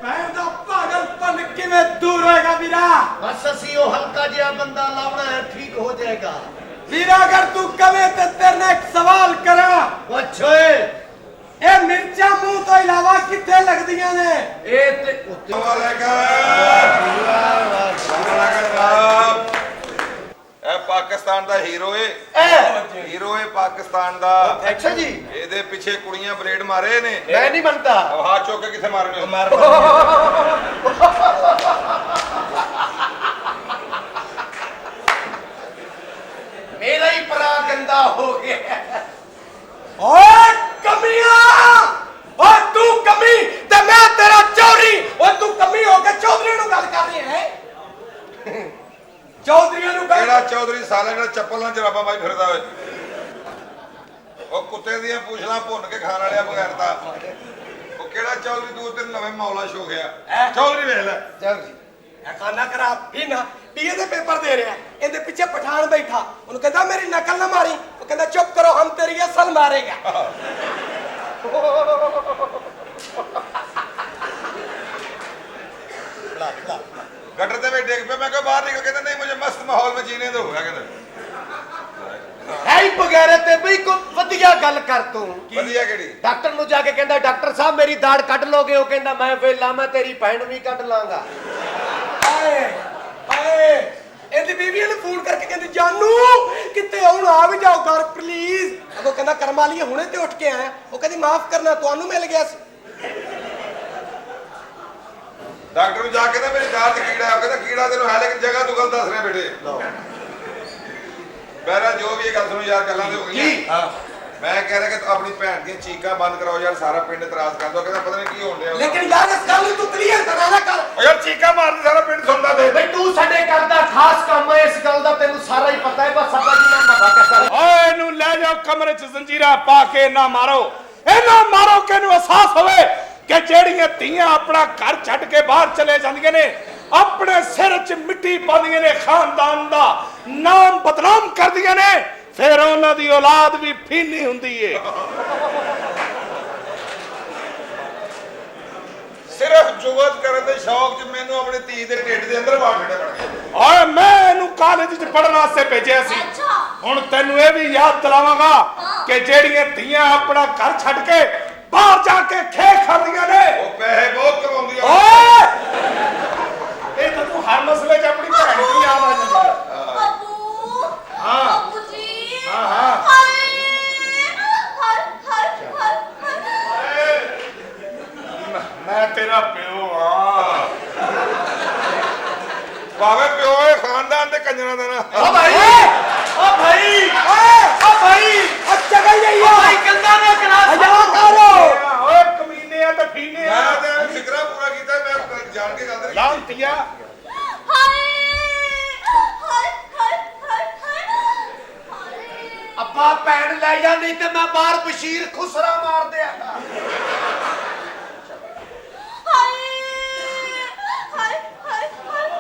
पागलपन किवें दूर होएगा वीरा? बस असी वो हल्का जिहा बंदा लावना है, ठीक हो जाएगा। वीरा अगर तू कवे तो तेरे ने एक सवाल करा। अच्छे ए मिर्चा मुंह तो इलावा किथे लगदियां ने? ए ते उत्ते पाकिस्तान दा हीरो है, हीरो है पाकिस्तान दा। अच्छा जी, ਇਹਦੇ ਪਿੱਛੇ ਕੁੜੀਆਂ ਬਲੇਡ ਮਾਰੇ ਨੇ। मैं नहीं बनता। हाथ चौक के किथे मारने? मेरा ही परा गंदा हो गया। ओए कमिया, ओए तू कमी ते मैं तेरा चौधरी। ओए तू कमी हो के चौधरी नु गल कर रही है? चौधरी नु ਕਿਹੜਾ ਚੌਧਰੀ ਸਾਲਾ ਜਿਹੜਾ ਚੱਪਲ ਨਾਲ ਜਰਾਬਾਂ ਪਾਈ ਫਿਰਦਾ ਓਏ? ਉਹ ਕੁੱਤੇ ਦੀਆਂ ਪੂਛਲਾਂ ਭੁੰਨ ਕੇ ਖਾਣ ਵਾਲਿਆ ਬਗੈਰ ਤਾਂ। ਉਹ ਕਿਹੜਾ ਚੌਧਰੀ ਤੂੰ ਤੇ ਨਵੇਂ ਮੌਲਾ ਸ਼ੋ ਗਿਆ ਚੌਧਰੀ ਵੇਖ ਲੈ। चौधरी खाना खराब ही ना बीए दे पेपर दे रहे हैं इनके पीछे पठान बैठा उन्होंने कहता मेरी नकल ना मारी वो कहता चुप करो हम तेरी असल मारेगा। गटर ते में डेग पे मैं कहा बाहर निकल, कहता नहीं मुझे मस्त माहौल में जीने दो। कहता है ही बगैर ते बई को वधिया गल कर तू। ਵਧੀਆ ਕਿਹੜੀ? डॉक्टर नु जाके कहंदा डॉक्टर साहब मेरी दाढ़ कट लोगे? वो कहंदा मैं वेला मैं तेरी भैन भी कट लांगा। आए आए इनकी बीवी ने फोन करके कहती जानू कितने हुण आ भी जाओ घर प्लीज। अगो कहंदा कर्म वाली हुणे ते उठ के आया। वो कहती माफ करना तुहानू मिल गया सी। डॉक्टर ਨੂੰ ਜਾ ਕੇ ਨਾ ਮੇਰੀ ਦਾੜ ਤੇ ਕੀੜਾ ਆ। ਕਹਿੰਦਾ ਕੀੜਾ ਤੈਨੂੰ ਹੈ ਲੇਕਿਨ ਜਗ੍ਹਾ ਤੂੰ ਗਲਤ ਦੱਸ ਰਿਹਾ ਬੇਟੇ। ਬਹਿਰਾ ਜੋ ਵੀ ਇਹ ਗੱਲ ਸੁਣੋ ਯਾਰ, ਗੱਲਾਂ ਤੇ ਹੋ ਗਈਆਂ। ਹਾਂ मैं कह रहा कि अपनी भैन दी चीका बंद कराओ यार, सारा पिंड इतराज कर दो। कहता पता नहीं की होने। लेकिन यार इस गल तू क्लियर करा ना कर। ओ यार चीका मारदी सारा पिंड सुनदा दे। बई तू साडे घर दा खास काम है, इस गल दा तैनू सारा ही पता है। बस साडा जी नाम पता कैसा ओए इनू ले जाओ कमरे च जंजीरा पा के ना मारो। इना मारो कि इनू एहसास होवे कि जेड़ियां धीयां अपना घर छड्ड के बाहर चले जांदियां ने, अपने सिर च मिट्टी पांदियां ने, खानदान दा नाम बदनाम करदियां ने, फिर उन्हां दी औलाद भी फीनी हुंदी है। सिर्फ जुगत करन दे शौक च मैनू अपनी धी दे ढिड दे अंदर वाड़ छड़े बन गए। ओए मैं इनू कॉलेज च पढ़न वास्ते भेजिया सी। हुण तैनू ये भी याद दिलावांगा कि जेड़ियां धीयां अपना घर छड्ड के बाहर जाके खे खांदियां ने, ओ पैसे बहुत कमाउंदियां। ओए ये तो तू हर मसले च अपनी भैन की याद आ जांदी है। अबू हाँ अबू जी हाँ हाँ हाय हाय हाय हाय मैं तेरा प्यो हाँ। भावे प्यो है खानदान दे कंजरा दा ना। ओ भाई ओ भाई ओ भाई अच्छा गई है ओ भाई गंदा ना करा। हजा करो ओए कमीने आ ते फीने आ मैं ते फिकरा पूरा कीता, मैं जान के गल नहीं। लांतिया हाय हाय हाय हाय हाय अब्बा भैन ले जा, नहीं ते मैं बाहर बशीर खुसरा मार देगा। हाय हाय हाय हाय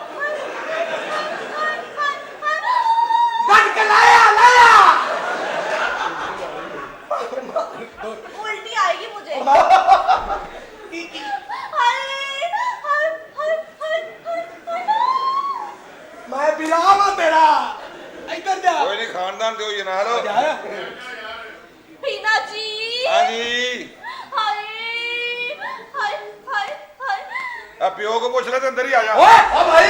कट के लाया लाया। उल्टी आएगी मुझे। हाय हाय हाय हाय मैं बिलावा तेरा इधर जा। कोई नहीं, खानदान दे हो ये ना लो। हीना जी हां जी हाय हाय हाय हाय अब प्यो को पूछ ले तो अंदर ही आ जा। ओए ओ भाई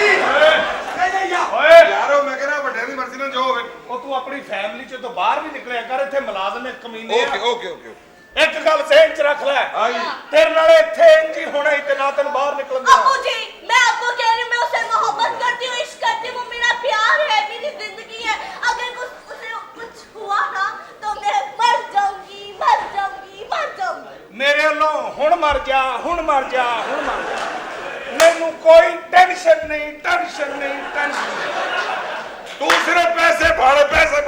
नहीं जा। ओए यारो मैं कह रहा बड़े दी मर्जी नाल जो होवे। ओ तू अपनी फैमिली चों तो बाहर भी निकलिया कर, इत्थे मुलाजम है कमीने ओके आ। ओके ओके एक गल सहन च रख ले, हां जी तेरे नाले इत्थे इंज ही होना ही ते ना तैनूं बाहर निकलन देना। अबू जी मैं आपको कह रही हूँ, मैं उससे मोहब्बत करती हूँ, इश्क करती हूँ, वो मेरा प्यार है, मेरी जिंदगी है। अगर उसे कुछ हुआ ना तो मैं मर जाऊंगी मर जाऊंगी मर जाऊंगी। मेरे अल्लों हुण मर जा हुण मर जा हुण मर जा, मैनू कोई टेंशन नहीं टेंशन नहीं टेंशन नहीं। तू सिर्फ पैसे फाड़ पैसे।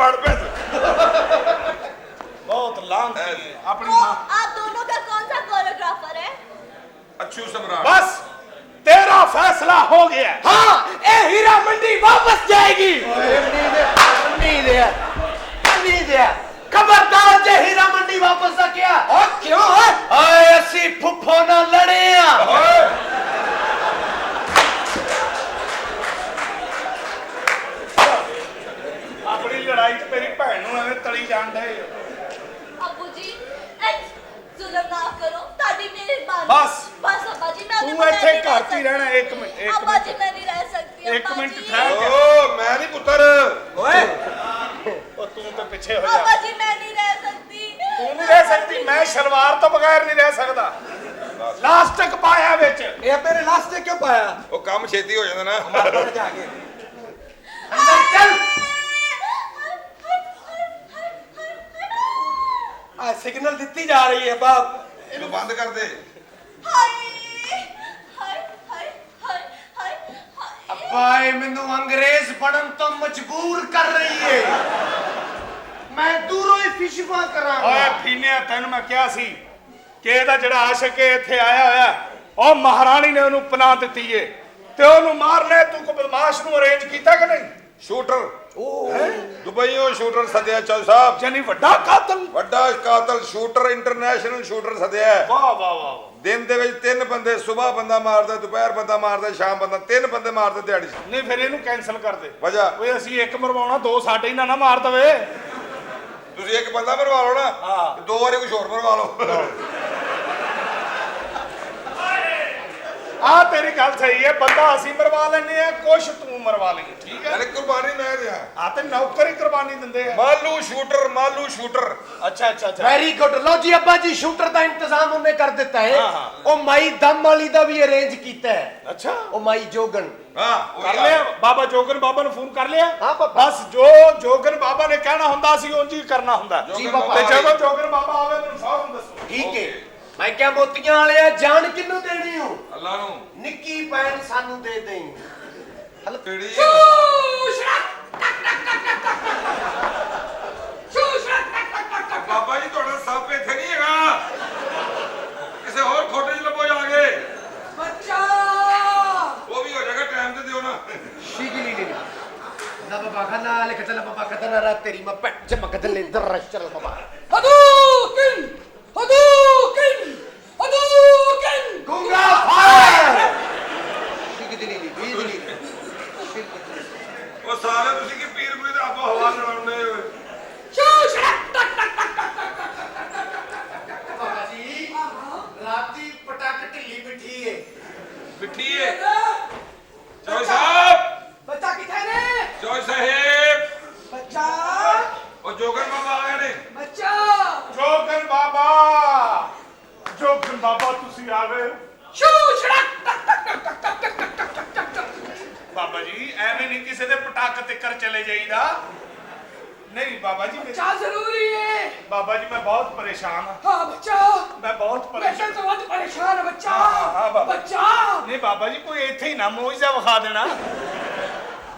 बहुत लांती है अपनी तो मां। आप दोनों का कौन सा कोरियोग्राफर है? अच्छू सम्राट। बस तेरा फैसला हो गया। हाँ ए हीरा मंडी वापस जाएगी। नहीं दे खबरदार जे हीरा मंडी वापस आ गया। और क्यों है? आए असी फुफो ना लड़े आ। ਲੜਾਈ 'ਚ ਮੇਰੀ ਭੈਣ ਨੂੰ ਐਵੇਂ ਤਲੀ ਜਾਣ ਡਏ ਹੋ। अब्बू जी जुल्म ना करो ताड़ी मेरी बात बस। बस अब्बा जी मैं तू ਇੱਥੇ ਘਰ 'ਚ ਹੀ ਰਹਿਣਾ। एक मिनट अब्बा जी मैं नहीं रह सकती एक अब्बा मिनट जी। ठहर जा। ਓ ਮੈਂ ਨਹੀਂ ਪੁੱਤਰ ਓਏ ਉਹ ਤੂੰ ਤਾਂ ਪਿੱਛੇ ਹੋ अब्बा ਜਾ। जी मैं नहीं रह सकती ਤੂੰ ਨਹੀਂ ਰਹਿ ਸਕਦੀ, ਮੈਂ ਸ਼ਲਵਾਰ ਤੋਂ ਬਗੈਰ ਨਹੀਂ ਰਹਿ ਸਕਦਾ। ਲਾਸਟਿਕ ਪਾਇਆ ਵਿੱਚ। ਇਹ ਮੇਰੇ ਲਾਸਟ ਤੇ ਕਿਉਂ ਪਾਇਆ ਉਹ ਕੰਮ ਛੇਤੀ ਹੋ ਜਾਂਦਾ ਨਾ ਮਾਰ ਜਾ ਕੇ ਅੰਦਰ ਚੱਲ। ਆ ਸਿਗਨਲ ਦਿੱਤੀ ਜਾ ਰਹੀ ਹੈ ਬਾਪ ਇਹਨੂੰ ਬੰਦ ਕਰ ਦੇ हाय हाय हाय हाय हाय हाय ਅੱਪਾ ਇਹ ਮੈਨੂੰ ਅੰਗਰੇਜ਼ ਬਣਨ ਤੋਂ ਮਜਬੂਰ ਕਰ ਰਹੀ ਏ। ਮੈਂ ਦੂਰੋਂ ਹੀ ਫਿਸ਼ਵਾ ਕਰਾਂਗਾ। ਓਏ ਫੀਨਿਆ ਤੈਨੂੰ ਮੈਂ ਕਿਹਾ ਸੀ ਕਿ ਇਹਦਾ ਜਿਹੜਾ ਆਸ਼ਿਕ ਹੈ ਇੱਥੇ ਆਇਆ ਹੋਇਆ, ਉਹ ਮਹਾਰਾਣੀ ਨੇ ਉਹਨੂੰ ਪਨਾਹ ਦਿੱਤੀ ਏ ਤੇ ਉਹਨੂੰ ਮਾਰਨਾ ਹੈ। ਤੂੰ ਕੋ ਬਦਮਾਸ਼ ਨੂੰ ਅਰੇਂਜ ਕੀਤਾ ਕਿ ਨਹੀਂ? ਸ਼ੂਟਰ ਦੁਬਈੋਂ ਸ਼ੂਟਰ ਸੱਦਿਆ ਚੌ ਸਾਹਿਬ ਜਾਨੀ ਵੱਡਾ ਕਾਤਲ। ਵੱਡਾ ਕਾਤਲ ਸ਼ੂਟਰ ਇੰਟਰਨੈਸ਼ਨਲ ਸ਼ੂਟਰ ਸੱਦਿਆ ਹੈ। ਵਾਹ ਵਾਹ ਵਾਹ। ਦਿਨ ਦੇ ਵਿੱਚ 3 ਬੰਦੇ ਸਵੇਰ ਬੰਦਾ ਮਾਰਦਾ ਦੁਪਹਿਰ ਬੰਦਾ ਮਾਰਦਾ ਸ਼ਾਮ ਬੰਦਾ 3 ਬੰਦੇ ਮਾਰਦੇ ਦਿਹਾੜੀ 'ਚ ਨਹੀਂ ਫਿਰ ਇਹਨੂੰ ਕੈਨਸਲ ਕਰ ਦੇ। ਵਜ੍ਹਾ ਓਏ ਅਸੀਂ ਇੱਕ ਮਰਵਾਉਣਾ, ਦੋ ਸਾਡੇ ਹੀ ਨਾ ਮਾਰ ਦਵੇ। ਤੁਸੀਂ ਇੱਕ ਬੰਦਾ ਮਰਵਾ ਲਓ ਨਾ ਹਾਂ। ਤੇ 2 ਵਾਰੀ ਕੁਝ ਹੋਰ ਮਰਵਾ ਲਓ ਆ ਤੇਰੀ ਗੱਲ ਸਹੀ ਹੈ, ਬੰਦਾ ਅਸੀਂ ਮਰਵਾ ਲੈਨੇ ਆ, ਕੁਛ ਤੂੰ ਮਰਵਾ ਲਈ। ਠੀਕ ਹੈ ਯਾਨੀ ਕੁਰਬਾਨੀ ਮੈਂ ਦਿਆਂ ਆ ਤੇ ਨੌਕਰ ਹੀ ਕੁਰਬਾਨੀ ਦਿੰਦੇ ਆ। ਮਾਲੂ ਸ਼ੂਟਰ ਅੱਛਾ ਅੱਛਾ ਅੱਛਾ। Very good. ਲਓ ਜੀ ਅੱਬਾ ਜੀ ਸ਼ੂਟਰ ਦਾ ਇੰਤਜ਼ਾਮ ਉਹਨੇ ਕਰ ਦਿੱਤਾ ਹੈ। ਹਾਂ, ਹਾਂ। ਉਹ ਮਾਈ ਦਮ ਵਾਲੀ ਦਾ ਵੀ ਅਰੇਂਜ ਕੀਤਾ ਹੈ। ਅੱਛਾ ਉਹ ਮਾਈ ਜੋਗਨ। ਹਾਂ ਕਰ ਲਿਆ ਬਾਬਾ ਜੋਗਨ ਬਾਬਾ ਨੂੰ ਫੋਨ ਕਰ ਲਿਆ? ਹਾਂ ਪਾਪਾ। ਬਸ ਜੋ ਜੋਗਨ ਬਾਬਾ ਨੇ ਕਹਿਣਾ ਹੁੰਦਾ ਸੀ ਉਂਝ ਹੀ ਕਰਨਾ ਹੁੰਦਾ। ਜੀ ਜੋਗਨ ਬਾਬਾ। ਤੇ ਜਦੋਂ ਜੋਗਨ ਬਾਬਾ ਆਵੇ ਮੈਨੂੰ ਸਭ ਨੂੰ ਦੱਸੋ। ਠੀਕ ਹੈ। ਮੈਂ ਕਿਹਾ ਮੋਤੀਆਂ ਵਾਲਿਆ ਜਾਨ ਕਿਹਨੂੰ ਦੇਣੀ ਹੋ? ਅੱਲਾ ਨੂੰ ਨਿੱਕੀ ਭੈਣ ਸਾਨੂੰ ਦੇ ਦੇਈ। ਕਿਹੜੀ ਬਾਬਾ ਜੀ ਤੁਹਾਡਾ ਸੱਪ ਇੱਥੇ ਨਹੀਂ ਹੈਗਾ, ਕਿਸੇ ਹੋਰ ਖੋਟੇ 'ਚ ਲੱਭੋ ਜਾ ਕੇ। ਬੱਚਾ ਉਹ ਵੀ ਹੋ ਜਾਏਗਾ, ਟਾਈਮ ਤੇ ਦਿਓ ਨਾ। ਸ਼ੀਗਲੀ ਨਾ ਬਾਬਾ ਖਾਨਾ ਲਿਖ ਚਲਾ ਬਾਬਾ ਕਦਨਾ ਰਾ ਤੇਰੀ ਮੈਂ ਪੈ ਚਮਕ ਦਲੇ ਦਰ ਚਲ ਬਾਬਾ ਹਦੂਕਿਨ ਹਦੂਕਿਨ ਹਦੂਕਿਨ ਗੁੰਗਾ ਫਾਇਰ ਸ਼ੀਗਲੀ ਬੀਜਲੀ ਉਹ ਸਾਰੇ ਤੁਸੀਂ ਕੀ ਪੀਰ ਪੂਰੀ ਦਾ ਆਪੋ ਹਵਾ ਲੜਾਉਂਦੇ ਹੋ। ਬਾਬਾ ਜੀ ਰਾਤੀ ਪਟਾਕ ਢਿੱਲੀ ਬਿਠੀ ਏ। ਬਿੱਠੀ ਏ ਜੋਈ ਸਾਹਿਬ, ਬੱਚਾ ਕਿੱਥੇ ਨੇ ਜੋਈ ਸਾਹਿਬ, ਬੱਚਾ ਉਹ ਜੋਗਨ ਬਾਬਾ ਆਏ ਨੇ। ਬੱਚਾ ਜੋਗਨ ਬਾਬਾ, ਜੋਗਨ ਬਾਬਾ ਤੁਸੀਂ ਆ ਗਏ। ਬਾਬਾ ਜੀ ਐਵੇਂ ਨਹੀਂ ਕਿਸੇ ਦੇ ਪਟਾਕ ਤੇ ਕਰ ਚਲੇ ਜਾਈਦਾ। ਨਹੀਂ ਬਾਬਾ ਜੀ ਬੱਚਾ ਜ਼ਰੂਰੀ ਹੈ ਬਾਬਾ ਜੀ ਮੈਂ ਬਹੁਤ ਪਰੇਸ਼ਾਨ ਹਾਂ। ਹਾਂ ਬੱਚਾ ਮੈਂ ਬਹੁਤ ਮੈਂ ਪਰੇਸ਼ਾਨ। ਤਾਂ ਬਹੁਤ ਪਰੇਸ਼ਾਨ ਹਾਂ ਬੱਚਾ ਹਾਂ, ਬਾਬਾ। ਬੱਚਾ ਨਹੀਂ ਬਾਬਾ ਜੀ ਕੋਈ ਇੱਥੇ ਹੀ ਨਾ ਮੋਇਜ਼ਾ ਵਿਖਾ ਦੇਣਾ।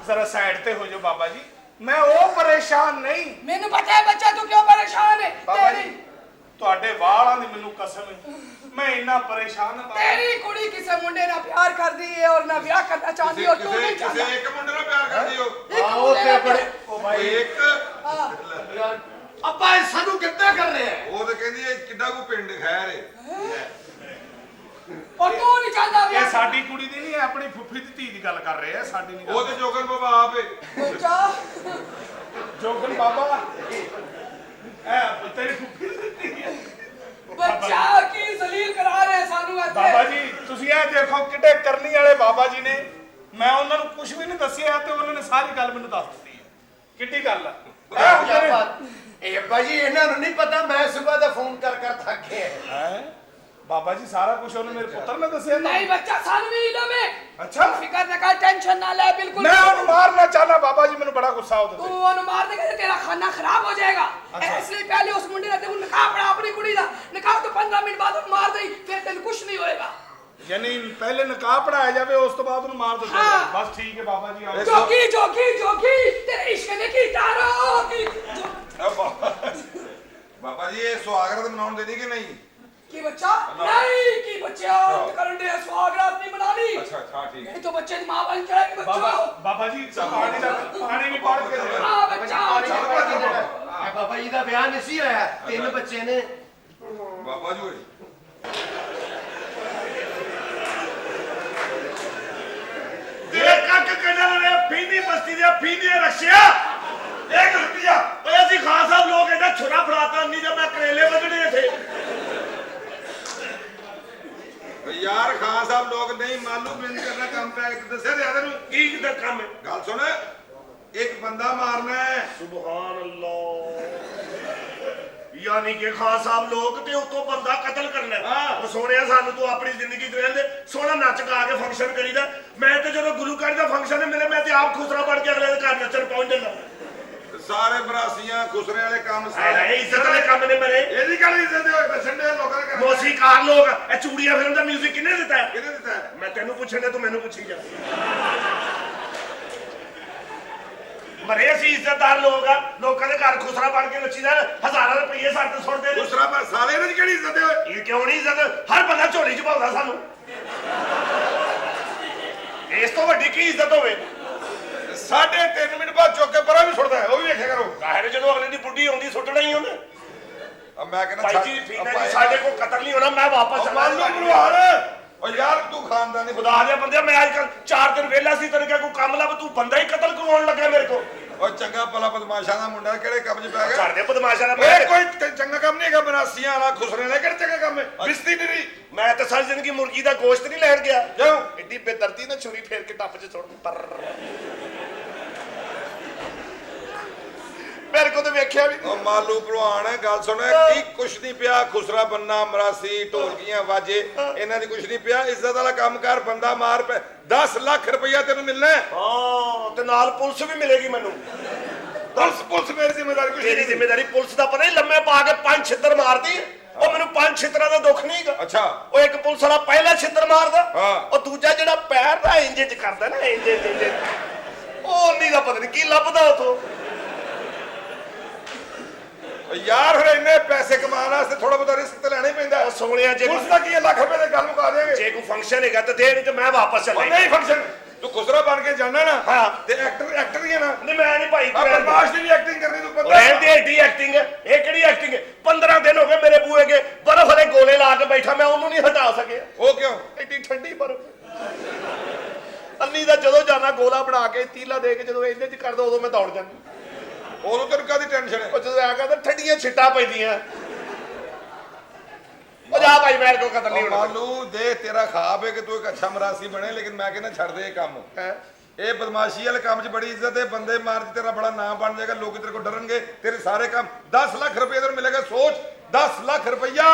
ਜ਼ਰਾ ਸਾਈਡ ਤੇ ਹੋ ਜਾਓ ਬਾਬਾ ਜੀ। ਮੈਂ ਉਹ ਪਰੇਸ਼ਾਨ ਨਹੀਂ। ਮੈਨੂੰ ਪਤਾ ਹੈ ਬੱਚਾ ਤੂੰ ਕਿਉਂ ਪਰੇਸ਼ਾਨ ਹੈ ਬਾਬਾ ਜੀ ਤੁਹਾਡੇ ਵਾਲਾਂ ਦੀ ਮੈਨੂੰ ਕਸਮ ਹੈ, ਮੈਂ ਇੰਨਾ ਪਰੇਸ਼ਾਨ ਹਾਂ ਬਾਬਾ। ਤੇਰੀ ਕੁੜੀ ਕਿਸੇ ਮੁੰਡੇ ਨਾਲ ਪਿਆਰ ਕਰਦੀ ਹੈ ਔਰ ਨਾ ਵਿਆਹ ਕਰਨਾ ਚਾਹਦੀ ਔਰ ਤੂੰ ਨਹੀਂ ਚਾਹਦਾ ਕਿਸੇ ਇੱਕ ਮੁੰਡੇ ਨਾਲ ਪਿਆਰ ਕਰਦੀ ਹੋ। ਇੱਕ ਆਓ ਮੁੰਡੇ ਤੇ ਨਾਲ ਬੜੇ ਪਿਆਰ- ਉਹ ਭਾਈ ਇੱਕ ਅੱਬਾ ਇਹ ਸਾਨੂੰ ਕਿੱਦਾਂ ਕਰ ਰਿਹਾ ਹੈ? ਉਹ ਤਾਂ ਕਹਿੰਦੀ ਇਹ ਕਿੱਡਾ ਕੋ ਪਿੰਡ ਖੈਰ ਏ। ਔਰ ਤੂੰ ਨਹੀਂ ਚਾਹਦਾ ਇਹ ਵਿਆਹ ਸਾਡੀ ਕੁੜੀ ਦੀ ਨਹੀਂ, ਆਪਣੀ ਫੁੱਫੀ ਦੀ ਧੀ ਦੀ ਗੱਲ ਕਰ ਰਹੇ ਆ, ਸਾਡੀ ਨਹੀਂ ਉਹ ਗੱਲ। ਤੇ ਜੋਗਨ ਬਾਬਾ ਆਪੇ ਬੱਚਾ ਜੋਗਨ ਬਾਬਾ ਇਹ ਤੇਰੀ ਫੁੱਫੀ ਦੀ ਧੀ ਹੈ। ਬੱਚਾ ਕੀ ਜ਼ਲੀਲ ਕਰਾ ਰਿਹਾ ਸਾਨੂੰ ਇੱਥੇ ਬਾਬਾ ਜੀ ਤੁਸੀਂ ਇਹ ਦੇਖੋ ਕਿੱਡੇ ਕਰਨੀ ਵਾਲੇ ਬਾਬਾ ਜੀ ਨੇ। ਮੈਂ ਉਹਨਾਂ ਨੂੰ ਕੁਝ ਵੀ ਨਹੀਂ ਦੱਸਿਆ ਤੇ ਉਹਨਾਂ ਨੇ ਸਾਰੀ ਗੱਲ ਮੈਨੂੰ ਦੱਸ ਦਿੱਤੀ ਹੈ। ਕਿੱਡੀ ਗੱਲ ਆ ਇਹ ਕਿਆ ਹੁੰਦੇ ਨੇ। ਬਾਤ। ਇਹ ਅੱਬਾ ਜੀ ਇਹਨਾਂ ਨੂੰ ਨਹੀਂ ਪਤਾ ਮੈਂ ਸਵੇਰ ਦਾ ਫੋਨ ਕਰ ਥੱਕ ਗਿਆ। ਹੈਂ? ਬਾਬਾ ਜੀ ਸਾਰਾ ਕੁਝ ਉਹਨੇ ਮੇਰੇ ਪੁੱਤਰ ਨੇ ਦੱਸਿਆ ਨਾ। ਨਹੀਂ ਬੱਚਾ ਸਾਨੂੰ ਵੀ ਇਲਮ ਹੈ ਅੱਛਾ ਫਿਕਰ ਨਾ ਕਰ ਟੈਨਸ਼ਨ ਨਾ ਲੈ ਬਿਲकुल ਮੈਂ ਉਹਨੂੰ ਮਾਰਨਾ ਚਾਹਨਾ ਬਾਬਾ ਜੀ, ਮੈਨੂੰ ਬੜਾ ਗੁੱਸਾ ਆਉਂਦਾ ਤੂੰ ਉਹਨੂੰ ਮਾਰ ਦੇਗਾ ਤੇ ਤੇਰਾ ਖਾਨਾ ਖਰਾਬ ਹੋ ਜਾਏਗਾ ਇਸ ਲਈ ਪਹਿਲੇ ਉਸ ਮੁੰਡੇ ਨੇ ਤੈਨੂੰ ਨਿਕਾਹ ਪੜਾ ਆਪਣੀ ਕੁੜੀ ਦਾ ਨਿਕਾਹ ਤੋਂ 15 ਮਿੰਟ ਬਾਅਦ ਉਹਨੂੰ ਮਾਰ ਦੇਈ ਫਿਰ ਤੈਨੂੰ ਕੁਝ ਨਹੀਂ ਹੋਏਗਾ ਯਾਨੀ ਪਹਿਲੇ ਨਿਕਾਹ ਪੜਾਇਆ ਜਾਵੇ ਉਸ ਤੋਂ ਬਾਅਦ ਉਹਨੂੰ ਮਾਰ ਦਿੱਤਾ ਹਾਂ। ਜਾਵੇ। ਬਸ ਠੀਕ ਹੈ ਬਾਬਾ ਜੀ ਆਓ। ਜੋਗੀ ਜੋਗੀ ਜੋਗੀ ਤੇਰੇ ਇਸ਼ਕ ਨੇ ਕੀ ਤਾਰੋ ਕੀ ਬਾਬਾ ਜੀ ਇਹ ਸੁਹਾਗਰਾਤ ਮਨਾਉਣ ਦੇਣੀ ਕਿ ਨਹੀਂ? ਕੀ ਬੱਚਾ ਨਹੀਂ ਕੀ ਬੱਚਾ ਕਰਨ ਦੇ ਸੁਹਾਗਰਾਤ ਨਹੀਂ ਮਨਾਣੀ ਅੱਛਾ ਠੀਕ ਇਹ ਤਾਂ ਬੱਚੇ ਦੀ ਮਾਂ ਬਣ ਜਾਏਗੀ ਬਾਬਾ ਬੱਚਾ ਬਾਬਾ ਜੀ ਪਾਣੀ ਵੀ ਪੜ ਕੇ ਦੇ। ਹਾਂ ਬੱਚਾ ਬਾਬਾ ਜੀ ਦਾ ਵਿਆਹ ਨਹੀਂ ਸੀ ਹੋਇਆ, 3 ਬੱਚੇ ਨੇ। ਬਾਬਾ ਜੀ ਹੋਏ ਤੇਰੇ ਕੱਕ ਕੰਨਾਂ ਨੇ ਫੀਨੀ ਬਸਤੀ ਦੇ ਫੀਨੀ ਰੱਖਿਆ। ਇੱਕ ਰੁਪਿਆ ਮਾਲੂ ਬਿੰਦ ਕਰਨਾ ਕੰਮ ਪਿਆ ਇੱਕ ਦੱਸਿਆ ਤੇ ਤੈਨੂੰ ਕੀ ਕਿਦਾ ਕੰਮ ਹੈ? ਗੱਲ ਸੁਣ ਇੱਕ ਬੰਦਾ ਮਾਰਨਾ ਹੈ ਸੁਭਾਨ ਅੱਲਾਹ। ਯਾਨੀ ਕਿ ਖਾਨ ਸਾਹਿਬ ਲੋਕ ਤੇ ਉਤੋਂ ਬੰਦਾ ਕਤਲ ਕਰਨਾ ਹੈ। ਹਾਂ। ਉਹ ਸੋਹਣਿਆ ਸਾਨੂੰ ਤੂੰ ਆਪਣੀ ਜ਼ਿੰਦਗੀ ਚ ਰਹਿੰਦੇ ਸੋਹਣਾ ਨੱਚ ਗਾ ਕੇ ਫੰਕਸ਼ਨ ਕਰੀਦਾ। ਮੈਂ ਤੇ ਜਦੋਂ ਗੁਰੂ ਘਰ ਦਾ ਫੰਕਸ਼ਨ ਮਿਲੇ ਮੈਂ ਤੇ ਆਪ ਖੁਸਰਾ ਬਣ ਕੇ ਅਗਲੇ ਦੇ ਘਰ ਨੱਚਣ ਪਹੁੰਚ ਜਾਂਦਾ। ਸਾਰੇ ਬਰਾਸੀਆਂ ਖੁਸਰੇ ਵਾਲੇ ਕੰਮ ਹਾਏ ਇੱਜ਼ਤ ਵਾਲੇ ਕੰਮ ਨੇ ਮੇਰੇ। ਇਹਦੀ ਗੱਲ ਇੱਜ਼ਤ ਦੇ ਹੋਏ ਦੱਸਣ ਦੇ ਲੋਕਾਂ ਦੇ ਘਰ ਮੌਸੀਕਾਰ ਲੋਕ ਇਹ ਚੂੜੀਆਂ ਫਿਲਮ ਦਾ 뮤직 ਕਿਹਨੇ ਦਿੱਤਾ ਹੈ? ਕਿਹਨੇ ਦਿੱਤਾ ਹੈ? ਮੈਂ ਤੈਨੂੰ ਪੁੱਛਣਾ ਤੂੰ ਮੈਨੂੰ ਪੁੱਛੀ ਜਾ। ਮਰੇ ਅਸੀਂ ਇੱਜ਼ਤਦਾਰ ਲੋਕ ਆ ਲੋਕਾਂ ਦੇ ਘਰ ਖੁਸਰਾ ਬਣ ਕੇ ਨੱਚੀਦਾ ਹਜ਼ਾਰਾਂ ਰੁਪਏ ਸਾਡੇ ਤੋਂ ਸੁੱਟਦੇ ਨੇ। ਖੁਸਰਾ ਪਰ ਸਾਲੇ ਇਹਨਾਂ ਦੀ ਕਿਹੜੀ ਇੱਜ਼ਤ ਦੇ ਹੋਏ ਇਹ ਕਿਉਂ ਨਹੀਂ ਇੱਜ਼ਤ? ਹਰ ਬੰਦਾ ਝੋਲੀ ਚ ਪਾਉਂਦਾ ਸਾਨੂੰ। ਇਸ ਤੋਂ ਵੱਡੀ ਕੀ ਇੱਜ਼ਤ ਹੋਵੇ? 3.5 ਮਿੰਟ ਬਾਅਦ ਚੁੱਕ ਕੇ ਪਰਾਂ ਵੀ ਸੁੱਟਦਾ ਹੈ ਉਹ ਵੀ ਵੇਖਿਆ ਕਰੋ ਕਾਹਰੇ ਜਦੋਂ ਅਗਲੇ ਦੀ ਬੁੱਢੀ ਆਉਂਦੀ ਸੁੱਟਣਾ ਹੀ ਉਹਨੇ। ਮੈਂ ਕਹਿੰਦਾ ਭਾਈ ਜੀ ਠੀਕ ਹੈ ਜੀ ਸਾਡੇ ਕੋਲ ਕਤਲ ਨਹੀਂ ਹੋਣਾ ਮੈਂ ਵਾਪਸ ਚੱਲਾਂ। ਮਾਲੂ ਭਲਵਾਨ ਓ ਯਾਰ ਤੂੰ ਖਾਨਦਾਨੀ ਖੁਦਾ ਦੇ ਬੰਦੇ ਮੈਂ ਅੱਜ ਕੱਲ 4 ਦਿਨ ਵਿਹਲਾ ਸੀ ਤੈਨੂੰ ਕਿਹਾ ਕੋਈ ਕੰਮ ਲੱਭ ਤੂੰ ਬੰਦਾ ਹੀ ਕਤਲ ਕਰਵਾਉਣ ਲੱਗਾ ਮੇਰੇ ਕੋਲ। ਓ ਚੰਗਾ ਭਲਾ ਬਦਮਾਸ਼ਾਂ ਦਾ ਮੁੰਡਾ ਕਿਹੜੇ ਕੰਮ 'ਚ ਪੈ ਗਿਆ ਕਰਦੇ ਬਦਮਾਸ਼ਾਂ ਦਾ ਓਏ ਕੋਈ ਚੰਗਾ ਕੰਮ ਨਹੀਂ ਹੈਗਾ ਬਰਾਸੀਆਂ ਵਾਲਾ ਖੁਸਰੇ ਵਾਲਾ ਕਿਹੜਾ ਚੰਗਾ ਕੰਮ ਹੈ ਬਿਸਤੀ ਨਹੀਂ ਮੈਂ ਤਾਂ ਸਾਰੀ ਜ਼ਿੰਦਗੀ ਮੁਰਗੀ ਦਾ ਗੋਸ਼ਤ ਨਹੀਂ ਲੈਣ ਗਿਆ। ਕਿਉਂ ਐਡੀ ਬੇਦਰਦੀ ਨਾ ਛੁਰੀ ਫੇਰ ਕੇ ਟੱਪ 'ਚ ਸੁੱਟ ਪਰ ਮੇਰੇ ਕੋ ਤਾਂ ਵੇਖਿਆ ਵੀ ਓ ਮਾਲੂ ਭਲਵਾਨ ਗੱਲ ਸੁਣ ਕੀ ਕੁਛ ਨਹੀਂ ਪਿਆ ਖੁਸਰਾ ਬੰਨਾ ਮਰਾਸੀ ਢੋਲਕੀਆਂ ਵਾਜੇ ਇਹਨਾਂ ਦੀ ਕੁਛ ਨਹੀਂ ਪਿਆ ਇੱਜ਼ਤ ਵਾਲਾ ਕੰਮ ਕਰ ਬੰਦਾ ਮਾਰ ਪੈ 10 ਲੱਖ ਰੁਪਇਆ ਤੈਨੂੰ ਮਿਲਣਾ ਹੈ। ਹਾਂ ਤੇ ਨਾਲ ਪੁਲਿਸ ਵੀ ਮਿਲੇਗੀ ਮੈਨੂੰ। ਪੁਲਿਸ ਮੇਰੀ ਜ਼ਿੰਮੇਵਾਰੀ ਕੁਛ ਤੇਰੀ ਨਹੀਂ ਜ਼ਿੰਮੇਵਾਰੀ ਪੁਲਿਸ ਦਾ ਪਤਾ ਨਹੀਂ ਲੰਮੇ ਪਾ ਕੇ 5 ਛਿੱਤਰ ਮਾਰਦੀ ਉਹ ਮੈਨੂੰ 5 ਛਿੱਤਰਾਂ ਦਾ ਦੁੱਖ ਨਹੀਂ ਹੈਗਾ। ਅੱਛਾ ਉਹ ਇੱਕ ਪੁਲਿਸ ਵਾਲਾ ਪਹਿਲਾ ਛਿੱਤਰ ਮਾਰਦਾ ਹਾਂ। ਉਹ ਦੂਜਾ ਜਿਹੜਾ ਪੈਰ ਦਾ ਇੰਜ ਚ ਕਰਦਾ ਨਾ ਇੰਜ ਉਹ ਨਹੀਂ ਦਾ ਪਤਾ ਨਹੀਂ ਕੀ ਲੱਭਦਾ ਉਥੋਂ। ਯਾਰ ਫਿਰ ਇੰਨੇ ਪੈਸੇ ਕਮਾਉਣ ਵਾਸਤੇ ਥੋੜਾ ਬਹੁਤਾ ਰਿਸਕ ਤੇ ਲੈਣਾ ਹੀ ਪੈਂਦਾ ਉਹ ਸੋਹਣਿਆ ਜੇ ਪੁਲਿਸ ਦਾ ਕੀ ਹੈ ਲੱਖ ਰੁਪਏ ਦੇ ਗੱਲ ਮੁਕਾ ਦੇਗੇ ਜੇ ਕੋਈ ਫੰਕਸ਼ਨ ਹੈਗਾ ਤਾਂ ਦੇ ਨਹੀਂ ਤੇ ਮੈਂ ਵਾਪਸ ਚੱਲਾਂ। ਨਹੀਂ ਫੰਕਸ਼ਨ ਤੂੰ ਖੁਸਰਾ ਬਣ ਕੇ ਜਾਣਾ ਨਾ ਹਾਂ। ਤੇ ਐਕਟਰ ਹੀ ਹੈ ਨਾ ਨਹੀਂ ਮੈਂ ਨਹੀਂ ਭਾਈ ਬਰਮਾਸ਼ ਦੀ ਵੀ ਐਕਟਿੰਗ ਕਰਨੀ ਤੂੰ ਪਤਾ ਰਹਿਣ ਦੇ ਏਡੀ ਐਕਟਿੰਗ ਇਹ ਕਿਹੜੀ ਐਕਟਿੰਗ ਹੈ 15 ਦਿਨ ਹੋ ਗਏ ਮੇਰੇ ਬੂਏ ਕੇ ਬਰਫ਼ ਵਾਲੇ ਗੋਲੇ ਲਾ ਕੇ ਬੈਠਾ ਮੈਂ ਉਹਨੂੰ ਨਹੀਂ ਹਟਾ ਸਕਿਆ। ਉਹ ਕਿਉਂ ਐਡੀ ਠੰਡੀ ਬਰਫ਼ ਅੰਨੀ ਦਾ ਜਦੋਂ ਜਾਣਾ ਗੋਲਾ ਬਣਾ ਕੇ ਤੀਲਾ ਦੇ ਕੇ ਜਦੋਂ ਇਹਦੇ ਚ ਕਰਦਾ ਉਦੋਂ ਮੈਂ ਦੌੜ ਜਾਂਦਾ। ਉਦੋਂ ਤੈਨੂੰ ਕਾਹਦੀ ਟੈਨਸ਼ਨ ਹੈ ਉਹ ਜਦੋਂ ਆ ਕਹਿੰਦਾ ਠੰਡੀਆਂ ਛਿੱਟਾਂ ਪੈਂਦੀਆਂ ਉਹ ਜਾ ਭਾਈ ਮੇਰੇ ਕੋਲ ਕਤਲ ਨਹੀਂ ਹੋਣਾ। ਮਾਲੂ ਦੇਖ ਤੇਰਾ ਖਾਬ ਹੈ ਕਿ ਤੂੰ ਇੱਕ ਅੱਛਾ ਮਰਾਸੀ ਬਣੇ ਲੇਕਿਨ ਮੈਂ ਕਹਿੰਦਾ ਛੱਡ ਦੇ ਇਹ ਕੰਮ ਇਹ ਬਦਮਾਸ਼ੀ ਵਾਲੇ ਕੰਮ 'ਚ ਬੜੀ ਇੱਜ਼ਤ ਹੈ ਬੰਦੇ ਮਾਰ 'ਚ ਤੇਰਾ ਬੜਾ ਨਾਮ ਬਣ ਜਾਏਗਾ ਲੋਕ ਤੇਰੇ ਕੋਲ ਡਰਨਗੇ ਤੇਰੇ ਸਾਰੇ ਕੰਮ 10 ਲੱਖ ਰੁਪਏ ਤੈਨੂੰ ਮਿਲੇਗਾ ਸੋਚ 10 ਲੱਖ ਰੁਪਈਆ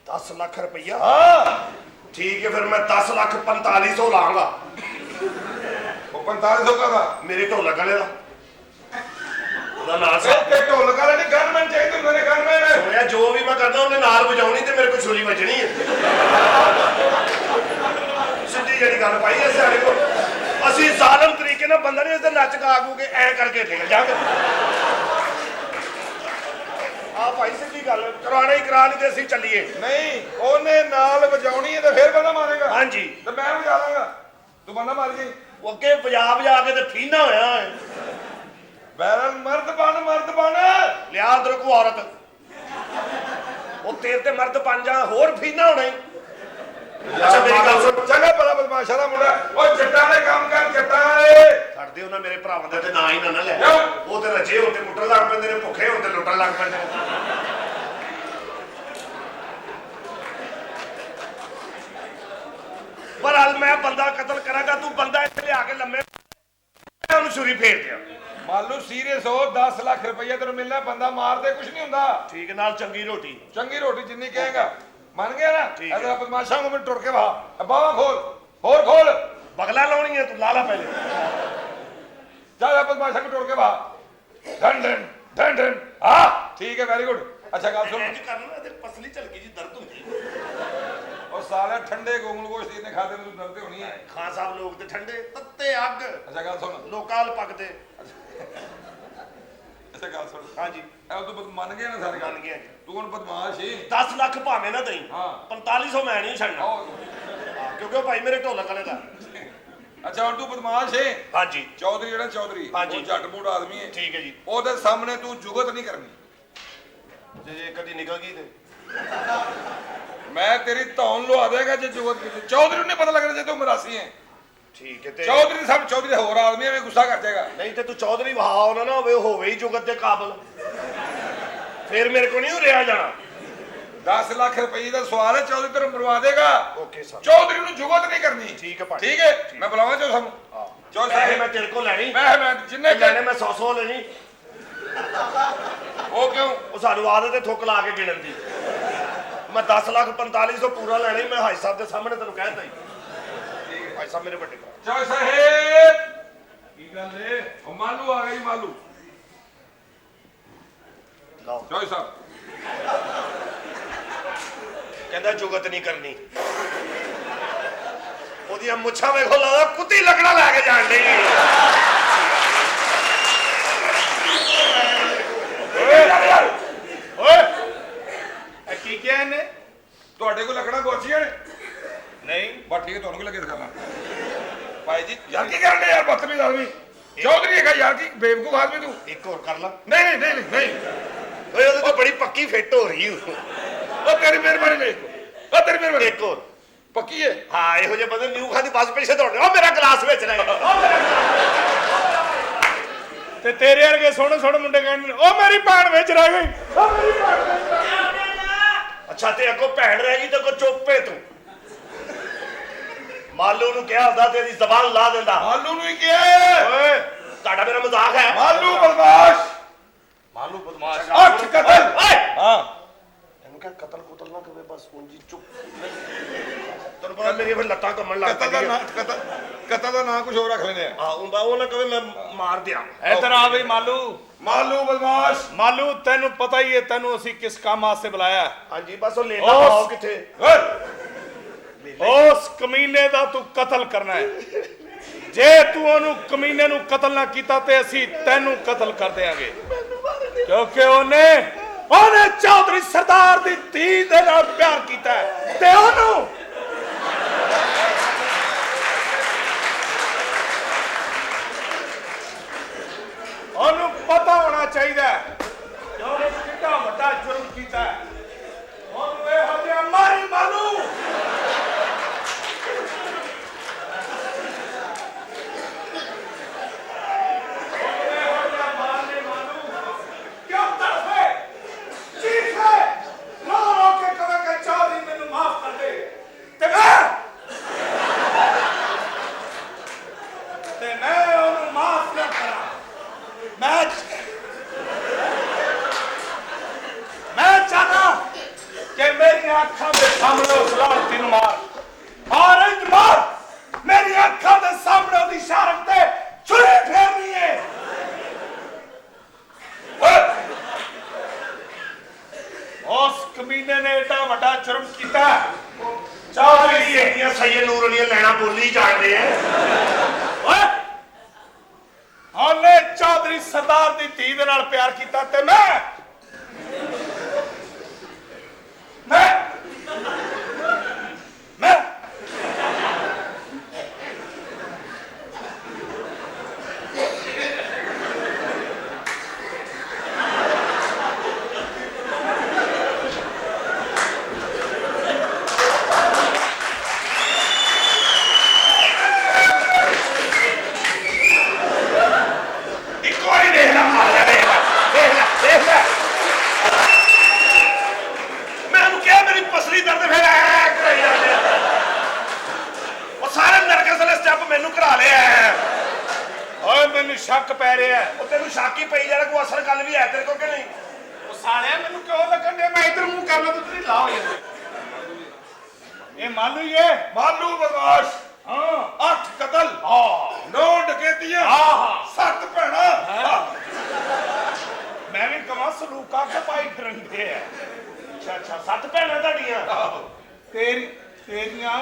10 ਲੱਖ ਰੁਪਈਆ ਹਾਂ ਠੀਕ ਹੈ ਫਿਰ ਮੈਂ 10 ਲੱਖ 4500 ਲਾਂਗਾ ਉਹ 4500 ਦਾ ਮੇਰੇ ਢੋਲਕ ਵਾਲੇ ਦਾ ਉਹਦਾ ਨਾਂ ਸਾਹਿਬ ਤੇ ਢੋਲਕ ਵਾਲੇ ਨਹੀਂ ਗਨਮੈਨ ਚਾਹੀਦੇ ਹੁੰਦੇ ਨੇ ਗਨਮੈਨ ਹੋਇਆ ਜੋ ਵੀ ਮੈਂ ਕਰਦਾ ਉਹਨੇ ਨਾਲ ਵਜਾਉਣੀ ਤੇ ਮੇਰੇ ਕੋਲ ਛੁਰੀ ਵੱਜਣੀ ਹੈ ਸਿੱਧੀ ਜਿਹੜੀ ਗੱਲ ਪਾਈ ਐ ਸਾਡੇ ਕੋਲ ਅਸੀਂ ਜ਼ਾਲਮ ਤਰੀਕੇ ਨਾਲ ਬੰਦਾ ਨਹੀਂ ਇਸ ਤੇ ਨੱਚ ਗਾ ਕੇ ਐ ਕਰਕੇ ਨਿਕਲ ਜਾਗੇ ਆ ਭਾਈ ਸਿੱਧੀ ਗੱਲ ਕਰਾਣਾ ਹੀ ਕਰਾ ਨਹੀਂ ਤੇ ਅਸੀਂ ਚੱਲੀਏ। ਨਹੀਂ ਉਹਨੇ ਨਾਲ ਵਜਾਉਣੀ ਹੈ ਤੇ ਫਿਰ ਬੰਦਾ ਮਾਰੇਗਾ ਹਾਂਜੀ ਤੇ ਮੈਂ ਵਜਾ ਲਾਂਗਾ ਤੂੰ ਬੰਦਾ ਮਾਰ ਗਈ ਉਹ ਅੱਗੇ ਵਜਾ ਕੇ ਤੇ ਫੀਨਾ ਹੋਇਆ ਹੈ ਬੈਰਲ ਮਰਦ ਬਣ ਲਿਆ ਅੰਦਰ ਕੋ ਔਰਤ ਉਹ ਤੇਰੇ ਤੇ ਮਰਦ ਬਣ ਜਾ ਹੋਰ ਫੀਨਾ ਹੋਣਾ ਹੀ। ਅੱਛਾ ਮੇਰੀ ਗੱਲ ਸੁਣ ਚੰਗਾ ਭਲਾ ਬਦਮਾਸ਼ਾ ਦਾ ਮੁੰਡਾ ਉਹ ਜੱਟਾਂ ਦੇ ਕੰਮ ਕਰ ਜੱਟਾਂ ਵਾਲੇ ਛੱਡਦੇ ਉਹਨਾਂ ਮੇਰੇ ਭਰਾਵਾਂ ਦਾ ਤੇ ਨਾਂ ਹੀ ਨਾ ਲੈ ਕਿਉਂ? ਉਹ ਤੇ ਰੱਜੇ ਹੁੰਦੇ ਕੁੱਟਣ ਲੱਗ ਪੈਂਦੇ ਨੇ ਭੁੱਖੇ ਹੁੰਦੇ ਲੁੱਟਣ ਲੱਗ ਪੈਂਦੇ ਨੇ। ਪਰ ਅੱਜ ਮੈਂ ਬੰਦਾ ਕਤਲ ਕਰਾਂਗਾ ਤੂੰ ਬੰਦਾ ਇੱਥੇ ਲਿਆ ਕੇ ਲੰਮੇ ਉਹਨੂੰ ਛੁਰੀ ਫੇਰ ਦਿਆਂ। ਮਾਲੂ ਸੀਰੀਅਸ ਹੋ 10 ਲੱਖ ਰੁਪਈਆ ਤੈਨੂੰ ਮਿਲਣਾ ਬੰਦਾ ਮਾਰਦੇ ਕੁਝ ਨਹੀਂ ਹੁੰਦਾ ਠੀਕ ਨਾਲ ਚੰਗੀ ਰੋਟੀ ਚੰਗੀ ਰੋਟੀ ਜਿੰਨੀ ਕਹੇਗਾ ਮੰਨ ਗਿਆ ਨਾ ਠੀਕ ਹੈ। ਅਗਰ ਬਦਮਾਸ਼ਾਂ ਨੂੰ ਮੈਂ ਟੁਰ ਕੇ ਬਾਵਾ ਖੋਲ ਹੋਰ ਖੋਲ ਬਗਲਾ ਲਾਉਣੀ ਹੈ ਤੂੰ ਲਾ ਪਹਿਲੇ ਜਾ ਬਦਮਾਸ਼ਾਂ ਨੂੰ ਟੁਰ ਕੇ ਢੰਡਨ ਹਾਂ ਠੀਕ ਹੈ ਵੈਰੀ ਗੁੱਡ ਅੱਛਾ ਗੱਲ ਸੁਣ ਇੰਜ ਕਰਨਾ ਤੇ ਪਸਲੀ ਝਲਕੀ ਜੀ ਦਰਦ ਹੁੰਦੀ ਉਹ ਸਾਲੇ ਠੰਡੇ ਗੋਂਗਲ ਗੋਸ਼ਤ ਇਹਨੇ ਖਾਦੇ ਨੂੰ ਦਰਦ ਹੋਣੀ ਹੈ ਖਾਨ ਸਾਹਿਬ ਲੋਕ ਤੇ ਠੰਡੇ ਤੱਤੇ ਅੱਗ ਅੱਛਾ ਗੱਲ ਸੁਣ ਲੋਕਾਂ ਨਾਲ ਪੱਕਦੇ। ਅੱਛਾ ਗੱਲ ਸੁਣ ਹਾਂਜੀ ਇਹ ਤੂੰ ਮੰਨ ਗਿਆ ਨਾ ਸਾਰੀ ਗੱਲ ਮੰਨ ਗਿਆ। ਤੂੰ ਹੁਣ ਬਦਮਾਸ਼ ਹੀ 10 ਲੱਖ ਭਾਵੇਂ ਨਾ ਦਈ ਹਾਂ 4500 ਮੈਂ ਨਹੀਂ ਛੱਡਣਾ ਕਿਉਂਕਿ ਉਹ ਭਾਈ ਮੇਰੇ ਢੋਲਕ ਵਾਲੇ ਦਾ। ਅੱਛਾ ਹੁਣ ਤੂੰ ਬਦਮਾਸ਼ ਹੈ ਹਾਂਜੀ ਚੌਧਰੀ ਜਿਹੜਾ ਚੌਧਰੀ ਹਾਂਜੀ। ਉਹ ਝੱਟ-ਮੂਟ ਆਦਮੀ ਹੈ ਠੀਕ ਹੈ ਜੀ ਉਹਦੇ ਸਾਹਮਣੇ ਤੂੰ ਜੁਗਤ ਨਹੀਂ ਕਰਨੀ ਜੇ ਕਦੀ ਨਿਕਲ ਗਈ ਤੇ ਮੈਂ ਤੇਰੀ ਧੌਣ ਲਵਾ ਦੇਗਾ ਜੇ ਜੁਗਤ ਕੀਤੀ ਚੌਧਰੀ ਨੂੰ ਨਹੀਂ ਪਤਾ ਲੱਗਣਾ ਜੇ ਤੂੰ ਮਰਾਸੀ ਹੈ ਠੀਕ ਹੈ ਤੇ ਚੌਧਰੀ ਸਭ ਚੌਧਰੀ ਹੋਰ ਆਦਮੀ ਐਵੇਂ ਗੁੱਸਾ ਕਰ ਜਾਏਗਾ ਨਹੀਂ ਤੇ ਤੂੰ ਚੌਧਰੀ ਵਹਾਓ ਨਾ ਹੋਵੇ ਉਹ ਹੋਵੇ ਹੀ ਜੁਗਤ ਦੇ ਕਾਬਲ ਫਿਰ ਮੇਰੇ ਕੋ ਨਹੀਂ ਰਿਹਾ ਜਾਣਾ 10 ਲੱਖ ਰੁਪਏ ਦਾ ਸਵਾਲ ਹੈ, ਚੌਧਰੀ ਤੈਨੂੰ ਮਰਵਾ ਦੇਗਾ। Okay sir. ਚੌਧਰੀ ਨੂੰ ਜੁਗਤ ਨਹੀਂ ਕਰਨੀ। ਠੀਕ ਹੈ ਭਾਜੀ। ਠੀਕ ਹੈ, ਮੈਂ ਬੁਲਾਵਾਂ ਚੌ ਸਾਨੂੰ। ਚੌ ਪੈਸੇ ਮੈਂ ਤੇਰੇ ਕੋਲ ਲੈਣੀ, ਮੈਂ ਜਿੰਨੇ ਲੈਣੇ ਮੈਂ 100 ਲੈਣੀ। ਉਹ ਕਿਉਂ? ਉਹ ਸਾਨੂੰ ਆਦਤ ਹੈ ਥੁੱਕ ਲਾ ਕੇ ਗਿਣਨ ਦੀ। ਮੈਂ 10 ਲੱਖ 4500 ਪੂਰਾ ਲੈਣਾ ਹੀ। ਮੈਂ ਹਾਈ ਸਾਹਿਬ ਦੇ ਸਾਹਮਣੇ ਤੈਨੂੰ ਕਹਿਤਾ ਹੀ। ਹਾਈ ਸਾਹਿਬ ਮੇਰੇ ਵੱਡੇ ਭਰਾ। ਚੌ ਸਾਹਿਬ ਕੀ ਗੱਲ ਏ? ਉਹ ਮਾਲੂ ਆ ਗਈ, ਮਾਲੂ। ਲਓ ਚੌ ਸਾਹਿਬ ਕਹਿੰਦਾ ਜੁਗਤ ਨਹੀਂ ਕਰਨੀ। ਉਹਦੀਆਂ ਮੁੱਛਾਂ ਵੇਖੋ, ਲੱਗਦਾ ਕੁੱਤੀ ਲੱਗਣਾ ਲੈ ਕੇ ਜਾਣ ਡਈ। ਓਏ ਇਹ ਕੀ ਕਿਹਾ ਇਹਨੇ? ਤੁਹਾਡੇ ਕੋਲ ਲੱਕੜਾਂ ਗੋਚੀਆਂ ਨੇ? ਨਹੀਂ ਬਸ ਠੀਕ ਹੈ, ਤੁਹਾਨੂੰ ਕੀ ਲੱਗੇ ਦਿਖਾਣਾ। ਭਾਈ ਜੀ ਯਾਰ ਕੀ ਕਰਨ ਦੇ ਯਾਰ, ਬਦਤਮੀਜ਼ ਆਦਮੀ। ਚੌਧਰੀ ਹੈਗਾ ਯਾਰ, ਕੀ ਬੇਵਕੂਫ ਆਦਮੀ ਤੂੰ। ਇੱਕ ਹੋਰ ਕਰ ਲਾ। ਨਹੀਂ ਨਹੀਂ ਨਹੀਂ ਨਹੀਂ, ਓਏ ਉਹਦੇ ਤੋਂ ਬੜੀ ਪੱਕੀ ਫਿੱਟ ਹੋ ਰਹੀ ਉਹ ਤੇਰੀ ਮਿਹਰਬਾਨੀ ਨਹੀਂ, ਉਹ ਤੇਰੀ ਮਿਹਰਬਾਨੀ। ਇੱਕ ਹੋਰ ਪੱਕੀ ਹੈ। ਹਾਂ, ਇਹੋ ਜਿਹੇ ਬੰਦੇ ਨਿਊ ਖਾਦੀ ਬੱਸ ਪਿੱਛੇ ਦੌੜਦੇ। ਉਹ ਮੇਰਾ ਗਲਾਸ ਵਿੱਚ ਰਹਿ ਤੇ ਤੇਰੇ ਵਰਗੇ ਸੋਹਣੇ ਮੁੰਡੇ ਕਹਿੰਦੇ ਉਹ ਮੇਰੀ ਭੈਣ ਵਿੱਚ ਰਹਿ ਗਈ, ਉਹ ਮੇਰੀ ਭੈਣ ਵਿੱਚ ਰਹਿ ਗਈ। ਅੱਛਾ, ਤੇ ਅੱਗੋਂ ਭੈਣ ਰਹਿ ਗਈ ਤੇ ਅੱਗੋਂ ਚੁੱਪੇ ਤੂੰ। ਮਾਲੂ ਨੂੰ ਕਿਹਾ ਹੁੰਦਾ ਤੇਰੀ ਜ਼ਬਾਨ ਲਾ ਦਿੰਦਾ। ਮਾਲੂ ਨੂੰ ਹੀ ਕਿਹਾ ਹੈ। ਓਏ ਤੁਹਾਡਾ ਮੇਰਾ ਮਜ਼ਾਕ ਹੈ? ਮਾਲੂ ਬਦਮਾਸ਼। ਮਾਲੂ ਬਦਮਾਸ਼। 8 ਕਤਲ। ਓਏ ਹਾਂ, ਇਹਨੂੰ ਕਿਹਾ ਕਤਲ ਕੁਤਲ ਨਾ ਕਰੇ, ਬਸ ਉਂਜੀ ਚੁੱਪ। ਤੈਨੂੰ ਪਤਾ ਮੇਰੀ ਫਿਰ ਲੱਤਾਂ ਕੰਮਣ ਲੱਗ ਕਤਲ ਦਾ ਨਾਂ ਕਤਲ ਦਾ ਨਾਂ ਕੁਝ ਹੋਰ ਰੱਖ ਲੈਨੇ ਆ। ਹਾਂ, ਉਹ ਨਾ ਕਵੇ ਮੈਂ ਮਾਰ ਦਿਆਂ। ਇੱਧਰ ਆ ਬਈ ਮਾਲੂ। ਮਾਲੂ ਬਦਮਾਸ਼। ਮਾਲੂ ਤੈਨੂੰ ਪਤਾ ਹੀ ਹੈ ਤੈਨੂੰ ਅਸੀਂ ਕਿਸ ਕੰਮ ਵਾਸਤੇ ਬੁਲਾਇਆ। ਹਾਂਜੀ, ਬਸ ਉਹ ਲੈਣਾ ਪਾਓ ਕਿੱਥੇ। ਉਸ ਕਮੀਨੇ ਦਾ ਤੂੰ ਕਤਲ ਕਰਨਾ ਹੈ। ਜੇ ਤੂੰ ਉਹਨੂੰ ਕਮੀਨੇ ਨੂੰ ਕਤਲ ਨਾ ਕੀਤਾ ਤੇ ਅਸੀਂ ਤੈਨੂੰ ਕਤਲ ਕਰ ਦੇਾਂਗੇ, ਕਿਉਂਕਿ ਉਹਨੇ ਚੌਧਰੀ ਸਰਦਾਰ ਦੀ ਧੀ ਦੇ ਨਾਲ ਪਿਆਰ ਕੀਤਾ ਤੇ ਉਹਨੂੰ ਪਤਾ ਹੋਣਾ ਚਾਹੀਦਾ ਕਿ ਉਹਨੇ ਕਿੰਨਾ ਵੱਡਾ ਜੁਰਮ ਕੀਤਾ ਹੈ। ਉਹਨੂੰ ਇਹੋ ਜਿਹਾ ਮਾਰੀ ਮਾਲੂ। ਅੱਖਾਂ ਦੇ ਸਾਹਮਣੇ ਉਸ ਲਾਲਤੀ ਨੂੰ ਮਾਰ ਇੰਜ ਮਾਰ, ਮੇਰੀ ਅੱਖਾਂ ਦੇ ਸਾਹਮਣੇ ਉਹਦੀ ਸ਼ਾਰਕ ਤੇ ਛੁਰੀ ਫੇਰਨੀ ਹੈ। ਉਸ ਕਮੀਨੇ ਨੇ ਏਡਾ ਵੱਡਾ ਜੁਰਮ ਕੀਤਾ। ਚੌਧਰੀ ਇਹਦੀਆਂ ਸੈਯਦ ਨੂਰ ਵਾਲੀਆਂ ਲੈਣਾ ਬੋਲੀ ਜਾਣਦੇ ਆ। ਉਹਨੇ ਚੌਧਰੀ ਸਰਦਾਰ ਦੀ ਧੀ ਦੇ ਨਾਲ ਪਿਆਰ ਕੀਤਾ ਤੇ ਮੈਂ ਸ਼ੱਕ ਪੈ ਰਿਹਾ। ਉਹ ਤੈਨੂੰ ਸ਼ੱਕ ਹੀ ਪਈ ਜਾਣਾ, ਕੋਈ ਅਸਲ ਗੱਲ ਵੀ ਹੈ ਤੇਰੇ ਕੋਲ ਕਿ ਨਹੀਂ? ਉਹ ਸਾਲਿਆ ਮੈਨੂੰ ਕਿਉਂ ਲੱਗਣ ਡਿਆ ਮੈਂ ਇਧਰ ਮੂੰਹ ਕਰ ਲਾ ਤੂੰ ਤੇਰੀ ਲਾ ਹੋ ਜਾਂਦੀ। ਇਹ ਮਾਲੂ ਹੀ ਹੈ। ਮਾਲੂ ਬਦਮਾਸ਼। ਹਾਂ, 8 ਕਤਲ। 9 ਡਕੈਤੀਆਂ। 7 ਭੈਣਾਂ। ਮੈਂ ਵੀ ਕਮਾਂ ਸਲੂਕਾ ਕੇ ਪਾਈ ਫਿਰਨਗੇ ਆ। ਅੱਛਾ 7 ਭੈਣਾਂ ਤੁਹਾਡੀਆਂ? ਤੇਰੀਆਂ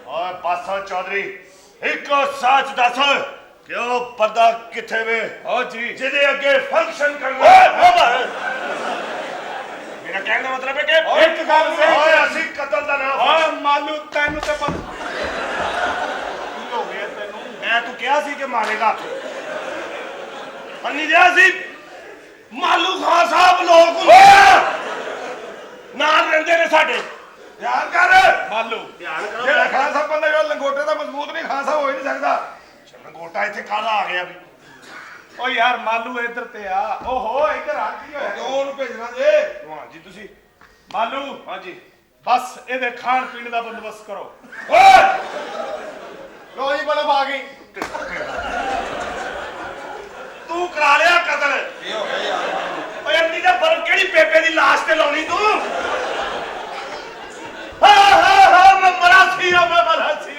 ਓਏ ਬਸ ਚੌਧਰੀ, ਇੱਕੋ ਸੱਚ ਦੱਸ ਕਿ ਉਹ ਪਰਦਾ ਕਿੱਥੇ ਵੇ? ਜੀ ਜਿਹਦੇ ਅੱਗੇ ਫੰਕਸ਼ਨ ਕਰਨਾ। ਮੇਰਾ ਕਹਿਣ ਦਾ ਮਤਲਬ ਹੈ ਕਿ ਇੱਕ ਗੱਲ ਸਹੀ। ਓਏ ਅਸੀਂ ਕਤਲ ਦਾ ਨਾਮ। ਓਏ ਮਾਲੂ ਤੈਨੂੰ ਤੇ ਪਤਾ ਕੀ ਹੋ ਗਿਆ ਤੈਨੂੰ? ਮੈਂ ਤੂੰ ਕਿਹਾ ਸੀ ਕਿ ਮਾਰੇਗਾ, ਮੰਨੀ ਦਿਆ ਸੀ। ਮਾਲੂ ਖਾਨ ਸਾਹਿਬ ਲੋਕ ਹੁੰਦੇ ਨਾਲ ਰਹਿੰਦੇ ਨੇ ਸਾਡੇ। ਧਿਆਨ ਕਰ ਮਾਲੂ। ਧਿਆਨ ਕਰੋ। ਜਿਹੜਾ ਖਾਨ ਸਾਹਿਬ ਬੰਦਾ ਜਿਹੜਾ ਲੰਗੋਟੇ ਦਾ ਮਜ਼ਬੂਤ ਨਹੀਂ, ਖਾਨ ਸਾਹਿਬ ਹੋ ਹੀ ਨਹੀਂ ਸਕਦਾ। ਲੰਗੋਟਾ ਇੱਥੇ ਕਾਹਦਾ ਆ ਗਿਆ ਵੀ? ਓ ਯਾਰ ਮਾਲੂ ਇੱਧਰ ਤੇ ਆ। ਓਹੋ ਇੱਧਰ ਆ, ਕੀ ਹੋਇਆ? ਕਿਉਂ ਉਹਨੂੰ ਭੇਜਣਾ ਜੇ? ਹਾਂ ਜੀ, ਤੁਸੀਂ ਮਾਲੂ ਹਾਂਜੀ ਬਸ ਇਹਦੇ ਖਾਣ ਪੀਣ ਦਾ ਬੰਦੋਬਸਤ ਕਰੋ। ਓਏ ਲੋ ਜੀ ਬਲਬ ਆ ਗਈ। ਤੂੰ ਕਰਾ ਲਿਆ ਕਤਲ। ਕੀ ਹੋ ਗਿਆ ਯਾਰ? ਓਏ ਅੰਨੀ ਦਾ ਬਰਫ ਕਿਹੜੀ ਬੇਬੇ ਦੀ ਲਾਸ਼ ਤੇ ਲਾਉਣੀ ਤੂੰ? ਹਾਂ ਮੈਂ ਮਰਾ ਸੀ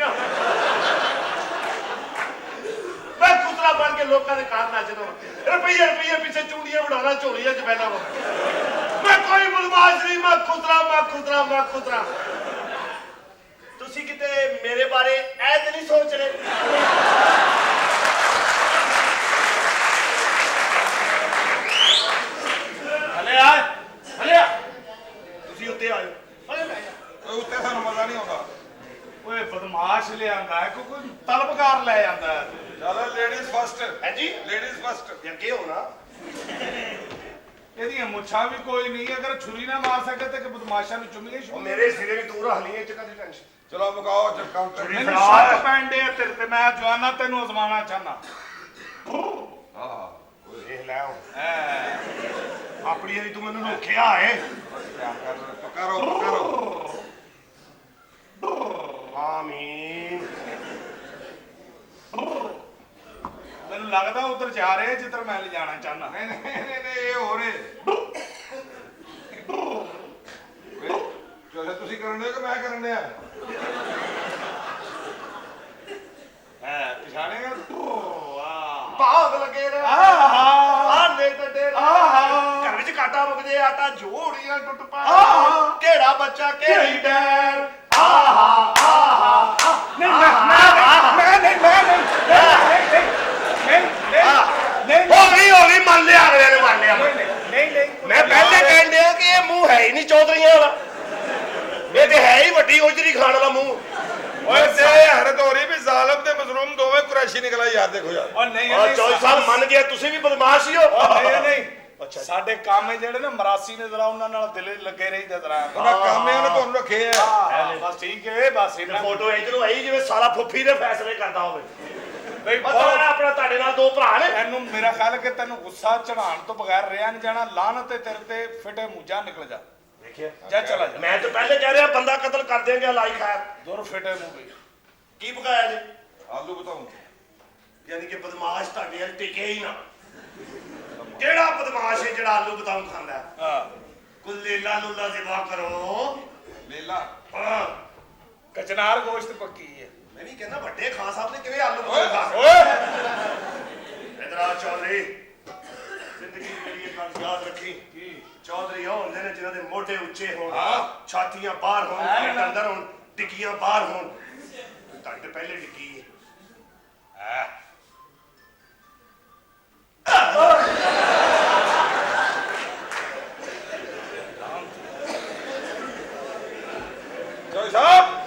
ਮੈਂ ਕੁਤਰਾ ਬਣ ਕੇ ਲੋਕਾਂ ਦੇ ਘਰ ਨੱਚਦਾ ਰੁਪਈਏ ਪਿੱਛੇ ਚੁੰਡੀਆਂ ਵਡਾਉਣਾ ਝੋਲੀਆਂ ਚ ਬੈਠਾ ਵਾ। ਮੈਂ ਕੋਈ ਬਦਮਾਸ਼ ਨਹੀਂ, ਮੈਂ ਖੁਦਰਾ। ਤੁਸੀਂ ਕਿਤੇ ਮੇਰੇ ਬਾਰੇ ਐ ਤੇ ਨਹੀਂ ਸੋਚ ਰਹੇ? ਹਲੇ ਆ ਤੁਸੀਂ ਉੱਤੇ ਆਇਓ। ਓਏ ਉੱਤੇ ਸਾਨੂੰ ਮਜ਼ਾ ਨਹੀਂ ਆਉਂਦਾ। ਓਏ ਬਦਮਾਸ਼ ਲਿਆਂਦਾ ਹੈ ਕੋਈ ਤਲਬਕਾਰ ਲੈ ਜਾਂਦਾ ਹੈ। ਚੱਲ ਲੇਡੀਜ਼ ਫਸਟ। ਹਾਂਜੀ ਲੇਡੀਜ਼ ਫਸਟ। ਅੱਗੇ ਹੋਣਾ। ਇਹਦੀਆਂ ਮੁੱਛਾਂ ਵੀ ਕੋਈ ਨਹੀਂ, ਅਗਰ ਛੁਰੀ ਨਾ ਮਾਰ ਸਕੇ ਤੇ ਕਿ ਬਦਮਾਸ਼ਾਂ ਨੂੰ ਚੁੰਮੀਏ ਉਹ ਸ਼ੁਰੂ। ਮੇਰੇ ਸਿਰੇ ਵੀ ਦੂਰ ਹਲੀ ਇਹ ਚ ਕਦੀ ਟੈਨਸ਼ਨ। ਚਲੋ ਮੁਕਾਓ ਜਬ ਕਾਊਂਟਰ। ਮੈਨੂੰ ਸ਼ੱਕ ਪੈਂਦੇ ਆ ਤੇਰੇ ਤੇ, ਮੈਂ ਜਵਾਨਾ ਤੈਨੂੰ ਅਜ਼ਮਾਉਣਾ ਚਾਹਨਾ। ਹਾਂ ਦੇਖ ਲੈ ਹੁਣ ਐ ਆਪਣੀ ਵਾਰੀ ਤੂੰ ਮੈਨੂੰ ਰੋਕਿਆ ਏ। ਪਕਾਰੋ। ਆਮੀਨ। ਮੈਨੂੰ ਲੱਗਦਾ ਉਧਰ ਜਾ ਰਹੇ ਜਿੱਧਰ ਮੈਂ ਲਿਜਾਣਾ ਚਾਹਨਾ। ਨਹੀਂ ਇਹ ਹੋ ਰਹੇ। ਚਲੋ ਤੁਸੀਂ ਕਰਨ ਦੇ ਕਿ ਮੈਂ ਕਰਨ ਦਿਆ? ਐ ਪਛਾਣੇਗਾ ਵਾਹ ਭਾਗ ਲੱਗੇ ਰੇ ਆਹਾ ਆਨੇ ਟੱਡੇ ਆਹਾ ਘਰ ਵਿੱਚ ਕਾਟਾ ਮੁਕਦੇ ਆਟਾ ਜੋੜੀਆਂ ਟੁੱਟ ਪਾ ਆਹਾ। ਕਿਹੜਾ ਬੱਚਾ ਕਿਹੜੀ ਡੈਰ। ਨਹੀਂ ਹੋ ਗਈ ਮੰਨ ਲਿਆ ਅਗਲੇ ਨੇ ਮੰਨ ਲਿਆ। ਮੈਂ ਪਹਿਲੇ ਕਹਿਣ ਡਿਆ ਕਿ ਇਹ ਮੂੰਹ ਹੈ ਹੀ ਨਹੀਂ ਚੌਧਰੀਆਂ ਵਾਲਾ, ਇਹ ਤੇ ਹੈ ਹੀ ਵੱਡੀ ਉਜਰੀ ਖਾਣ ਵਾਲਾ ਮੂੰਹ। ਓਏ ਤੇ ਹੈਰਤ ਹੋ ਰਹੀ ਵੀ ਜ਼ਾਲਮ ਤੇ ਮਜ਼ਲੂਮ ਦੋਵੇਂ ਕੁਰੈਸ਼ੀ ਨਿਕਲਾ ਯਾਰ। ਦੇਖੋ ਯਾਰ ਉਹ ਨਹੀਂ ਔਰ ਚੌਧਰੀ ਸਾਹਿਬ ਮੰਨ ਗਿਆ ਤੁਸੀਂ ਵੀ ਬਦਮਾਸ਼ ਹੀ ਹੋ। ਨਹੀਂ ਅੱਛਾ ਸਾਡੇ ਕੰਮ ਜਿਹੜੇ ਨਾ ਮਰਾਸੀ ਨੇ ਜ਼ਰਾ ਉਹਨਾਂ ਨਾਲ ਦਿਲ ਲੱਗੇ ਰਹੀਦਾ ਜ਼ਰਾ। ਉਹਨਾਂ ਕਾਮਿਆਂ ਨੇ ਤੁਹਾਨੂੰ ਰੱਖੇ ਆ। ਬਸ ਠੀਕ ਹੈ ਬਸ ਇਹਨਾਂ ਫੋਟੋ ਇਧਰੋਂ ਆਈ ਜਿਵੇਂ ਸਾਲਾ ਫੁੱਫੀ ਦੇ ਫੈਸਲੇ ਕਰਦਾ ਹੋਵੇ। ਬਈ ਪਤਾ ਆਪਣਾ ਤੁਹਾਡੇ ਨਾਲ ਦੋ ਭਰਾ ਨੇ। ਮੈਨੂੰ ਮੇਰਾ ਖਿਆਲ ਕਿ ਤੈਨੂੰ ਗੁੱਸਾ ਚੜਾਉਣ ਤੋਂ ਬਗੈਰ ਰਿਹਾ ਨਹੀਂ ਜਾਣਾ। ਲਾਹਨਤ ਤੇ ਤੇਰੇ ਤੇ ਫਿਟੇ ਮੂੰਜਾ ਨਿਕਲ ਜਾ। ਦੇਖਿਆ ਜਾ ਚਲਾ ਜਾ। ਮੈਂ ਤਾਂ ਪਹਿਲੇ ਕਹਿ ਰਿਹਾ ਬੰਦਾ ਕਤਲ ਕਰ ਦੇਂਗੇ ਲਾਈ ਖੈਰ। ਦੁਰ ਫਿਟੇ ਮੂੰਹ ਵੀ ਕੀ ਪਕਾਇਆ ਜੀ? ਆਲੂ ਬਤਾਉਂ। ਯਾਨੀ ਕਿ ਬਦਮਾਸ਼ ਤੁਹਾਡੇ ਨਾਲ ਟਿਕੇ ਹੀ ਨਾ। ਕਿਹੜਾ ਬਦਮਾਸ਼ ਹੈ ਜਿਹੜਾ ਆਲੂ ਬਤਾਉਂ ਖਾਂਦਾ ਹੈ? ਹਾਂ ਕੁੱਲੇ ਲਾਲੂਲਾ ਜ਼ਿਬਾ ਕਰੋ। ਲੇਲਾ ਹਾਂ ਕਚਨਾਰ ਗੋਸ਼ਤ ਪੱਕੀ ਹੈ। ਮੈਂ ਵੀ ਕਹਿੰਦਾ ਵੱਡੇ ਖਾਨ ਸਾਹਿਬ ਨੇ ਕਿਵੇਂ ਆਲੂ ਬਤਾਉਂ ਖਾ ਓਏ ਇਧਰ ਆ ਚੌਧਰੀ। ਜ਼ਿੰਦਗੀ ਮੇਰੀ ਇਹ ਗੱਲ ਯਾਦ ਰੱਖੀ ਕਿ ਚੌਧਰੀ ਉਹ ਹੁੰਦੇ ਨੇ ਜਿਨ੍ਹਾਂ ਦੇ ਮੋਢੇ ਉੱਚੇ ਹੋਣ, ਛਾਤੀਆਂ ਬਾਹਰ ਹੋਣ, ਪੇਟ ਅੰਦਰ ਹੋਣ, ਟਿੱਕੀਆਂ ਬਾਹਰ ਹੋਣ। ਤੁਹਾਡੇ ਤੇ ਪਹਿਲੇ ਟਿੱਕੀ ਹੈ। ਚੌਧਰੀ ਸਾਹਿਬ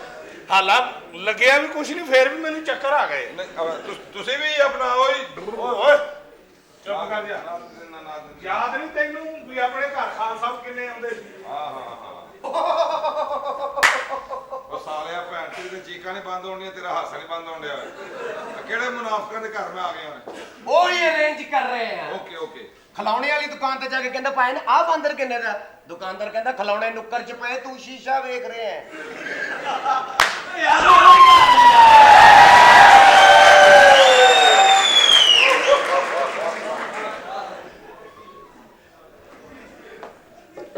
ਹਾਲਾ ਲੱਗਿਆ ਵੀ ਕੁਛ ਨਹੀਂ, ਫੇਰ ਵੀ ਮੈਨੂੰ ਚੱਕਰ ਆ ਗਏ। ਤੁਸੀਂ ਵੀ ਆਪਣਾ ਓਏ ਓਏ ਚੁੱਪ ਕਰ ਜਾ। ਯਾਦ ਨਹੀਂ ਤੈਨੂੰ ਵੀ ਆਪਣੇ ਘਰ ਖਾਨ ਸਾਹਿਬ ਕਿੰਨੇ ਆਉਂਦੇ ਸੀ? ਹਾਂ ਉਹ ਸਾਲਿਆ ਭੈਣ ਤੇ ਚੀਕਾਂ ਨਹੀਂ ਬੰਦ ਹੋਣੀਆਂ, ਤੇਰਾ ਹਾਸਾ ਨਹੀਂ ਬੰਦ ਹੋਣ ਡਿਆ। ਕਿਹੜੇ ਮੁਨਾਫਿਕਾਂ ਦੇ ਘਰ ਮੈਂ ਆ ਗਿਆ ਹਾਂ? ਉਹੀ ਅਰੇਂਜ ਕਰ ਰਹੇ ਆ। ਓਕੇ ਖਿਲੌਣੇ ਵਾਲੀ ਦੁਕਾਨ ਤੇ ਜਾ ਕੇ ਕਹਿੰਦਾ ਭਾਈ ਆ ਬਾਂਦਰ ਕਿੰਨੇ ਦਾ? ਦੁਕਾਨਦਾਰ ਕਹਿੰਦਾ ਖਿਲੌਣੇ ਨੁੱਕਰ 'ਚ ਪਏ, ਤੂੰ ਸ਼ੀਸ਼ਾ ਵੇਖ ਰਿਹਾ ਹੈ।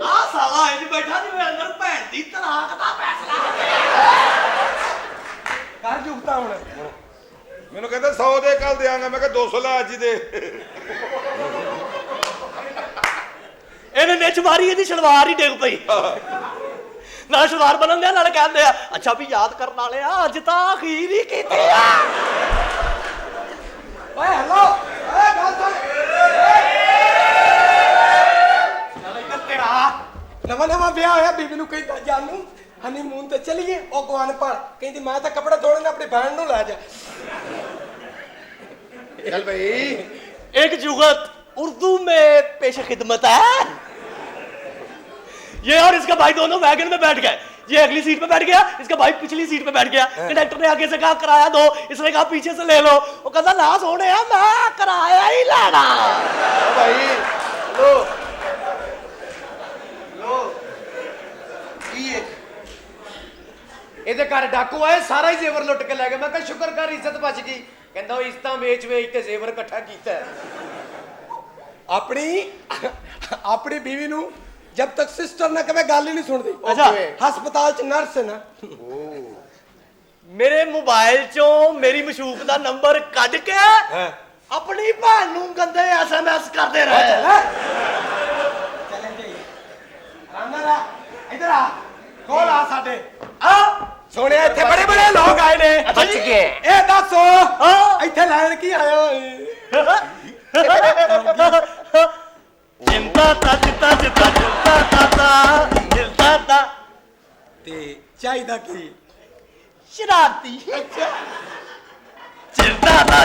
ਆ ਸਾਲਾ ਇੰਜ ਬੈਠਾ ਜਿਵੇਂ ਅੰਦਰ ਭੈਣ ਦੀ ਤਲਾਕ ਦਾ ਫੈਸਲਾ ਕਰ ਜੁਗਤਾ ਹੁਣ। ਮੈਨੂੰ ਕਹਿੰਦਾ 100 ਦੇ ਕੱਲ ਦੇਾਂਗਾ। ਮੈਂ ਕਿਹਾ 200 ਲੈ ਅੱਜ ਹੀ ਦੇ। ਇਹਨੇ ਨਿੱਚ ਮਾਰੀ, ਇਹਦੀ ਸਲਵਾਰ ਹੀ ਡਿੱਗ ਪਈ। ਨਾ ਸਲਵਾਰ ਬਣਨ ਦਿਆ ਨਾਲ ਕਹਿੰਦੇ ਆ ਅੱਛਾ ਵੀ ਯਾਦ ਕਰਨ ਵਾਲੇ ਆ ਅੱਜ ਤਾਂ ਅਖੀਰ ਹੀ ਕੀਤੀ ਆ। ਓਏ ਹੈਲੋ ਓਏ ਗੱਲ ਸੁਣ। ਨਵਾਂ ਵਿਆਹ ਹੋਇਆ, ਬੀਬੀ ਨੂੰ ਕਹਿੰਦਾ ਜਾਨੂ ਹਨੀਮੂਨ ਤੇ ਚਲੀਏ। ਉਹ ਗਵਾਨ ਪਰ ਕਹਿੰਦੀ ਮੈਂ ਤਾਂ ਕੱਪੜੇ ਧੋਣੇ ਨੇ, ਆਪਣੀ ਭੈਣ ਨੂੰ ਲੈ ਜਾ। चल भाई एक जुगत उर्दू में पेश खिदमत है। ये और इसका भाई दोनों वैगन में बैठ गए। ये अगली सीट पे बैठ गया, इसका भाई पिछली सीट पे बैठ गया। कंडक्टर ने आगे से कहा किराया दो, इसने कहा पीछे से ले लो। वो कहता ना सोने मैं किराया ही लेना। भाई लो लो ਘਰ ਡਾਕੂ ਆਏ ਸਾਰਾ ਹੀ ਜ਼ੇਵਰ ਲੁੱਟ ਕੇ ਲੈ ਗਏ। ਮੈਂ ਕਿਹਾ ਸ਼ੁਕਰ ਕਰ ਇੱਜ਼ਤ ਬਚ ਗਈ। ਕਹਿੰਦਾ ਉਹ ਇਸਤਾਂ ਵੇਚ ਤੇ ਜ਼ੇਵਰ ਇਕੱਠਾ ਕੀਤਾ ਹੈ। ਆਪਣੀ ਬੀਵੀ ਨੂੰ ਜਦ ਤੱਕ ਸਿਸਟਰ ਨਾ ਕਵੇ ਗੱਲ ਹੀ ਨਹੀਂ ਸੁਣਦੀ। ਅੱਛਾ। ਹਸਪਤਾਲ ਚ ਨਰਸ ਹੈ ਨਾ। ਮੇਰੇ ਮੋਬਾਈਲ ਚੋਂ ਮੇਰੀ ਮਸ਼ੂਕ ਦਾ ਨੰਬਰ ਕੱਢ ਕੇ ਆਪਣੀ ਭੈਣ ਨੂੰ ਗੰਦੇ SMS ਕਰਦੇ ਰਹੇ। ਚਲੇ ਜੀ ਰਾਮਾ ਇਧਰ ਆ ਕੋਲ ਆ ਸਾਡੇ ਆ ਸੋਹਣਿਆ ਇੱਥੇ ਬੜੇ ਬੜੇ ਲੋਕ ਆਏ ਨੇ। ਬਚ ਗਏ। ਇਹ ਦੱਸੋ ਹਾਂ। ਇੱਥੇ ਲੈਣ ਕੀ ਆਏ ਓਏ? ਚਿੰਤਾ ਤਾ ਤੇ ਚਾਹੀਦਾ ਕੀ? ਸ਼ਰਾਰਤੀ ਚਿੰਤਾ ਤਾ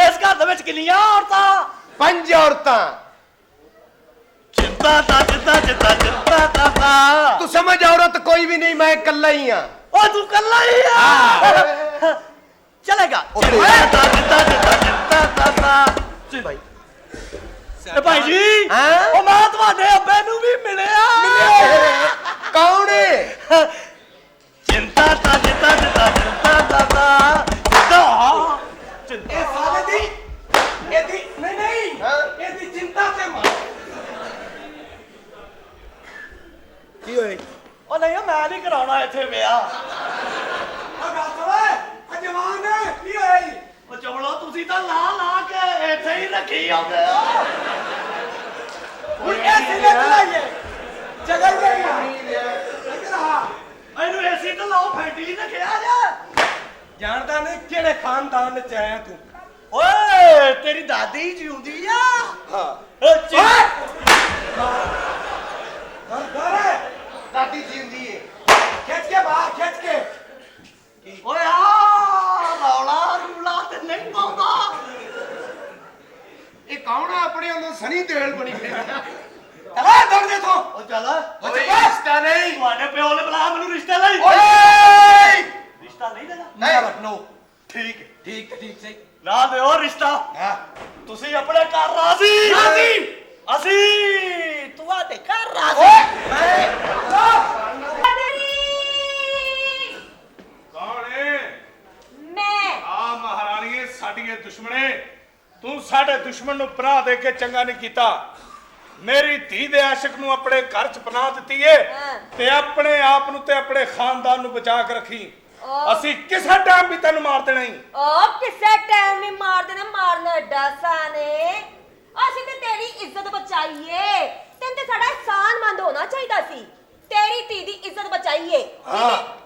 ਇਸ ਘਰ ਦੇ ਵਿੱਚ ਕਿੰਨੀਆਂ ਔਰਤਾਂ? 5 ਔਰਤਾਂ। ਚਿੰਤਾ ਤਾ ਤੂੰ ਸਮਝ ਔਰਤ ਕੋਈ ਵੀ ਨਹੀਂ, ਮੈਂ ਇਕੱਲਾ ਹੀ ਆ। ਉਹ ਤੂੰ ਕੱਲਾ ਹੀ ਆ। ਚਲੇਗਾ ਭਾਈ ਜੀ ਉਹ ਮੈਂ ਤੁਹਾਡੇ ਅੱਬੇ ਨੂੰ ਵੀ ਮਿਲਿਆ। ਕੌਣ ਹੈ? ਚਿੰਤਾ ਇਹ ਸਾਲੇ ਦੀ ਇਹਦੀ ਨਹੀਂ ਇਹਦੀ ਚਿੰਤਾ ਤੇ ਮਾਰ ਕੀ ਹੋਏ? ਉਹ ਨਹੀਂ ਮੈਂ ਨਹੀਂ ਕਰਾਉਣਾ ਇੱਥੇ ਵਿਆਹ। ਆ ਗੱਲ ਸੁਣ ਆ ਜਵਾਨ ਕੀ ਹੋਇਆ ਜੀ? ਉਹ ਚਵਲੋ ਤੁਸੀਂ ਤਾਂ ਲਾ ਕੇ ਇੱਥੇ ਹੀ ਰੱਖੀ ਆਉਂਦੇ ਹੋ। ਹੁਣ ਇਹ ਸਿਲੇ ਚਲਾਈਏ ਜਗ੍ਹਾ ਜਾਈਏ ਇੱਧਰ ਆ। ਇਹਨੂੰ ਏਸੀ ਤੇ ਲਾਓ ਫੈਂਟੀ ਨੇ ਕਿਹਾ ਜਾ। ਜਾਣਦਾ ਨਹੀਂ ਕਿਹੜੇ ਖਾਨਦਾਨ ਚ ਆਇਆ ਤੂੰ? ਓਏ ਤੇਰੀ ਦਾਦੀ ਜਿਉਂਦੀ ਆ। ਹਾਂ ਓਏ ਘਰ ਦਾਦੀ ਜਿੰਦੀ ਹੈ। ਖਿੱਚ ਕੇ ਬਾਹਰ ਖਿੱਚ ਕੇ ਓਏ ਆ ਰੌਲਾ ਰੂਲਾ ਤੇ ਨਹੀਂ ਪਾਉਂਦਾ। ਇਹ ਕੌਣ ਆ? ਆਪਣੇ ਵੱਲੋਂ ਸਨੀ ਦੇਲ ਬਣੀ ਫਿਰਦਾ। ਚਲਾ ਦੌੜ ਦੇ ਤੂੰ। ਉਹ ਚੱਲ ਓਏ ਰਿਸ਼ਤਾ ਨਹੀਂ। ਤੁਹਾਡੇ ਪਿਓ ਨੇ ਬੁਲਾਇਆ ਮੈਨੂੰ ਰਿਸ਼ਤੇ ਲਈ। ਓਏ ਰਿਸ਼ਤਾ ਨਹੀਂ ਦੇਣਾ? ਨਹੀਂ ਨੋ ਠੀਕ ਠੀਕ ਸਹੀ ਨਾ ਦਿਓ ਰਿਸ਼ਤਾ। ਹਾਂ ਤੁਸੀਂ ਆਪਣੇ ਘਰ ਰਾਜ਼ੀ। ਅਸੀਂ ਤੁਹਾਡੇ ਘਰ ਰਾਜ਼ੀ। ਕੌਣ ਏ? ਮੈਂ ਆ ਮਹਾਰਾਣੀਏ ਸਾਡੀਏ ਦੁਸ਼ਮਣੇ ਤੂੰ ਸਾਡੇ ਦੁਸ਼ਮਣ ਨੂੰ ਪਨਾਹ ਦੇ ਕੇ ਚੰਗਾ ਨਹੀਂ ਕੀਤਾ। ਮੇਰੀ ਧੀ ਦੇ ਆਸ਼ਿਕ ਨੂੰ ਆਪਣੇ ਘਰ ਚ ਪਨਾਹ ਦਿੱਤੀ ਏ ਤੇ ਆਪਣੇ ਆਪ ਨੂੰ ਤੇ ਆਪਣੇ ਖਾਨਦਾਨ ਨੂੰ ਬਚਾ ਕੇ ਰੱਖੀ। ਅਸੀਂ ਕਿਸੇ ਟਾਈਮ ਵੀ ਤੈਨੂੰ ਮਾਰ ਦੇਣਾ ਹੀ। ਉਹ ਕਿਸੇ ਟਾਈਮ ਵੀ ਮਾਰ ਦੇਣਾ। ਮਾਰਨਾ ਡਾਸਾ ਨੇ। ਅਸੀਂ ਤੇ ਤੇਰੀ ਇੱਜ਼ਤ ਬਚਾਈਏ। ਤੈਨੂੰ ਤੇ ਸਾਡਾ ਸਾਨਮੰਦ ਹੋਣਾ ਚਾਹੀਦਾ ਸੀ। ਤੇਰੀ ਧੀ ਦੀ ਇੱਜ਼ਤ ਬਚਾਈਏ।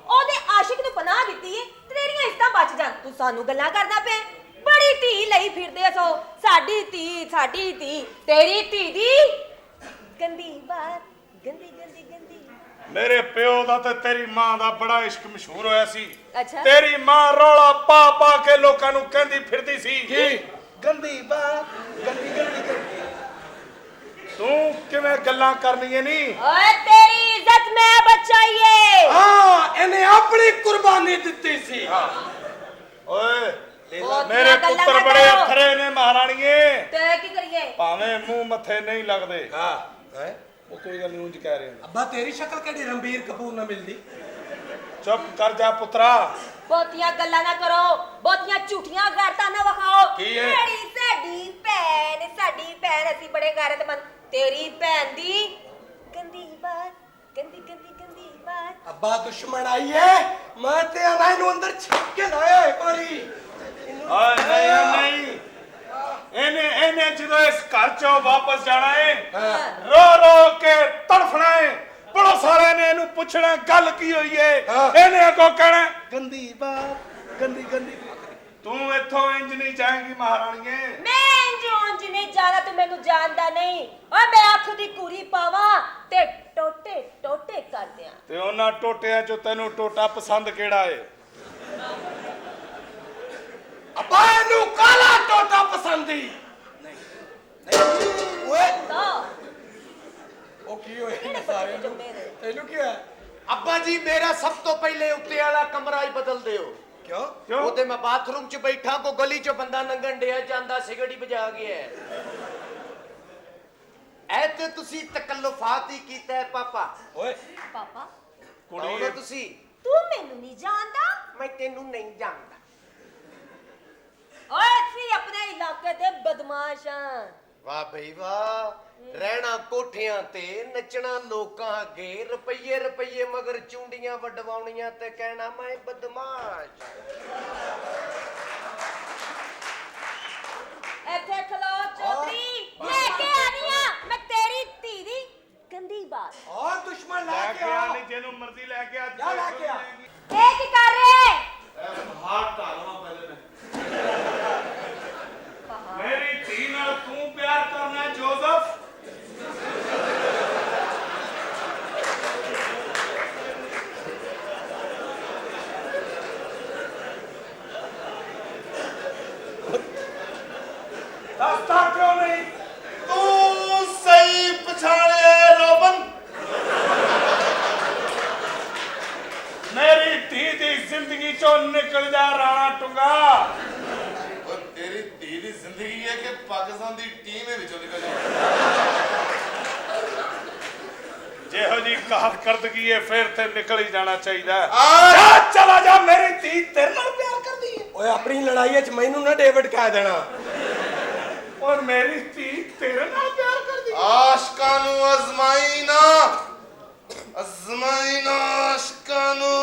ਉਹਦੇ ਆਸ਼ਿਕ ਨੂੰ ਪਨਾਹ ਦਿੱਤੀ ਏ। ਤੇਰੀਆਂ ਇੱਜ਼ਤਾਂ ਬਚ ਜਾਣ। ਤੂੰ ਸਾਨੂੰ ਗੱਲਾਂ ਕਰਦਾ ਪਿਆ। ਬੜੀ ਧੀ ਲਈ ਫਿਰਦੇ ਸੋ। ਸਾਡੀ ਧੀ ਤੇਰੀ ਧੀ ਦੀ ਗੰਦੀ ਬਾਤ। ਗੰਦੀ ਮੇਰੇ ਪਿਓ ਦਾ ਤੇ ਤੇਰੀ ਮਾਂ ਦਾ ਬੜਾ ਇਸ਼ਕ ਮਸ਼ਹੂਰ ਹੋਇਆ ਸੀ। ਅੱਛਾ। ਤੇਰੀ ਮਾਂ ਰੌਲਾ ਪਾ ਕੇ ਲੋਕਾਂ ਨੂੰ ਕਹਿੰਦੀ ਫਿਰਦੀ ਸੀ ਕੀ ਗੰਦੀ ਬਾਤ ਗੰਦੀ। ਤੂੰ ਕਿਵੇਂ ਗੱਲਾਂ ਕਰਨੀਆਂ ਨਹੀਂ? ਓਏ ਤੇਰੀ ਇੱਜ਼ਤ ਮੈਂ ਬਚਾਈਏ। ਹਾਂ ਇਹਨੇ ਆਪਣੀ ਕੁਰਬਾਨੀ ਦਿੱਤੀ ਸੀ। ਓਏ ਉਹ ਮੇਰੇ ਦੀਆਂ ਗੱਲਾਂ ਪੁੱਤਰ ਨਾ ਬੜੇ ਕਰੋ। ਅਥਰੇ ਨੇ ਮਹਾਰਾਣੀਏ। ਤੇ ਕੀ ਕਰੀਏ? ਭਾਵੇਂ ਮੂੰਹ ਮੱਥੇ ਨਹੀਂ ਲੱਗਦੇ। ਹਾਂ ਹੈ ਉਹ ਕੋਈ ਗੱਲ ਨਹੀਂ ਉਂਝ ਕਹਿ ਰਹੇ ਨੇ। ਅੱਬਾ ਤੇਰੀ ਸ਼ਕਲ ਕਿਹੜੀ ਰਣਬੀਰ ਕਪੂਰ ਨਾਲ ਮਿਲਦੀ? ਚੁੱਪ ਕਰ ਜਾ ਪੁੱਤਰਾ। ਬਹੁਤੀਆਂ ਗੱਲਾਂ ਨਾ ਕਰੋ। ਬਹੁਤੀਆਂ ਝੂਠੀਆਂ ਗਾਰਤਾਂ ਨਾ ਵਿਖਾਓ। ਕੀ ਹੈ? ਸਾਡੀ ਭੈਣ ਅਸੀਂ ਬੜੇ ਗੈਰਤਮੰਦ। ਤੇਰੀ ਭੈਣ ਦੀ ਗੰਦੀ ਬਾਤ। ਗੰਦੀ ਬਾਤ। ਅੱਬਾ ਦੁਸ਼ਮਣ ਆਈ ਏ। ਮੈਂ ਤੇ ਆਣਾ ਇਹਨੂੰ ਅੰਦਰ ਛੱਕ ਕੇ ਲਾਇਆ ਇੱਕ ਵਾਰੀ। ਓਏ ਨਹੀਂ ਇਹਨੇ ਜਦੋਂ ਇਸ ਘਰ ਚੋਂ ਵਾਪਸ ਜਾਣਾ ਏ ਰੋ ਕੇ ਤੜਫਣਾ ਏ। ਬੜਾ ਸਾਰਿਆਂ ਨੇ ਇਹਨੂੰ ਪੁੱਛਣਾ ਗੱਲ ਕੀ ਹੋਈ ਏ। ਇਹਨੇ ਅੱਗੋਂ ਕਹਿਣਾ ਗੰਦੀ ਬਾਤ ਗੰਦੀ। ਤੂੰ ਇੱਥੋਂ ਇੰਜ ਨਹੀਂ ਜਾਏਂਗੀ ਮਹਾਰਾਣੀਏ। ਮੈਂ ਇੰਜ ਨਹੀਂ ਜਾਣਾ। ਤੂੰ ਮੈਨੂੰ ਜਾਣਦਾ ਨਹੀਂ। ਓਏ ਮੈਂ ਅੱਖ ਦੀ ਕੁਰੀ ਪਾਵਾਂ ਤੇ ਟੋਟੇ ਕਰ ਦਿਆਂ। ਤੇ ਉਹਨਾਂ ਟੋਟਿਆਂ ਚੋਂ ਤੈਨੂੰ ਟੋਟਾ ਪਸੰਦ ਕਿਹੜਾ ਏ? ਅੱਬਾ ਇਹਨੂੰ ਕਾਲਾ ਟੋਟਾ ਪਸੰਦੀ ਨਹੀਂ ਓਏ ਤਾਂ ਉਹ ਕੀ ਹੋਇਆ ਕਿਹੜੇ ਸਾਰੇ ਬੱਚੇ ਜੰਮੇ ਨੇ? ਤੈਨੂੰ ਕੀ ਹੋਇਆ? ਅੱਬਾ ਜੀ ਮੇਰਾ ਸਭ ਤੋਂ ਪਹਿਲੇ ਉੱਤੇ ਵਾਲਾ ਕਮਰਾ ਹੀ ਬਦਲ ਦਿਓ। ਕਿਉਂ? ਉਹਦੇ ਮੈਂ ਬਾਥਰੂਮ 'ਚ ਬੈਠਾ ਕੋ ਗਲੀ 'ਚ ਬੰਦਾ ਲੰਘਣ ਡਿਆ ਜਾਂਦਾ ਸਿਗਰਟ ਹੀ ਵਜਾ ਗਿਆ। ਐ ਤੇ ਤੁਸੀਂ ਤਕੱਲੁਫਾਤ ਹੀ ਕੀਤਾ ਹੈ ਪਾਪਾ। ਓਏ ਪਾਪਾ ਆਓ ਨਾ ਤੁਸੀਂ। ਤੂੰ ਮੈਨੂੰ ਨਹੀਂ ਜਾਣਦਾ? ਮੈਂ ਤੈਨੂੰ ਨਹੀਂ ਜਾਣਦਾ। ਓਏ ਅਸੀਂ ਆਪਣੇ ਇਲਾਕੇ ਦੇ ਬਦਮਾਸ਼ ਹਾਂ। ਵਾਹ ਬਈ ਵਾਹ, ਰਹਿਣਾ ਕੋਠਿਆਂ ਤੇ, ਨੱਚਣਾ ਲੋਕਾਂ ਅੱਗੇ, ਰੁਪਈਏ ਰੁਪਈਏ ਮਗਰ ਚੁੰਡੀਆਂ ਵਡਵਾਉਣੀਆਂ ਤੇ ਕਹਿਣਾ ਮੈਂ ਬਦਮਾਸ਼। ਇੱਥੇ ਖਲੋ ਚੌਧਰੀ, ਲੈ ਕੇ ਆਨੀ ਆ ਮੈਂ ਤੇਰੀ ਧੀ ਦੀ ਗੰਦੀ ਬਾਤ। ਔਰ ਦੁਸ਼ਮਣ ਲੈ ਲੈ ਕੇ ਕੇ ਆ, ਆ। ਨਹੀਂ ਜਿਹਨੂੰ ਮਰਜ਼ੀ ਲੈ ਕੇ ਆ। ਜਾ ਲੈ ਕੇ ਆ। ਇਹ ਕੀ ਕਰ ਰਹੇ? ਹਾਰ ਢਾਲਣਾ ਪਹਿਲੇ ਮੈਂ। ਮੇਰੀ ਧੀ ਨਾਲ ਤੂੰ ਪਿਆਰ ਕਰਨਾ ਜੋਜ਼ਫ? ਦੱਸਦਾ ਕਿਉਂ ਨਹੀਂ? ਤੂੰ ਸਹੀ ਪਛਾਣਿਆ ਰੋਬਨ। ਮੇਰੀ ਧੀ ਦੀ ਜ਼ਿੰਦਗੀ ਚੋਂ ਨਿਕਲ ਜਾ ਰਾਣਾ ਟੁੰਗਾ। ਉਹ ਤੇਰੀ ਧੀ ਦੀ ਜ਼ਿੰਦਗੀ ਹੈ ਕਿ ਪਾਕਿਸਤਾਨ ਦੀ ਟੀਮ ਦੇ ਵਿੱਚੋਂ ਨਿਕਲ ਜਾ। ਜਿਹੋ ਜੀ ਕਾਹਰ ਕਰਦਗੀ ਹੈ ਫਿਰ ਤੇ ਨਿਕਲ ਹੀ ਜਾਣਾ ਚਾਹੀਦਾ। ਆ ਜਾ ਚਲਾ ਜਾ, ਮੇਰੀ ਧੀ ਤੇਰੇ ਨਾਲ ਪਿਆਰ ਕਰਦੀ ਹੈ। ਓਏ ਆਪਣੀ ਲੜਾਈ 'ਚ ਮੈਨੂੰ ਨਾ ਡੇਵਿਡ ਕਹਿ ਦੇਣਾ। ਔਰ ਮੇਰੀ ਧੀ ਤੇਰੇ ਨਾਲ ਪਿਆਰ ਕਰਦੀ ਹੈ। ਆਸ਼ਕਾਂ ਨੂੰ ਅਜ਼ਮਾਈ ਨਾ, ਅਜ਼ਮਾਈ ਨਾ ਆਸ਼ਕਾਂ ਨੂੰ।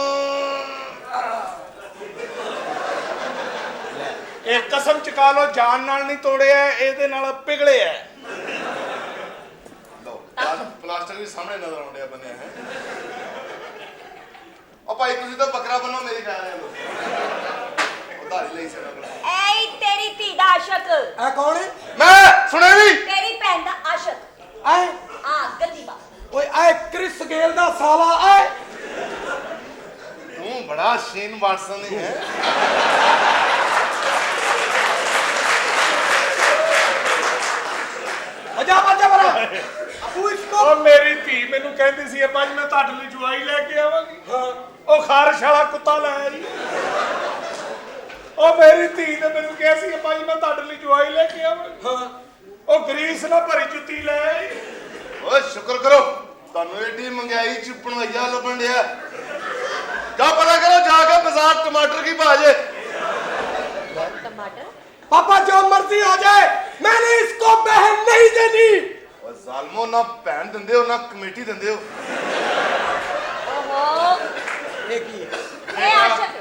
ਇਹ ਕਸਮ ਚੁਕਾ ਲੋ, ਜਾਨ ਨਾਲ ਨਹੀਂ ਤੋੜਿਆ, ਇਹਦੇ ਨਾਲ ਪਿਘਲਿਆ। ਲਓ ਪਲਾਸਟਿਕ ਵੀ ਸਾਹਮਣੇ ਨਜ਼ਰ ਆਉਂਦਿਆ ਬਣਿਆ ਹੈ। ਉਹ ਭਾਈ ਤੁਸੀਂ ਤਾਂ ਬੱਕਰਾ ਬੰਨੋ, ਮੇਰੀ ਕਹਿ ਰਹੇ ਹੋ। ਉਧਾਰੀ ਲਈ ਸੀ ਉਹਨਾਂ ਕੋਲ। ਐ ਤੇਰੀ ਧੀ ਦਾ ਆਸ਼ਕ, ਇਹ ਕੌਣ ਹੈ? ਮੈਂ ਸੁਣਿਆ ਵੀ। ਤੇਰੀ ਭੈਣ ਦਾ ਆਸ਼ਕ। ਆਏ ਹਾਂ ਗੰਦੀ ਬਾਤ। ਓਏ ਆਏ ਕ੍ਰਿਸ ਗੇਲ ਦਾ ਸਾਲਾ ਆਏ। ਤੂੰ ਬੜਾ ਸ਼ੇਨ ਵਾਟਸਨ ਹੈ। ਵਜਾ ਵਜਾ ਬਰਾ ਅਬੂ ਇਸਕੋ। ਉਹ ਮੇਰੀ ਧੀ ਮੈਨੂੰ ਕਹਿੰਦੀ ਸੀ ਅੱਜ ਮੈਂ ਤੁਹਾਡੇ ਲਈ ਜੁਆਈ ਲੈ ਕੇ ਆਵਾਂਗੀ। ਹਾਂ ਉਹ ਖਾਰਸ਼ ਵਾਲਾ ਕੁੱਤਾ ਲੈ ਆਈ। ਉਹ ਮੇਰੀ ਧੀ ਨੇ ਮੈਨੂੰ ਕਿਹਾ ਸੀ ਅੱਜ ਮੈਂ ਤੁਹਾਡੇ ਲਈ ਜੁਆਈ ਲੈ ਕੇ ਆਵਾਂਗੀ। ਹਾਂ ਉਹ ਗਰੀਸ ਨਾ ਭਰੀ ਜੁੱਤੀ ਲੈ ਆਈ। ਓਏ ਸ਼ੁਕਰ ਕਰੋ ਤੁਹਾਨੂੰ ਏਡੀ ਮਹਿੰਗਾਈ ਚ ਪਣਵਈਆ ਲੱਭਣ ਡਿਆ। ਜਾ ਪਤਾ ਕਰੋ ਜਾ ਕੇ ਬਾਜ਼ਾਰ ਟਮਾਟਰ ਕੀ ਭਾਅ ਜੇ। टमाटर? पापा जो मर्जी हो जाए मैंने इसको बहन नहीं देनी। ਓ ਜ਼ਾਲਮੋ, ਨਾ ਭੈਣ ਦਿੰਦੇ ਹੋ ਨਾ ਕਮੇਟੀ ਦਿੰਦੇ ਹੋ। ओहो, एक ही है। ए आशिक।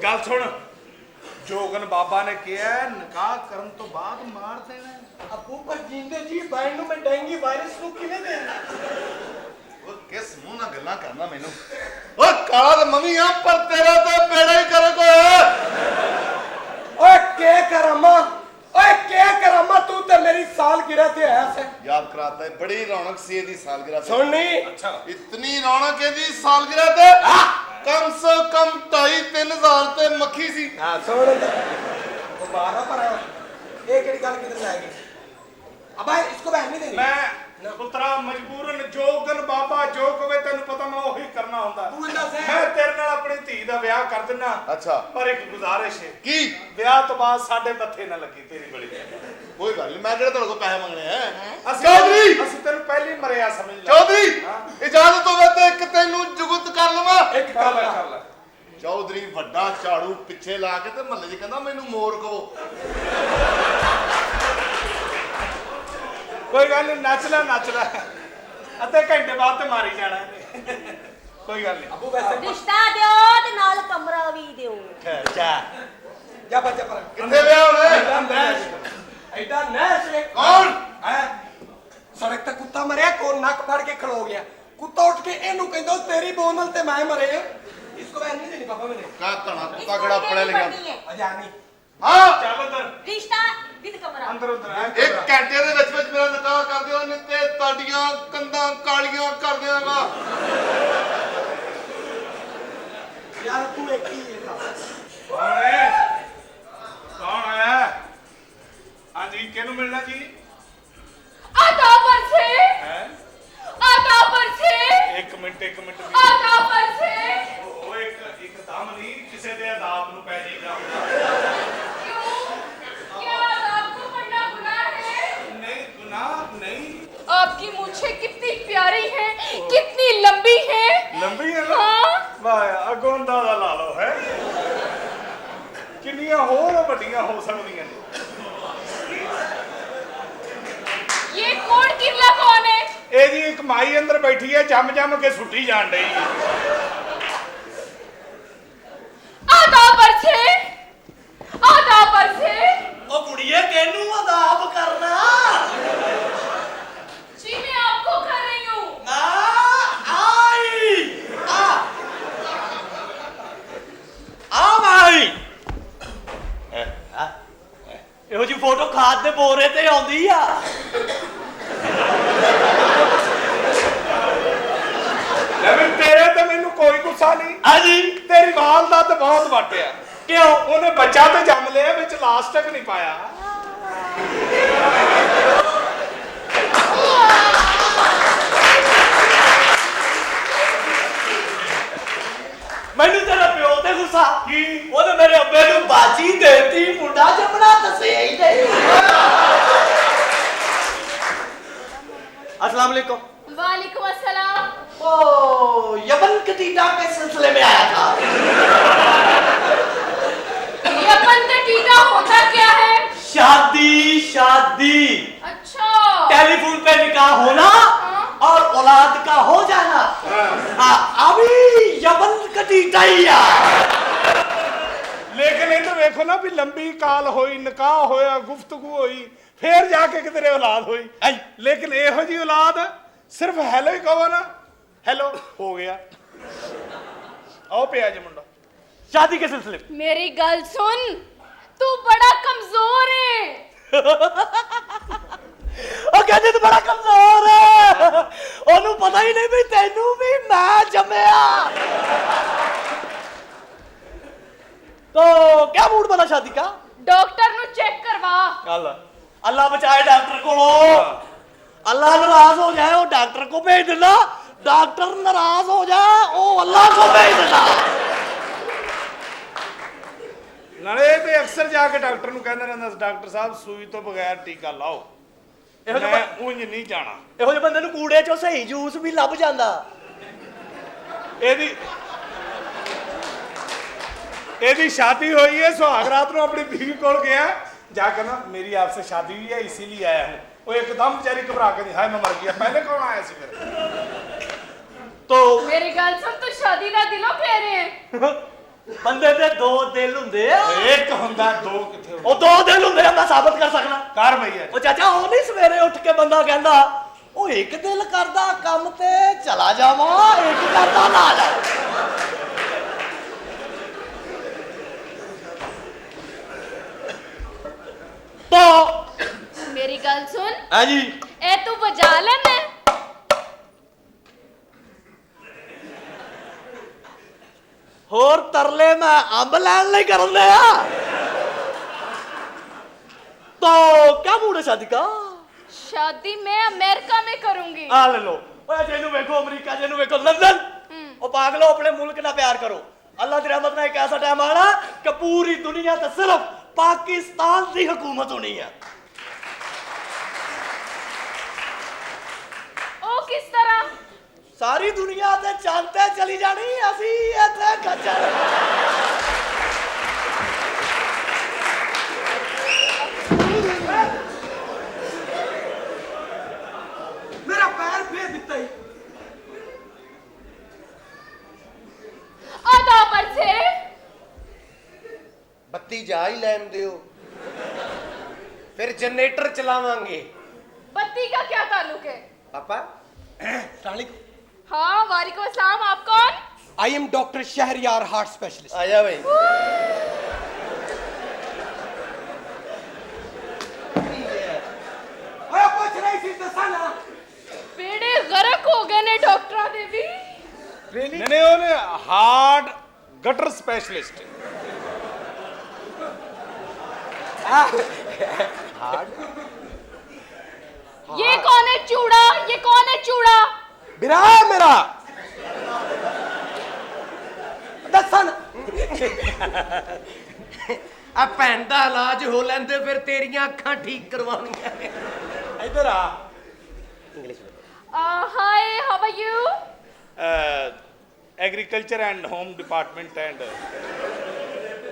ਗੱਲ ਸੁਣ, ਜੋਗਨ ਬਾਬਾ ਨੇ ਕਿਹਾ ਨਿਕਾਹ ਕਰਨ ਤੋਂ ਬਾਅਦ ਮਾਰ ਦੇਣਾ। अबू पर जिंदे जी बहन ਨੂੰ ਮੈਂ ਡੈਂਗੀ ਵਾਇਰਸ ਨੂੰ ਕਿਵੇਂ ਦੇਣਾ? ਉਹ ਕਿਸ ਮੂੰਹ ਨਾਲ ਗੱਲਾਂ ਕਰਨਾ ਮੈਨੂੰ। ਓ ਕਾਲਾ ਤੇ ਮੰਮੀ ਆ ਪਰ ਤੇਰਾ ਤਾਂ ਬੇੜਾ ਹੀ ਕਰ ਕੋਈ। ओए के करामा, ओए के करामा, तू तो मेरी सालगिरह ते आया से। याद कराता है, बड़ी रौनक सी ਇਹਦੀ सालगिरह पे। सुन नहीं ਅੱਛਾ इतनी रौनक ਇਹਦੀ सालगिरह ਤੇ कम से कम 2,500-3,000 ਤੇ ਮੱਖੀ ਸੀ। हां सुन वो बारह पर ये केड़ी गल किधर जाएगी? अब इसको बहन नहीं देनी। ਮੈਂ ਪੁੱਤਰਾ ਮਜਬੂਰਨ ਜੋਗਨ ਬਾਬਾ ਜੋ ਕਵੇ ਤੈਨੂੰ ਪਤਾ ਮੈਂ ਉਹੀ ਕਰਨਾ ਹੁੰਦਾ। ਤੂੰ ਇੰਨਾ ਸਹਿ। ਮੈਂ ਤੇਰੇ ਨਾਲ ਆਪਣੀ ਧੀ ਦਾ ਵਿਆਹ ਕਰ ਦਿੰਨਾ। ਅੱਛਾ ਪਰ ਇੱਕ ਗੁਜ਼ਾਰਿਸ਼ ਹੈ, ਕੀ? ਵਿਆਹ ਤੋਂ ਬਾਅਦ ਸਾਡੇ ਮੱਥੇ ਨਾ ਲੱਗੀ ਤੇਰੀ ਬੜੀ। ਕੋਈ ਗੱਲ ਨਹੀਂ, ਮੈਂ ਕਿਹੜਾ ਤੁਹਾਡੇ ਕੋਲ ਪੈਸੇ ਮੰਗਣੇ ਆ। ਅਸੀਂ ਚੌਧਰੀ! ਅਸੀਂ ਤੈਨੂੰ ਪਹਿਲੀ ਮਰਿਆ ਸਮਝ ਲਿਆ। ਚੌਧਰੀ ਇਜਾਜ਼ਤ ਹੋਵੇ ਤੇ ਇੱਕ ਤੈਨੂੰ ਜੁਗਤ ਕਰ ਲਵਾਂ। एक ਕਰ कर ਲੈ ला। ਕਰ ਲੈ। ਚੌਧਰੀ ਵੱਡਾ ਝਾੜੂ ਪਿੱਛੇ ਲਾ ਕੇ ਤੇ ਮਹੱਲੇ 'ਚ ਕਹਿੰਦਾ ਮੈਨੂੰ ਮੋਰ ਕਹੋ। ਕੋਈ ਗੱਲ ਨਹੀਂ, ਨੱਚ ਲੈ ਅੱਧੇ ਘੰਟੇ ਬਾਅਦ ਤੇ ਮਾਰੀ ਜਾਣਾ ਇਹਨੇ। ਕੋਈ ਗੱਲ ਨਹੀਂ। अबू वैसे ਰਿਸ਼ਤਾ ਦਿਓ ਤੇ ਨਾਲ ਕਮਰਾ ਵੀ ਦਿਓ। जा जा बच्चा पर ਕਿੱਥੇ ਵਿਆਹ ਹੋਣਾ? ऐडा नैश ऐडा नैश है। कौन? है सड़क ते कुत्ता मरिया को नक फड़ के खलो गया। कुत्ता उठ के एनू कहंदा तेरी बोनल ते मैं मरे। इसको बहन नहीं देनी पापा मैंने। ਕਾ ਧਣਾ इसको ਕੁੱਤਾ ਕਿਹੜਾ ਪੜਿਆ देनी ਲਿਖਿਆ। पड़नी है। अजानी ਹਾਂ ਚੱਲ ਅੰਦਰ रिश्ता विद कमरा। ਅੰਦਰ ਇੱਕ ਘੰਟੇ ਦੇ ਵਿੱਚ ਵਿੱਚ ਮੇਰਾ ਨਿਕਾਹ ਕਰ ਦਿਓ, ਨਹੀਂ ਤੇ ਤੁਹਾਡੀਆਂ ਕੰਧਾਂ ਕਾਲੀਆਂ ਕਰ ਦਿਆਂਗਾ। यार तू एक ही है ना। ਕੌਣ ਆਇਆ? ਹਾਂਜੀ ਕਿਹਨੂੰ ਮਿਲਣਾ ਜੀ? आता पर से, ਹੈ आता पर से, ਇੱਕ ਮਿੰਟ आता पर से। ਉਹ ਇੱਕ ਦਮ ਨਹੀਂ, ਕਿਸੇ ਦੇ ਆਦਾਬ ਨੂੰ ਪੈ ਜਾਏਗਾ। क्यों? क्या आपको पढ़ना गुनाह है? ਨਹੀਂ ਗੁਨਾਹ नहीं। आपकी मूछें कितनी प्यारी हैं, कितनी लंबी हैं। लंबी है ना? हाँ। ਚੋਂ ਅੰਦਾਜ਼ਾ ਲਾ ਲਓ ਹੈ ਕਿੰਨੀਆਂ ਹੋਰ ਵੱਡੀਆਂ ਹੋ ਸਕਦੀਆਂ ਨੇ। ये कोड किल्ला कौन है? ਇਹ ਜੀ ਇੱਕ ਮਾਈ ਅੰਦਰ ਬੈਠੀ ਹੈ ਜੰਮ ਜੰਮ ਕੇ ਸੁੱਟੀ ਜਾਣ ਡਈ ਹੈ। आधा पर से ਉਹ ਕੁੜੀਏ ਕਿਹਨੂੰ ਅਦਾਬ ਕਰਨਾ जी मैं आपको कर रही हूँ। ਨਾ ਆਈ ਆ ਮਾਈ ਇਹੋ ਜੀ ਫੋਟੋ ਖਾਦ ਦੇ ਬੋਰੇ ਤੇ ਆਉਂਦੀ ਆ ਲੈ ਤੇਰੇ ਤੇ ਮੈਨੂੰ ਕੋਈ ਗੁੱਸਾ ਨਹੀਂ। ਹਾਂਜੀ ਤੇਰੀ ਵਾਲਦਾ ਤੇ ਬਹੁਤ ਵਾਟਿਆ। ਕਿਉਂ ਉਹਨੇ ਬੱਚਾ ਤੇ ਜੰਮ ਲਿਆ ਵਿੱਚ ਲਾਸਟਿਕ ਨਹੀਂ ਪਾਇਆ। ਮੈਨੂੰ ਤੇਰਾ ਪਿਓ ਤੇ ਗੁੱਸਾ ਕੀ? ਉਹਨੇ ਮੇਰੇ ਅੱਬੇ ਨੂੰ ਬਾਜੀ ਦੇਤੀ ਮੁੰਡਾ ਜੰਮਣਾ ਦੱਸਿਆ ਹੀ ਨਹੀਂ अस्सलाम वालेकुम वालेकुम अस्सलाम। ओ यमन कतीटा के सिलसिले में आया था ये अपन टीटा होता क्या है? शादी शादी अच्छा टेलीफोन पे निकाह होना और औलाद का हो जाना अभी यमन कतीटा ही है ਲੇਕਿਨ ਇਹ ਤਾਂ ਵੇਖੋ ਨਾ ਵੀ ਲੰਬੀ ਕਾਲ ਹੋਈ ਨਿਕਾਹ ਹੋਇਆ ਗੁਫ਼ਤਗੂ ਹੋਈ ਫੇਰ ਜਾ ਕੇ ਕਿਤੇ ਔਲਾਦ ਹੋਈ। ਲੇਕਿਨ ਇਹੋ ਜੀ ਔਲਾਦ ਸਿਰਫ ਹੈਲੋ ਹੀ ਕਹੋ ਨਾ ਹੈਲੋ ਹੋ ਗਿਆ। ਆਓ ਪਿਆ ਜੀ ਮੁੰਡਾ। शादी के सिलसिले में मेरी गल सुन, तू बड़ा कमजोर है। ਉਹ ਕਹਿੰਦੇ ਤੂੰ ਬੜਾ ਕਮਜ਼ੋਰ ਹੈ ਉਹਨੂੰ ਪਤਾ ਹੀ ਨਹੀਂ ਵੀ ਤੈਨੂੰ ਵੀ ਮੈਂ ਜੰਮਿਆ तो क्या मूड बना शादी का डॉक्टर नु चेक करवा। अल्लाह अल्लाह बचाए डॉक्टर को अल्लाह नाराज हो जाए वो डॉक्टर को भेज देना डॉक्टर नाराज हो जाए वो अल्लाह को भेज देना ਨਾਲੇ ਇਹ ਤੇ ਅਕਸਰ ਜਾ ਕੇ ਡਾਕਟਰ ਨੂੰ ਕਹਿੰਦਾ ਰਹਿੰਦਾ ਡਾਕਟਰ ਸਾਹਿਬ ਸੂਈ ਤੋਂ ਬਗੈਰ ਟੀਕਾ ਲਾਓ। ਮੈਂ ਉਂਝ ਨਹੀਂ ਜਾਣਾ। ਇਹੋ ਜਿਹੇ ਬੰਦੇ ਨੂੰ ਕੂੜੇ ਚੋਂ ਸਹੀ ਜੂਸ ਵੀ ਲੱਭ ਜਾਂਦਾ। ਇਹਦੀ शादी हुई है सुहाग रात ਨੂੰ अपनी बीवी ਕੋਲ गया जाकर ना मेरी आपसे शादी हुई है इसीलिए आया हूँ। वो एकदम बेचारी घबरा के हाय मैं मर गया पहले कौन आया सी फिर तो मेरी गल सुन, तू शादी का दिलों कह रहे हैं? ਬੰਦੇ ਦੇ ਦੋ ਦਿਲ ਹੁੰਦੇ ਆ एक ਹੁੰਦਾ दो किथे ਉਹ ਦੋ ਦਿਲ ਹੁੰਦੇ ਆ ਮੈਂ ਸਾਬਤ ਕਰ ਸਕਦਾ कर भैया ਉਹ ਚਾਚਾ ਉਹ ਨਹੀਂ ਸਵੇਰੇ ਉੱਠ ਕੇ ਬੰਦਾ ਕਹਿੰਦਾ ਉਹ ਇੱਕ ਦਿਲ ਕਰਦਾ ਕੰਮ ਤੇ ਚਲਾ ਜਾਵਾਂ ਇੱਕ ਕਰਦਾ ਨਾ ਜਾਵਾਂ तो मेरी गल सुन, हाँ जी ए तू बजा लेना। होर तरले मैं अंब लैन ले कर तो क्या मूड है शादी का शादी मैं अमेरिका में करूंगी। आ ले लो ओए जेनू देखो अमेरिका जेनू देखो लंदन ओ पागलो अपने मुल्क ना प्यार करो अल्लाह की रहमत ना एक ऐसा टाइम आना कि पूरी दुनिया ते सिर्फ पाकिस्तान की हुकूमत होनी है। ओ किस तरह? सारी दुनिया ते जानते चली जानी असी इथे खच्चर मेरा पैर फेर दिता ही आधा पर से ਬੱਤੀ ਜਾ ਹੀ ਲੈਣ ਦਿਓ ਫਿਰ ਜਨਰੇਟਰ ਚਲਾਵਾਂਗੇ। बत्ती का क्या ताल्लुक है? ਪਾਪਾ हाँ वालेकुम अस्सलाम। आप कौन? I am doctor Shahryar heart specialist. ਆ ਜਾ ਬਈ ओए पूछ रही थी दसा ना बेड़े गर्क हो गए ने डॉक्टरा दे भी। नहीं ਉਹਨੇ ਹਾਰਟ ਗਟਰ ਸਪੈਸ਼ਲਿਸਟ ये कौन है चूड़ा? ये कौन है चूड़ा? बिरा है मेरा दसा ना ਆ ਭੈਣ ਦਾ ਇਲਾਜ ਹੋ ਲੈਂਦੇ ਫਿਰ ਤੇਰੀਆਂ ਅੱਖਾਂ ਠੀਕ ਕਰਵਾਉਣੀਆਂ ਨੇ। ਇਧਰ ਆ ਇੰਗਲਿਸ਼ ਵਿੱਚ Hi, how are you? agriculture and home department, and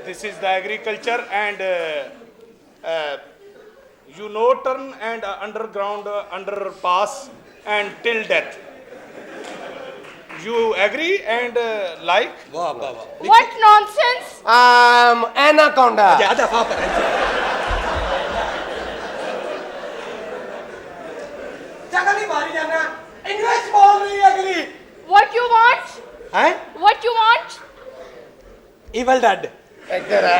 this is the agriculture, and you know turn and underground underpass and till death. You agree and like? ਵਾਹ ਵਾਹ ਵਾਹ What nonsense! ਐਨਾਕੋਂਡਾ ਜਿਆਦਾ ਫਾ ਪਰ ਜਗ੍ਹਾ ਨਹੀਂ ਮਾਰੀ ਜਾਣਾ ਇੰਗਲਿਸ਼ ਬੋਲ ਰਹੀ ਹੈ ਅਗਲੀ What you want? ਹੈ What you want? Evil dad ਇੱਧਰ ਆ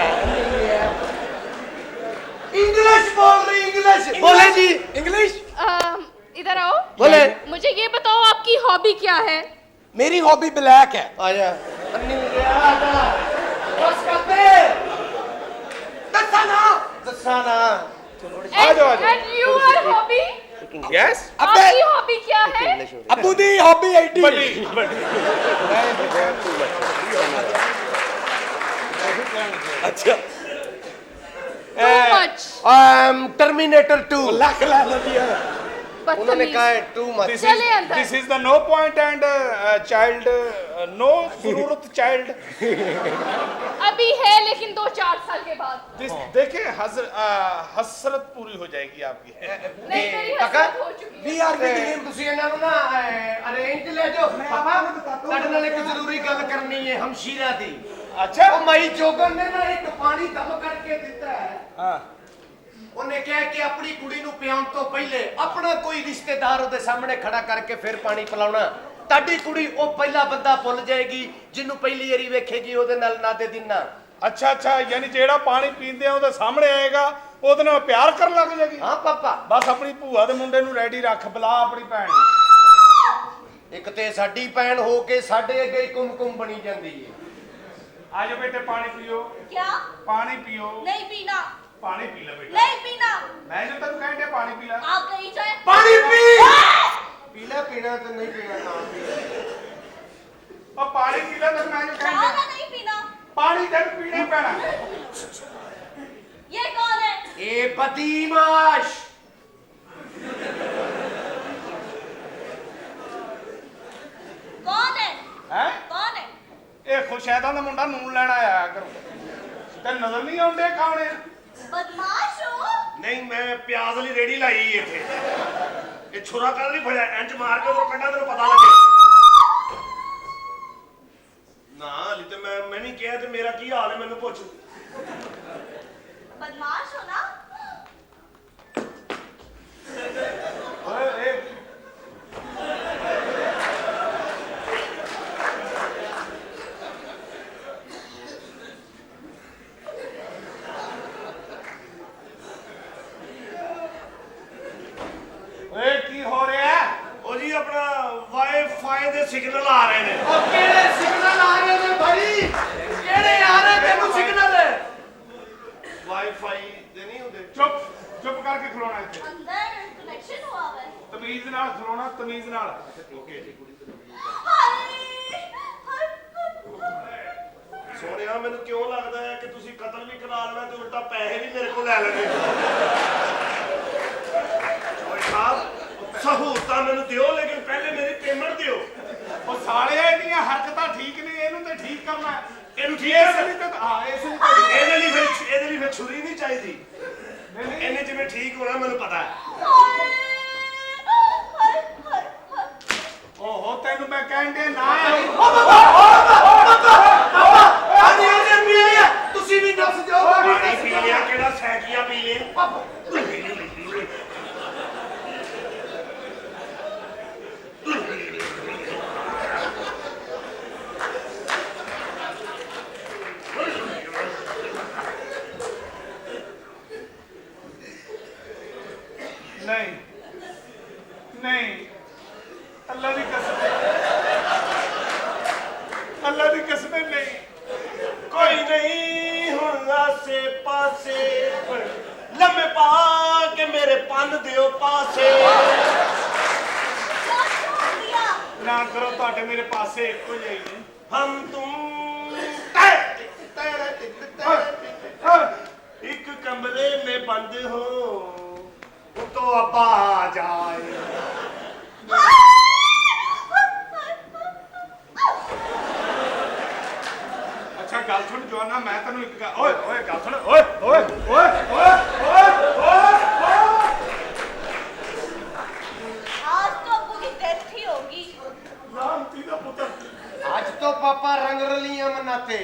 इंग्लिश बोल रही इंग्लिश बोले जी। इंग्लिश इधर आओ। बोले मुझे ये बताओ आपकी हॉबी क्या है? मेरी हॉबी ब्लैक है ਆ ਜਾ ਅੰਨੀ ਆ ਬਸ ਕਰਦੇ दसा ना ਦੱਸਾਂ ਨਾ And, and your hobby? Yes. आपकी हॉबी क्या है? अबू दी हॉबी एडी बड़ी बड़ी अच्छा Too much. टर्मिनेटर 2 लाख लाना दिया उन्होंने बदतमीज। कहा है टू मच This चले is अंदर। this is the no point and child no जरूरत child. अभी है लेकिन 2-4 साल के बाद। This देखे हसरत पूरी हो जाएगी आपकी. नहीं मेरी काका? हसरत हो चुकी है। वी आर विद ਤੁਸੀਂ ਇਹਨਾਂ ਨੂੰ ਨਾ ਅਰੇਂਜ ਲੈ ਜਾਓ ਪਾਪਾ ਤੁਹਾਡੇ ਨਾਲ ਇੱਕ ਜ਼ਰੂਰੀ ਗੱਲ ਕਰਨੀ ਹੈ ਹਮਸ਼ੀਰਾ ਦੀ अच्छा. ਉਹ ਮਾਈ ਜੋਗਨ ਨੇ ਨਾ ਇੱਕ ਪਾਣੀ ਦਮ ਕਰਕੇ ਦਿੱਤਾ ਹੈ हाँ. ਉਹਨੇ ਕਿਹਾ ਕਿ ਆਪਣੀ ਕੁੜੀ ਨੂੰ ਪਿਆਉਣ ਤੋਂ ਪਹਿਲੇ ਆਪਣਾ ਕੋਈ ਰਿਸ਼ਤੇਦਾਰ ਉਹਦੇ ਸਾਹਮਣੇ ਖੜਾ ਕਰਕੇ ਫਿਰ ਪਾਣੀ ਪਿਲਾਉਣਾ ਤੁਹਾਡੀ ਕੁੜੀ ਉਹ ਪਹਿਲਾ ਬੰਦਾ ਭੁੱਲ ਜਾਏਗੀ ਜਿਹਨੂੰ ਪਹਿਲੀ ਵਾਰੀ ਵੇਖੇਗੀ ਉਹਦੇ ਨਾਲ ਨਾਦੇ ਦਿਨਾ अच्छा अच्छा यानी जेड़ा पानी पींदे आ ਉਹਦੇ ਸਾਹਮਣੇ ਆਏਗਾ ਉਹਦੇ ਨਾਲ ਪਿਆਰ ਕਰਨ ਲੱਗ ਜਾਏਗੀ. ਹਾਂ ਪਾਪਾ ਬਸ ਆਪਣੀ ਭੂਆ ਦੇ ਮੁੰਡੇ ਨੂੰ ਰੈਡੀ ਰੱਖ ਬੁਲਾ ਆਪਣੀ ਭੈਣ ਨੂੰ. ਇੱਕ ਤੇ ਸਾਡੀ ਭੈਣ ਹੋ ਕੇ ਸਾਡੇ ਅੱਗੇ ਹੀ ਕੁੰਮ ਬਣੀ ਜਾਂਦੀ ਹੈ आजो बेटे पानी पियो क्या? पानी पियो नहीं पीना। पानी पी ले बेटा. नहीं पीना। मैं जो तेन कहते पानी पी ले. आप कहीं जाए। पानी पी ਪੀਲਾ ਪੀਣਾ ਤੇ ਨਹੀਂ ਪੀਣਾ ਨਾ और पानी पी ले तो मैं जो ज्यादा कहते नहीं पीना। पानी तेन पीना ही पैना. ये कौन है? ਇਹ ਬਦੀਮਾਸ਼ कौन है? हैं कौन है? ਇਹ ਖੁਸ਼ੈਦਾ ਦਾ ਮੁੰਡਾ ਨੂਨ ਲੈਣ ਆਇਆ ਕਰੋ. ਤੇ ਨਜ਼ਰ ਨਹੀਂ ਆਉਂਦੇ ਕੌਣ ਹੈ? बदमाश हो? ਨਹੀਂ ਮੈਂ ਪਿਆਜ਼ ਵਾਲੀ ਰੇੜੀ ਲਾਈ ਇੱਥੇ ਇਹ ਛੁਰਾ ਕੱਲ ਨਹੀਂ ਫੜਿਆ ਇੰਚ ਮਾਰ ਕੇ ਉਹ ਕੱਢਾ ਤੈਨੂੰ ਪਤਾ ਲੱਗੇ ਨਾ ਹਲੀ ਤੇ ਮੈਂ ਨਹੀਂ ਕਿਹਾ ਤੇ ਮੇਰਾ ਕੀ ਹਾਲ ਹੈ ਮੈਨੂੰ ਪੁੱਛ बदमाश हो ना? ਓਏ ਇਹ ਓਏ ਕੀ ਹੋ ਰਿਹਾ? ਉਹ ਜੀ ਆਪਣਾ ਵਾਈਫਾਈ ਦੇ ਸਿਗਨਲ ਆ ਰਹੇ ਨੇ ਉਹ ਕਿਹੜੇ ਸਿਗਨਲ ਆ ਰਹੇ ਨੇ ਭਾਈ ਕਿਹੜੇ ਆ ਰਹੇ ਤੈਨੂੰ ਸਿਗਨਲ ਵਾਈਫਾਈ ਦੇ ਨਹੀਂ ਹੁੰਦੇ ਚੁੱਪ ਚੁੱਪ ਕਰਕੇ ਖਲੋਣਾ ਇੱਥੇ. अंदर कनेक्शन हुआ है। ਤਮੀਜ਼ ਨਾਲ ਖਲੋਣਾ ਤਮੀਜ਼ ਨਾਲ. ਸੋਹਣਿਆ ਮੈਨੂੰ ਕਿਉਂ ਲੱਗਦਾ ਹੈ ਕਿ ਤੁਸੀਂ ਕਤਲ ਵੀ ਕਰਾ ਲੈਣਾ ਤੇ ਉਲਟਾ ਪੈਸੇ ਵੀ ਮੇਰੇ ਕੋਲ ਲੈ ਲੈਣੇ ਓਏ ਸਾਹਿਬ ਸਹੂਲਤਾਂ ਮੈਨੂੰ ਦਿਓ ਲੇਕਿਨ ਪਹਿਲੇ ਮੇਰੀ ਪੇਮੈਂਟ ਦਿਓ ਉਹ ਸਾਲਿਆ ਇਹਦੀਆਂ ਹਰਕਤਾਂ ਠੀਕ ਨੇ ਇਹਨੂੰ ਤੇ ਠੀਕ ਕਰਨਾ ਹੈ. ਇਹਨੂੰ ਠੀਕ ਇਸ ਕਰਨਾ? ਲਈ ਤਾਂ ਹਾਂ ਇਸ ਲਈ ਤਾਂ ਇਹਦੇ ਲਈ ਫਿਰ ਛੁਰੀ ਨਹੀਂ ਚਾਹੀਦੀ ਇਹਨੇ ਜਿਵੇਂ ਠੀਕ ਹੋਣਾ ਮੈਨੂੰ ਪਤਾ ਹੈ ਓਹੋ ਤੈਨੂੰ ਮੈਂ ਕਹਿੰਦੇ ਨਾ ਆਨੀ ਆਨੀ ਪੀ ਲਿਆ ਤੁਸੀਂ ਵੀ ਦੱਸ ਜਾਓ ਪਾਣੀ ਪੀ ਲਿਆ ਕਿਹੜਾ ਸੈਕੀਆਂ ਪੀ ਲਿਆ ਨਹੀਂ ਨਹੀਂ ਅੱਲਾ ਦੀ ਕਸਮ ਅੱਲਾ ਦੀ ਕਸਮ ਨਹੀਂ ਕੋਈ ਨਹੀਂ ਹੁਣ ਆਸੇ ਪਾਸੇ ਲੰਮੇ ਪਾ ਕੇ ਮੇਰੇ ਪੰਨ ਦਿਓ ਪਾਸੇ ਨਾ ਕਰੋ ਤੁਹਾਡੇ ਮੇਰੇ ਪਾਸੇ ਇੱਕੋ ਜਿਹੇ ਨੇ ਹਮ ਤੁਮ ਇੱਕ ਕਮਰੇ में बंद हो तो अब्बा आ जाए। ਜਵਾਨਾ ਮੈਂ ਤੈਨੂੰ ਇੱਕ ਗੱਲ ਓਏ ਓਏ ਗੱਲ ਸੁਣ ਓਏ ਓਏ ਓਏ ਓਏ ਓਏ ਓਏ आज तो अब्बू की डेथ ही होगी। ਰਾਮਤੀ ਦਾ ਪੁੱਤਰ आज तो पापा रंग रलियां मनाते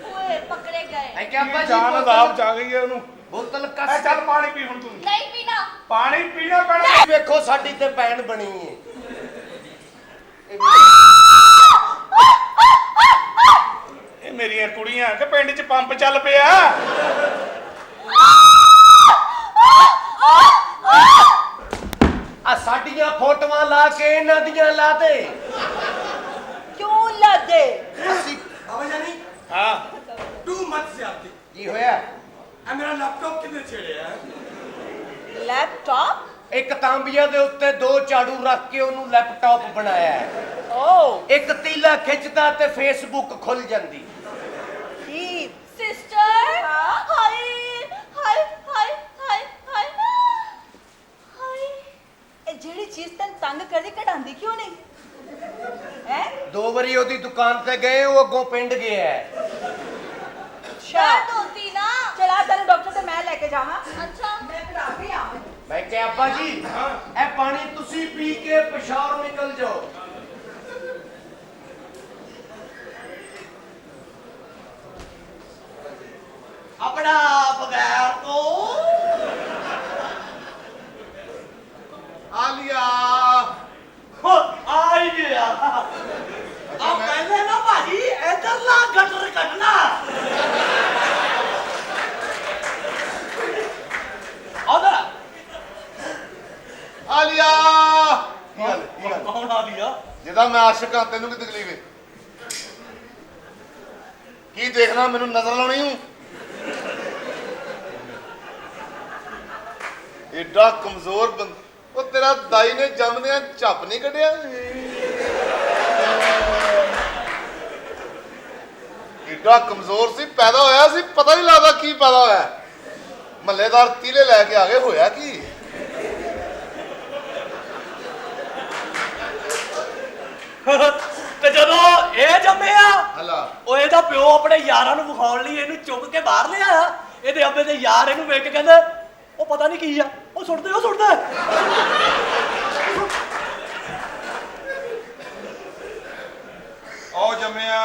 हुए पकड़े गए। है क्या अब्बा जी? ਜਾਨ ਅਦਾਬ ਚ ਆ ਗਈ ਹੈ ਉਹਨੂੰ बोतल ਐ कस ਚੱਲ ਪਾਣੀ ਪੀ ਹੁਣ ਤੂੰ नहीं पीना। ਪਾਣੀ ਪੀਣਾ ਪੈਣਾ ਵੇਖੋ ਸਾਡੀ ਤੇ ਭੈਣ ਬਣੀ ਏ ਇਹ ਮੇਰੀਆਂ ਕੁੜੀਆਂ ਕਿ ਪਿੰਡ 'ਚ ਪੰਪ ਚੱਲ ਪਿਆ ਆ ਸਾਡੀਆਂ ਫੋਟੋਆਂ ਲਾ ਕੇ ਇਹਨਾਂ ਦੀਆਂ ਲਾ ਦੇ क्यों लदे? ਅਸੀਂ बाबा जानी ਹਾਂ टू मच से आती ਕੀ ਹੋਇਆ आ मेरा लैपटॉप कितने छेड़े है लैपटॉप? ਇੱਕ ਤਾਂਬੀਆ ਦੇ ਉੱਤੇ 2 ਝਾੜੂ ਰੱਖ ਕੇ ਉਹਨੂੰ ਲੈਪਟਾਪ ਬਣਾਇਆ ਹੈ ओह ਇੱਕ ਤੀਲਾ ਖਿੱਚਦਾ ਤੇ ਫੇਸਬੁੱਕ ਖੁੱਲ ਜਾਂਦੀ सिस्टर। हाय हाय हाय हाय हाय हाय। ਜਿਹੜੀ ਚੀਜ਼ ਤੈਨੂੰ ਤੰਗ ਕਰਦੀ ਕਢਾਉਂਦੀ ਕਿਉਂ ਨਹੀਂ ਹੈ 2 ਵਾਰੀ ਉਹਦੀ ਦੁਕਾਨ ਤੇ ਗਏ ਉਹ ਅੱਗੋਂ ਪਿੰਡ ਗਿਆ ਹੈ दर्द होती ना। ਚਲਾ ਤੈਨੂੰ ਡਾਕਟਰ ਤੇ ਮੈਂ ਲੈ ਕੇ ਜਾਵਾਂ अच्छा ਮੈਂ ਕਢਾ ਕੇ ਆਵਾਂ ਮੈਂ ਕਿਹਾ ਅੱਬਾ ਜੀ ਇਹ ਪਾਣੀ ਤੁਸੀਂ ਪੀ ਕੇ ਪਿਸ਼ਾਬ ਨਿਕਲ ਜਾਓ अपना बगैर तो ਆਲੀਆ आ ही गया अब पहले ना भाजी इधर ला गटर कटना उधर ਆਲੀਆ ਕੀ ਗੱਲ कौन आ गया ਜਿਹਦਾ ਮੈਂ ਆਸ਼ਿਕ ਹਾਂ ਤੈਨੂੰ ਕੀ ਤਕਲੀਫ ਹੈ ਕੀ ਦੇਖਣਾ ਮੈਨੂੰ ਨਜ਼ਰ ਲਾਉਣੀ ਹੂੰ ਏਡਾ ਕਮਜ਼ੋਰ ਬੰਦ ਉਹ ਤੇਰਾ ਦਾਈ ਨੇ ਜੰਮਦਿਆਂ ਝੱਪ ਨਹੀਂ ਕੱਢਿਆ ਏਡਾ ਕਮਜ਼ੋਰ ਸੀ ਪੈਦਾ ਹੋਇਆ ਸੀ ਪਤਾ ਨਹੀਂ ਲੱਗਦਾ ਕੀ ਪੈਦਾ ਹੋਇਆ ਮਹੱਲੇਦਾਰ ਤੀਲੇ ਲੈ ਕੇ ਆ ਗਏ ਹੋਇਆ ਕੀ ਤੇ ਜਦੋਂ ਇਹ ਜੰਮਿਆ ਹਲਾ ਉਹ ਇਹਦਾ ਪਿਓ ਆਪਣੇ ਯਾਰਾਂ ਨੂੰ ਵਿਖਾਉਣ ਲਈ ਇਹਨੂੰ ਚੁੱਕ ਕੇ ਬਾਹਰ ਲਿਆਇਆ ਇਹਦੇ ਅੱਬੇ ਦੇ ਯਾਰ ਇਹਨੂੰ ਵੇਖ ਕੇ ਕਹਿੰਦੇ ਉਹ ਪਤਾ ਨਹੀਂ ਕੀ ਆ ਉਹ ਸੁੱਟਦਾ ਉਹ ਜੰਮਿਆ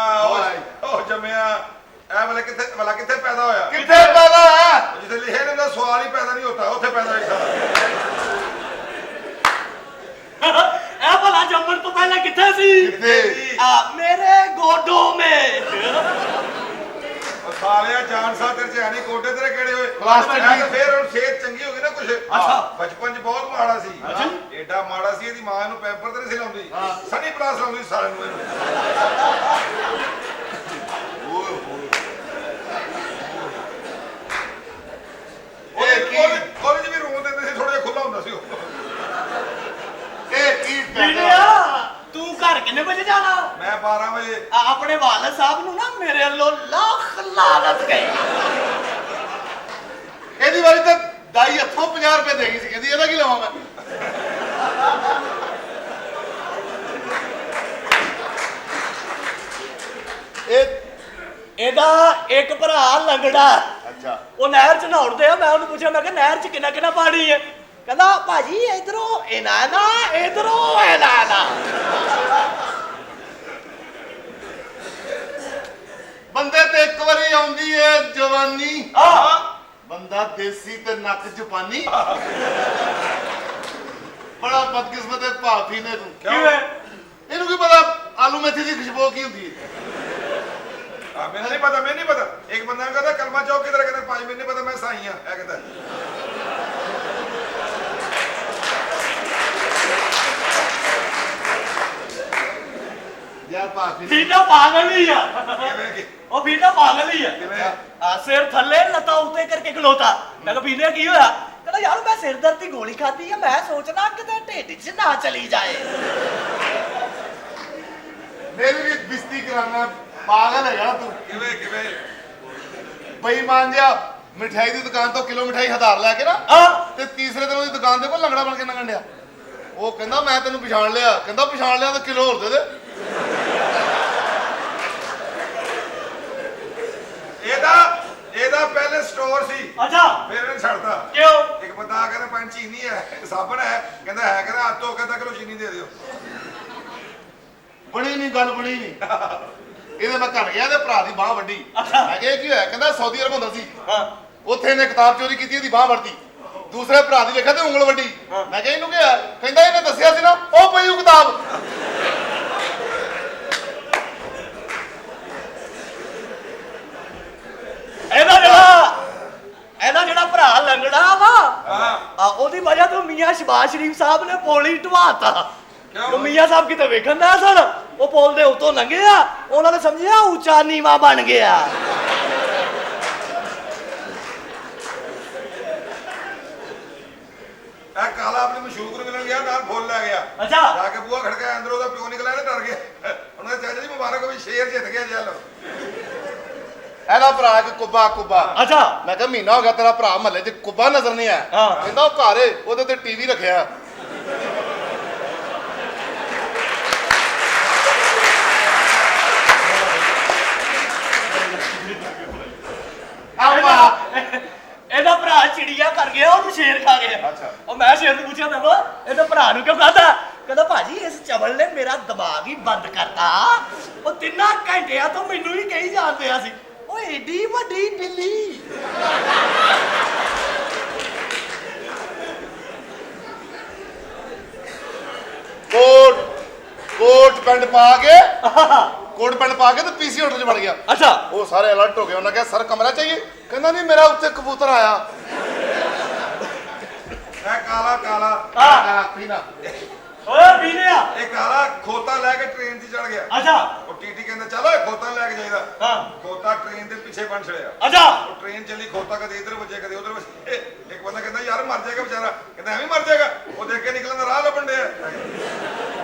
ਉਹ ਜੰਮਿਆ ਐ ਵਾਲਾ ਕਿੱਥੇ ਪੈਦਾ ਹੋਇਆ ਕਿੱਥੇ ਪੈਦਾ ਹੋਇਆ ਜਿੱਥੇ ਲਿਖਿਆ ਨਹੀਂ ਹੁੰਦਾ ਸਵਾਲ ਹੀ ਪੈਦਾ ਨਹੀਂ ਹੁੰਦਾ ਉੱਥੇ ਪੈਦਾ ਹੋਇਆ ਇਹ ਭਲਾ ਜੰਮਣ ਤੋਂ ਪਹਿਲਾਂ ਕਿੱਥੇ ਸੀ ਕਿੱਥੇ ਮੇਰੇ ਗੋਡੋ ਮੇ ਉਹ ਸਾਲਿਆ ਜਾਨ ਸਾਹ ਤੇਰੇ ਚ ਹੈ ਨਹੀਂ ਗੋਡੇ ਤੇਰੇ ਕਿਹੜੇ ਹੋਏ ਪਲਾਸਟਿਕ ਮੈਂ ਦੀ। ਤਾਂ ਫੇਰ ਹੁਣ ਸਿਹਤ ਚੰਗੀ ਹੋ ਗਈ ਨਾ ਕੁਛ ਬਚਪਨ ਚ ਬਹੁਤ ਮਾੜਾ ਸੀ ਏਡਾ ਮਾੜਾ ਸੀ ਇਹਦੀ ਮਾਂ ਨੂੰ ਪੈਂਪਰ ਤੇ ਨਹੀਂ ਸੀ ਲਾਉਂਦੀ ਸਨੀ ਪਲਾਸ ਲਾਉਂਦੀ ਸਾਰਿਆਂ ਨੂੰ ਇਹਨੂੰ ਓਏ ਹੋਏ ਇਹ ਕੀ? ਕਾਲਜ ਵੀ ਰੂਮ ਦਿੰਦੇ ਸੀ ਥੋੜਾ ਜਿਹਾ ਖੁੱਲਾ ਹੁੰਦਾ ਸੀ ਉਹ ਇਹ ਕੀ ਪੈਦਾ ਵੀਰਿਆ ਤੂੰ ਘਰ ਕਿੰਨੇ ਵਜੇ ਜਾਣਾ ਮੈਂ 12 ਵਜੇ ਆਪਣੇ ਵਾਲਦ ਸਾਹਿਬ ਨੂੰ ਨਾ ਮੇਰੇ ਵੱਲੋਂ ਲੱਖ ਲਾਨਤ ਗਈ ਇਹਦੀ ਵਾਰੀ ਤਾਂ ਦਾਈ ਹੱਥੋਂ 50 ਰੁਪਏ ਦੇ ਗਈ ਸੀ ਕਹਿੰਦੀ ਇਹਦਾ ਕੀ ਲਵਾਂ ਮੈਂ ਇਹਦਾ ਇੱਕ ਭਰਾ ਲੰਗੜਾ ਅੱਛਾ ਉਹ ਨਹਿਰ ਚ ਨਹਾਉਣਦੇ ਆ ਮੈਂ ਉਹਨੂੰ ਪੁੱਛਿਆ ਮੈਂ ਕਿਹਾ ਨਹਿਰ ਚ ਕਿੰਨਾ ਕਿੰਨਾ ਪਾਣੀ ਹੈ ਕਹਿੰਦਾ ਭਾਜੀ ਇਧਰੋਂ ਇਹਨਾਂ ਨਾ ਇਧਰੋਂ ਇਹਨਾਂ ਨਾ ਬੰਦੇ ਤੇ ਇੱਕ ਵਾਰੀ ਆਉਂਦੀ ਏ ਜਵਾਨੀ ਆ ਬੰਦਾ ਦੇਸੀ ਤੇ ਨੱਕ ਜਪਾਨੀ ਬੜਾ ਬਦਕਿਸਮਤ ਹੈ ਭਾਫੀ ਨੇ ਤੂੰ ਕਿਵੇਂ ਇਹਨੂੰ ਕੀ ਪਤਾ ਆਲੂ ਮੇਥੀ ਦੀ ਖੁਸ਼ਬੂ ਕੀ ਹੁੰਦੀ ਹੈ ਮੈਨੂੰ ਨਹੀਂ ਪਤਾ ਇੱਕ ਬੰਦਾ ਕਹਿੰਦਾ ਕਲਮਾ ਚੌਕ ਕਿਧਰ ਕਹਿੰਦਾ ਭਾਈ ਮੈਨੂੰ ਨਹੀਂ ਪਤਾ ਮੈਂ ਸਾਈ ਆ ਇਹ ਕਹਿੰਦਾ ਯਾਰ ਭਾਫੀ ਨੇ ਫੀਟਾ ਪਾਗਲ ਹੀ ਆ ਕਿਵੇਂ ਕਿ ਉਹ ਫੀਟਾ ਪਾਗਲ ਹੀ ਆ ਕਿਵੇਂ ਆ ਸਿਰ ਥੱਲੇ ਲੱਤਾਂ ਉੱਤੇ ਕਰਕੇ ਖਲੋਤਾ ਮੈਂ ਕਿਹਾ ਫੀਟਾ ਕੀ ਹੋਇਆ ਕਹਿੰਦਾ ਯਾਰ ਮੈਂ ਸਿਰ ਦਰਦ ਦੀ ਗੋਲੀ ਖਾਧੀ ਆ ਮੈਂ ਸੋਚਣਾ ਕਿਤੇ ਢਿੱਡ 'ਚ ਨਾ ਚਲੀ ਜਾਏ ਮੇਰੀ ਵੀ ਬਿਸਤੀ ਕਰਾਨਾ ਪਾਗਲ ਹੈਗਾ ਨਾ ਤੂੰ ਕਿਵੇਂ ਬੇਈਮਾਨ ਜਿਹਾ ਮਠਿਆਈ ਦੀ ਦੁਕਾਨ ਤੋਂ ਕਿਲੋ ਮਠਿਆਈ ਹਜ਼ਾਰ ਲੈ ਕੇ ਨਾ ਆ ਤੇ ਤੀਸਰੇ ਦਿਨ ਉਹਦੀ ਦੁਕਾਨ ਦੇ ਕੋਲ ਲੰਗੜਾ ਬਣ ਕੇ ਲੰਘਣ ਡਿਆ ਉਹ ਕਹਿੰਦਾ ਮੈਂ ਤੈਨੂੰ ਪਛਾਣ ਲਿਆ ਕਹਿੰਦਾ ਪਛਾਣ ਲਿਆ ਤਾਂ ਕਿਲੋ ਹੋਰ ਦੇ ਦੇ ਚੋਰ ਸੀ ਅੱਛਾ ਫਿਰ ਇਹਨੇ ਛੱਡਤਾ ਕਿਉਂ? ਇੱਕ ਬੰਦਾ ਆ ਕਹਿੰਦਾ ਪੰਜ ਚੀਨੀ ਹੈ ਸਾਬਣ ਹੈ ਕਹਿੰਦਾ ਹੈ ਕਹਿੰਦਾ ਹੱਥ ਧੋ ਕੇ ਅੱਧਾ ਕਿਲੋ ਚੀਨੀ ਦੇ ਦਿਓ ਬਣੀ ਨਹੀਂ ਗੱਲ ਬਣੀ ਨਹੀਂ ਇਹਦੇ ਮੈਂ ਘਰ ਗਿਆ ਤੇ ਭਰਾ ਦੀ ਬਾਹ ਵੱਡੀ ਮੈਂ ਕਿਹਾ ਕੀ ਹੋਇਆ ਕਹਿੰਦਾ ਸਾਊਦੀ ਅਰਬ ਹੁੰਦਾ ਸੀ ਉੱਥੇ ਇਹਨੇ ਕਿਤਾਬ ਚੋਰੀ ਕੀਤੀ ਇਹਦੀ ਬਾਹ ਵੱਢਤੀ ਦੂਸਰੇ ਭਰਾ ਦੀ ਵੇਖਿਆ ਤੇ ਉਂਗਲ ਵੱਡੀ ਮੈਂ ਕਿਹਾ ਇਹਨੂੰ ਕੀ ਹੋਇਆ ਕਹਿੰਦਾ ਇਹਨੇ ਦੱਸਿਆ ਸੀ ਨਾ ਉਹ ਪਈ ਉਹ ਕਿਤਾਬ ਇਹਦਾ ਜਿਹੜਾ ਭਰਾ ਲੰਗੜਾ ਵਾ ਉਹਦੀ ਵਜ੍ਹਾ ਤੋਂ ਮੀਆਂ ਸ਼ਬਾਜ਼ ਸ਼ਰੀਫ ਸਾਹਿਬ ਨੇ ਪੋਲੀ ਢਵਾਤਾ ਉਹ ਮੀਆਂ ਸਾਹਿਬ ਕਿਤੇ ਵੇਖਣ ਦਾ ਸਨ ਉਹ ਪੋਲ ਦੇ ਉੱਤੋਂ ਲੰਘੇ ਆ ਉਹਨਾਂ ਨੇ ਸਮਝਿਆ ਉੱਚਾ ਨੀਵਾ ਬਣ ਗਿਆ ਇਹ ਕਾਲਾ ਆਪਣੀ ਮਸ਼ੂਕ ਨੂੰ ਮਿਲਣ ਗਿਆ ਨਾਲ ਫੁੱਲ ਲੈ ਗਿਆ ਅੱਛਾ ਜਾ ਕੇ ਬੂਹਾ ਖੜਕਾਇਆ ਅੰਦਰ ਉਹਦਾ ਪਿਓ ਨਿਕਲਿਆ ਤੇ ਡਰ ਗਿਆ ਉਹਨਾਂ ਨੇ ਚਾਚਾ ਜੀ ਮੁਬਾਰਕ ਹੋਵੇ ਸ਼ੇਰ ਜਿੱਤ ਗਿਆ ਜੱਲ ਇਹਦਾ ਭਰਾ ਇੱਕ ਕੁੱਬਾ ਅੱਛਾ ਮੈਂ ਕਿਹਾ ਮਹੀਨਾ ਹੋ ਗਿਆ ਤੇਰਾ ਭਰਾ ਮਹੱਲੇ 'ਚ ਕੁੱਬਾ ਨਜ਼ਰ ਨਹੀਂ ਆਇਆ ਕਹਿੰਦਾ ਉਹ ਘਰ ਏ ਉਹਦੇ ਤੇ ਟੀਵੀ ਰੱਖਿਆ ਇਹਦਾ ਭਰਾ ਚਿੜੀਆ ਕਰ ਗਿਆ ਉਹਨੂੰ ਸ਼ੇਰ ਖਾ ਗਿਆ ਉਹ ਮੈਂ ਸ਼ੇਰ ਨੂੰ ਪੁੱਛਿਆ ਮੈਂ ਇਹਦੇ ਭਰਾ ਨੂੰ ਕਿਉਂ ਖਾਦਾ ਕਹਿੰਦਾ ਭਾਜੀ ਇਸ ਚਵਲ ਨੇ ਮੇਰਾ ਦਿਮਾਗ ਹੀ ਬੰਦ ਕਰਤਾ ਉਹ 3 ਘੰਟਿਆਂ ਤੋਂ ਮੈਨੂੰ ਹੀ ਕਹੀ ਜਾਂਦੇ ਆ ਸੀ ਉਹ ਏਡੀ ਵੱਡੀ ਬਿੱਲੀ ਕੋਟ ਪੈਂਟ ਪਾ ਕੇ ਤੇ ਪੀਸੀ ਹੋਟਲ 'ਚ ਵੜ ਗਿਆ ਅੱਛਾ ਉਹ ਸਾਰੇ ਅਲਰਟ ਹੋ ਗਏ ਉਹਨਾਂ ਕਿਹਾ ਸਰ ਕਮਰਾ ਚਾਹੀਏ ਕਹਿੰਦਾ ਨਹੀਂ ਮੇਰਾ ਉੱਤੇ ਕਬੂਤਰ ਆਇਆ ਇਹ ਕਾਲਾ ਪੀਣਾ ਓਏ ਬੀਨਿਆ ਇਹ ਕਾਲਾ ਖੋਤਾ ਲੈ ਕੇ ਟ੍ਰੇਨ 'ਤੇ ਚੜ ਗਿਆ ਅੱਛਾ ਉਹ ਟੀਟੀ ਕਹਿੰਦਾ ਚੱਲ ਓਏ ਖੋਤਾ ਲੈ ਕੇ ਜਾਈਦਾ ਖੋਤਾ ਟ੍ਰੇਨ ਦੇ ਪਿੱਛੇ ਬਣ ਛੜਿਆ ਅੱਛਾ ਉਹ ਟ੍ਰੇਨ ਚੱਲੀ ਖੋਤਾ ਕਦੇ ਇੱਧਰ ਵੱਜੇ ਕਦੇ ਉੱਧਰ ਵੱਜੇ ਇੱਕ ਬੰਦਾ ਕਹਿੰਦਾ ਯਾਰ ਮਰ ਜਾਏਗਾ ਵਿਚਾਰਾ ਕਹਿੰਦਾ ਐਵੇਂ ਮਰ ਜਾਏਗਾ ਉਹ ਦੇਖ ਕੇ ਨਿਕਲਣ ਦਾ ਰਾਹ ਲੱਭਣ ਡਿਆ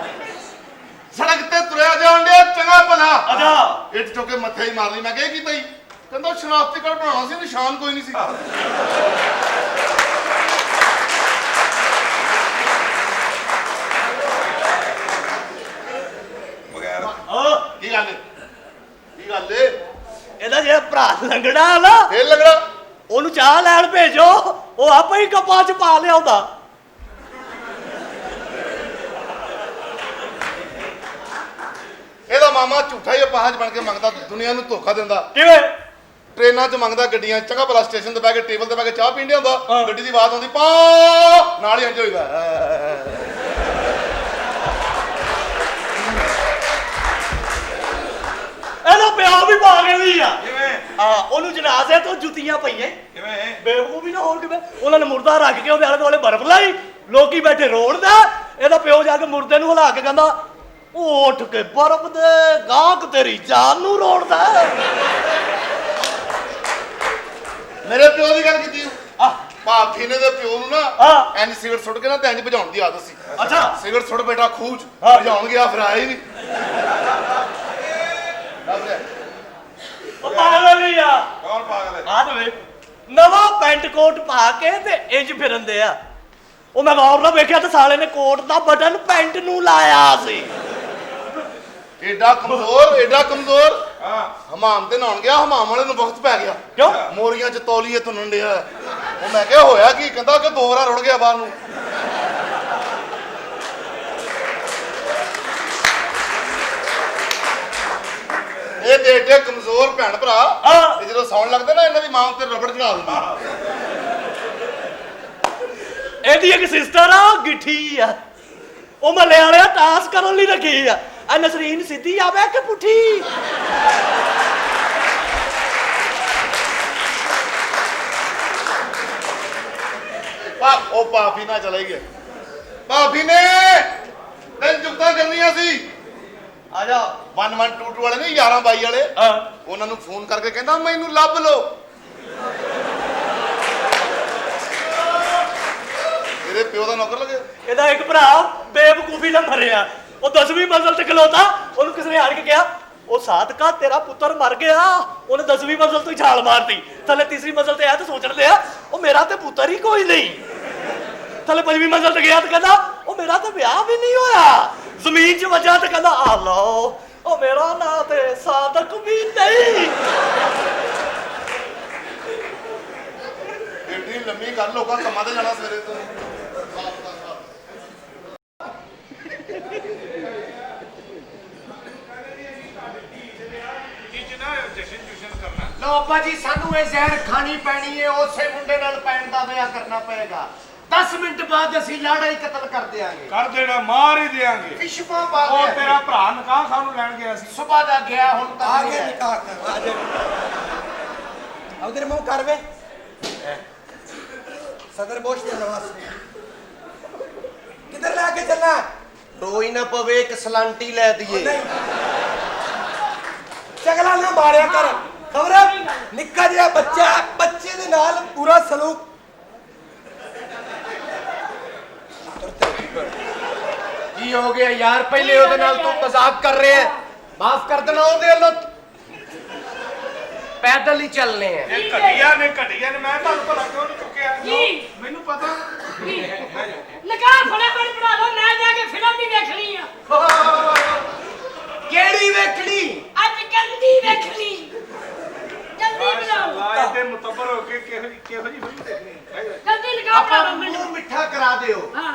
ਸੜਕ ਤੇ ਤੁਰਿਆ ਜਾਣ ਡਿਆ ਚੰਗਾ ਭਲਾ ਅੱਛਾ ਇੱਟ ਚੁੱਕ ਕੇ ਮੱਥੇ ਹੀ ਮਾਰ ਲਈ ਮੈਂ ਕਿਹਾ ਕੀ ਕੀਤਾ ਜੀ ਕਹਿੰਦਾ ਸ਼ਨਾਖਤੀ ਕਾਰਡ ਬਣਾਉਣਾ ਸੀ ਨਿਸ਼ਾਨ ਕੋਈ ਨਹੀਂ ਸੀ ਬਗੈਰ ਕੀ ਗੱਲ ਏ ਇਹਦਾ ਜਿਹੜਾ ਭਰਾ ਲੰਗੜਾ ਨਾ ਫੇਰ ਲੱਗਣਾ ਉਹਨੂੰ ਚਾਹ ਲੈਣ ਭੇਜੋ ਉਹ ਆਪੇ ਹੀ ਕੱਪਾਂ 'ਚ ਪਾ ਲਿਆਉਂਦਾ ਇਹਦਾ ਮਾਮਾ ਝੂਠਾ ਹੀ ਅਪਾਹਜ ਬਣ ਕੇ ਮੰਗਦਾ ਦੁਨੀਆ ਨੂੰ ਧੋਖਾ ਦਿੰਦਾ ਕਿਵੇਂ ਟ੍ਰੇਨਾਂ 'ਚ ਮੰਗਦਾ ਗੱਡੀਆਂ ਚੰਗਾ ਭਲਾ ਸਟੇਸ਼ਨ ਤੇ ਬਹਿ ਕੇ ਟੇਬਲ ਤੇ ਬਹਿ ਕੇ ਚਾਹ ਪੀਂਦੇ ਹੁੰਦਾ ਗੱਡੀ ਦੀ ਆਵਾਜ਼ ਆਉਂਦੀ ਪਾ ਨਾਲ ਹੀ ਇੰਜ ਹੋਈਦਾ ਇਹਦਾ ਪਿਓ ਵੀ ਪਾਗਲ ਹੀ ਆ ਕਿਵੇਂ ਉਹਨੂੰ ਜਨਾਜ਼ੇ ਤੋਂ ਜੁੱਤੀਆਂ ਪਈਆਂ ਕਿਵੇਂ ਬੇਵਕੂਫੀ ਨਾ ਹੋਰ ਕਿਵੇਂ ਉਹਨਾਂ ਨੇ ਮੁਰਦਾ ਰੱਖ ਕੇ ਉਹਦੇ ਆਲੇ ਦੁਆਲੇ ਬਰਫ਼ ਲਾਈ ਲੋਕੀ ਬੈਠੇ ਰੋੜਦਾ ਇਹਦਾ ਪਿਓ ਜਾ ਕੇ ਮੁਰਦੇ ਨੂੰ ਹਿਲਾ ਕੇ ਕਹਿੰਦਾ ਉੱਠ ਕੇ ਬਰਫ਼ ਦੇ ਗਾਹਕ ਤੇਰੀ ਜਾਨ ਨੂੰ ਰੋੜਦਾ ਮੇਰੇ ਪਿਓ ਦੀ ਗੱਲ ਕੀਤੀ ਭਾਖੀ ਨੇ ਦੇ ਪਿਓ ਨੂੰ ਨਾ ਇੰਜ ਸਿਗਰਟ ਸੁੱਟ ਕੇ ਨਾ ਤੇ ਇੰਜ ਭਜਾਉਣ ਦੀ ਆਦਤ ਸੀ ਅੱਛਾ ਸਿਗਰਟ ਸੁੱਟ ਬੇਟਾ ਖੂਚ ਭਜਾਉਣ ਗਿਆ ਫਿਰ ਆਇਆ ਹੀ ਨਹੀਂ ਉਹ ਪਾਗਲ ਹੀ ਆ ਕੌਣ ਪਾਗਲ ਹੈ ਆ ਤੇ ਨਵਾਂ ਪੈਂਟ ਕੋਟ ਪਾ ਕੇ ਤੇ ਇੰਜ ਫਿਰਨਦੇ ਆ ਉਹ ਮੈਂ ਗੌਰ ਨਾਲ ਵੇਖਿਆ ਤੇ ਸਾਲੇ ਨੇ ਕੋਟ ਦਾ ਬਟਨ ਪੈਂਟ ਨੂੰ ਲਾਇਆ ਸੀ ਏਡਾ ਕਮਜ਼ੋਰ ਹਮਾਮ ਤੇ ਨਹਾਉਣ ਗਿਆ ਹਮਾਮ ਵਾਲੇ ਨੂੰ ਵਕਤ ਪੈ ਗਿਆ ਕਿਉਂ ਮੋਰੀਆਂ 'ਚ ਤੌਲੀਏ ਤੁੰਨਣ ਡਿਆ ਉਹ ਮੈਂ ਕਿਹਾ ਹੋਇਆ ਕੀ ਕਹਿੰਦਾ ਕਿ 2 ਵਾਰ ਰੁੜ ਗਿਆ ਬਾਹਰ ਨੂੰ ਇਹ ਦੇਖਦੇ ਕਮਜ਼ੋਰ ਭੈਣ ਭਰਾ ਇਹ ਜਦੋਂ ਸੌਣ ਲੱਗਦੇ ਨਾ ਇਹਨਾਂ ਦੀ ਮਾਂ ਉੱਤੇ ਰਬੜ ਚੜਾ ਦਿੰਦੀ ਇਹਦੀ ਇੱਕ ਸਿਸਟਰ ਆ ਗਿੱਠੀ ਆ ਉਹ ਮਹੱਲੇ ਵਾਲਿਆ ਟਾਸ ਕਰਨ ਲਈ ਰੱਖੀ ਆ ਨਸਰੀਨ ਸਿੱਧੀ ਆਵੇ ਕਿ ਪੁੱਠੀ ਉਹ ਭਾਫੀ ਨਾ ਚਲੇ ਗਏ ਭਾਫੀ ਨੇ ਤਿੰਨ ਜੁਗਤਾਂ ਕਰਨੀਆਂ ਸੀ ਆ ਜਾ 1122 ਵਾਲੇ ਨੇ 11 22 ਵਾਲੇ ਉਹਨਾਂ ਨੂੰ ਫੋਨ ਕਰਕੇ ਕਹਿੰਦਾ ਮੈਨੂੰ ਲੱਭ ਲਓ ਇਹਦੇ ਪਿਓ ਦਾ ਨੌਕਰ ਲੱਗੇ ਇਹਦਾ ਇੱਕ ਭਰਾ ਬੇਵਕੂਫੀ ਨਾਲ ਮਰਿਆ ਉਹ 10ਵੀਂ ਮੰਜ਼ਲ ਤੇ ਖਲੋਤਾ ਉਹਨੂੰ ਕਿਸੇ ਨੇ ਆਣ ਕੇ ਕਿਹਾ ਉਹ ਸਾਦਕਾ ਤੇਰਾ ਪੁੱਤਰ ਮਰ ਗਿਆ ਉਹਨੇ 10ਵੀਂ ਮੰਜ਼ਲ ਤੋਂ ਹੀ ਛਾਲ ਮਾਰਤੀ ਥੱਲੇ ਤੀਸਰੀ ਮੰਜ਼ਲ ਤੇ ਆਇਆ ਤੇ ਸੋਚਣ ਲਿਆ ਉਹ ਮੇਰਾ ਤੇ ਪੁੱਤਰ ਹੀ ਕੋਈ ਨਹੀਂ ਥੱਲੇ 5ਵੀਂ ਮੰਜ਼ਲ ਤੇ ਗਿਆ ਤੇ ਕਹਿੰਦਾ ਉਹ ਮੇਰਾ ਤੇ ਵਿਆਹ ਵੀ ਨਹੀਂ ਹੋਇਆ ਜ਼ਮੀਨ 'ਚ ਵੱਜਾ ਤੇ ਕਹਿੰਦਾ ਆ ਲਓ ਉਹ ਮੇਰਾ ਨਾਂ ਤੇ ਸਾਦਕ ਵੀ ਨਹੀਂ ਲੰਮੀ ਕਰ ਲੋਕਾਂ ਕੰਮਾਂ ਤੇ ਜਾਣਾ ਸਵੇਰੇ ਤੋਂ ਲੋ ਅੱਬਾ ਜੀ ਸਾਨੂੰ ਇਹ ਜ਼ਹਿਰ ਖਾਣੀ ਪੈਣੀ ਹੈ ਉਸੇ ਮੁੰਡੇ ਨਾਲ ਪੈਣ ਦਾ ਵਿਆਹ ਕਰਨਾ ਪਏਗਾ 10 ਮਿੰਟ ਬਾਅਦ ਅਸੀਂ ਲਾੜਾ ਹੀ ਕਤਲ ਕਰ ਦਿਆਂਗੇ ਕਰ ਦੇਣਾ, ਮਾਰ ਹੀ ਦੇਾਂਗੇ। ਵਿਸ਼ਵਾ ਬਾਤ ਉਹ ਤੇਰਾ ਭਰਾ ਨਿਕਾਹ ਸਾਨੂੰ ਲੈਣ ਗਿਆ ਸੀ। ਸੁਬਹ ਦਾ ਗਿਆ ਹੁਣ ਤੱਕ ਆ ਨਹੀਂ ਗਿਆ ਆਇਆ। ਨਿਕਾਹ ਕਰ ਆ ਜਾ ਉਧਰ ਮੂੰਹ ਕਰ ਵੇ ਸਦਰ ਬੋਸ਼ ਦੇ ਨਵਾਜ਼ ਕਿੱਧਰ ਲੈ ਕੇ ਚੱਲਣਾ ਰੋਈ ਨਾ ਪਵੇ ਇੱਕ ਸਲਾਂਟੀ ਲੈ ਦਈਏ ਨਹੀਂ ਚਗਲਾ ਨਾ ਮਾਰਿਆ ਕਰ ਖਬਰ ਨਿੱਕਾ ਜਿਹਾ ਬੱਚੇ ਦੇ ਨਾਲ ਪੂਰਾ ਸਲੂਕ ਕੀ ਹੋ ਗਿਆ ਯਾਰ ਪਹਿਲੇ ਉਹਦੇ ਨਾਲ ਤੂੰ ਮਜ਼ਾਕ ਕਰ ਰਿਹਾ ਹੈ ਮਾਫ ਕਰ ਦੇਣਾ ਉਹਦੇ ਵੱਲੋਂ ਪੈਦਲ ਹੀ ਚੱਲਨੇ ਆ ਇਹ ਘਟੀਆ ਨੇ ਮੈਂ ਤੁਹਾਨੂੰ ਭਲਾ ਕਿਉਂ ਨਹੀਂ ਚੁੱਕਿਆ? ਜੀ। ਮੈਨੂੰ ਪਤਾ। ਨਿਕਾਹ ਫਟਾਫਟ ਪੜਾ ਲਓ, ਮੈਂ ਜਾ ਕੇ ਫਿਲਮ ਵੀ ਵੇਖਣੀ ਆ। ਕਿਹੜੀ ਵੇਖਣੀ ਅੱਜ ਗੰਦੀ ਵੇਖਣੀ। ਜਲਦੀ ਬਣਾਓ। ਅੱਲਾਹ ਇਹਦੇ ਮੁਤਬਰ ਹੋ ਕੇ ਕਿਹੋ ਜੀ ਫਿਲਮ ਦੇਖਣੀ ਹੈ? ਜਲਦੀ ਨਿਕਾਹ ਪੜਾ ਆਪਾਂ ਲਓ ਮੈਨੂੰ। ਮੂੰਹ ਮਿੱਠਾ ਕਰਾ ਦਿਓ ਹਾਂ।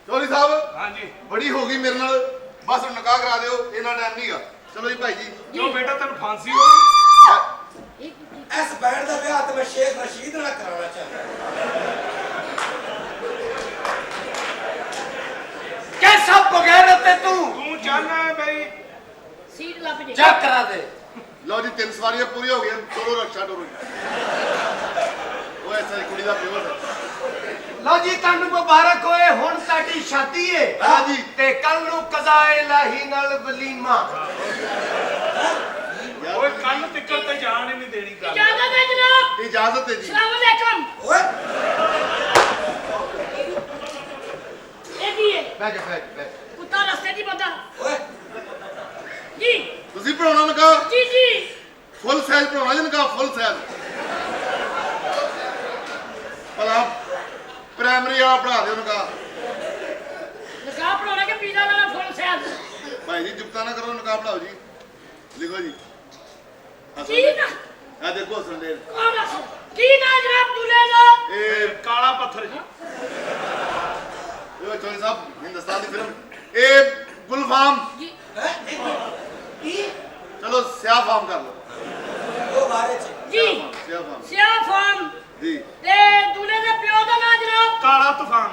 ਚੌਧਰੀ ਸਾਹਿਬ ਹਾਂਜੀ। ਬੜੀ ਹੋ ਗਈ ਮੇਰੇ ਨਾਲ ਬਸ ਹੁਣ ਨਿਕਾਹ ਕਰਾ ਦਿਓ ਇੰਨਾ ਟਾਈਮ ਨਹੀਂਗਾ ਚਲੋ ਜੀ ਭਾਈ ਜੀ ਕਿਉਂ ਬੇਟਾ ਤੈਨੂੰ ਫਾਂਸੀ ਹੋ ਗਈ? ਇਸ ਬੈਂਡ ਦਾ ਵਿਆਹ ਤੇ ਮੈਂ ਸ਼ੇਖ ਰਸ਼ੀਦ ਨਾਲ ਕਰਾਉਣਾ ਚਾਹੁੰਦਾ कैसा बगैरत है तू ਤੂੰ ਚਾਹਨਾ ਹੈ ਬਈ ਸੀਟ ਲੱਭ ਜੇ। जा करा दे ਲਓ ਜੀ 3 ਸਵਾਰੀਆਂ ਪੂਰੀਆਂ ਹੋ ਗਈਆਂ ਚਲੋ ਰਕਸ਼ਾ ਟੋਰੋ ਉਹ ਐਸਾ ਕੁੜੀ ਦਾ ਪਿਓ ਹੈ लो जी ਤੁਹਾਨੂੰ ਮੁਬਾਰਕ ਹੋਏ ਹੁਣ ਸਾਡੀ ਸ਼ਾਦੀ ਹੈ ਹਾਂ ਜੀ। ਤੇ ਕੱਲ ਨੂੰ ਕਜ਼ਾ ਇਲਾਹੀ ਨਾਲ ਵਲੀਮਾ ਓਏ ਕੰਨ ਤਿੱਕਰ ਤੇ ਜਾਣ ਹੀ ਨਹੀਂ ਦੇਣੀ ਗੱਲ। ਇਜਾਜ਼ਤ ਹੈ ਜਨਾਬ। ਇਜਾਜ਼ਤ ਹੈ ਜੀ ਸਲਾਮ ਅਲੈਕਮ। ਓਏ ਇਹ ਕੀ ਹੈ? बैठ ਕੁੱਤਾ ਰਸਤੇ ਦੀ ਬੰਦਾ। ਓਏ ਜੀ ਤੁਸੀਂ ਪੜਾਉਣਾ ਨਿਕਾਹ ਜੀ ਜੀ। ਫੁੱਲ ਸਾਈਜ਼ ਪੜਾਉਣਾ ਜੀ ਨਿਕਾਹ ਫੁੱਲ ਸਾਈਜ਼ ਭਲਾ ਪ੍ਰਾਇਮਰੀ ਵਾਲਾ ਪੜਾ ਦਿਓ ਨਿਕਾਹ ਨਿਕਾਹ ਪੜਾਉਣਾ ਕਿ ਪੀਲਾ ਵਾਲਾ ਫੁੱਲ ਸੈਲ? ਭਾਈ ਜੀ ਜੁਗਤਾ ਨਾ ਕਰੋ ਨਿਕਾਹ ਪੜਾਓ ਜੀ ਲਿਖੋ ਜੀ ਕੀ ਨਾ ਆ ਦੇਖੋ ਸੰਦੇਸ਼ ਕੌਣ ਦੱਸ ਕੀ ਨਾ ਜਨਾਬ ਦੁਲੇ ਦਾ? ਇਹ ਕਾਲਾ ਪੱਥਰ ਜੀ। ਇਹ ਚੌਧਰੀ ਸਾਹਿਬ ਹਿੰਦੁਸਤਾਨ ਦੀ ਫਿਲਮ ਇਹ ਗੁਲਫਾਮ ਜੀ ਕੀ ਚਲੋ ਸਿਆਹ ਫਾਮ ਕਰ ਲਓ ਉਹ ਬਾਰੇ ਚ ਜੀ ਸਿਆਹ ਫਾਮ ਸਿਆ ਫਾਰਮ ਜੀ ਤੇ ਦੁਲੇ ਦੇ ਪਿਓ ਦਾ ਨਾਂ ਜਨਾਬ? ਕਾਲਾ ਤੂਫਾਨ।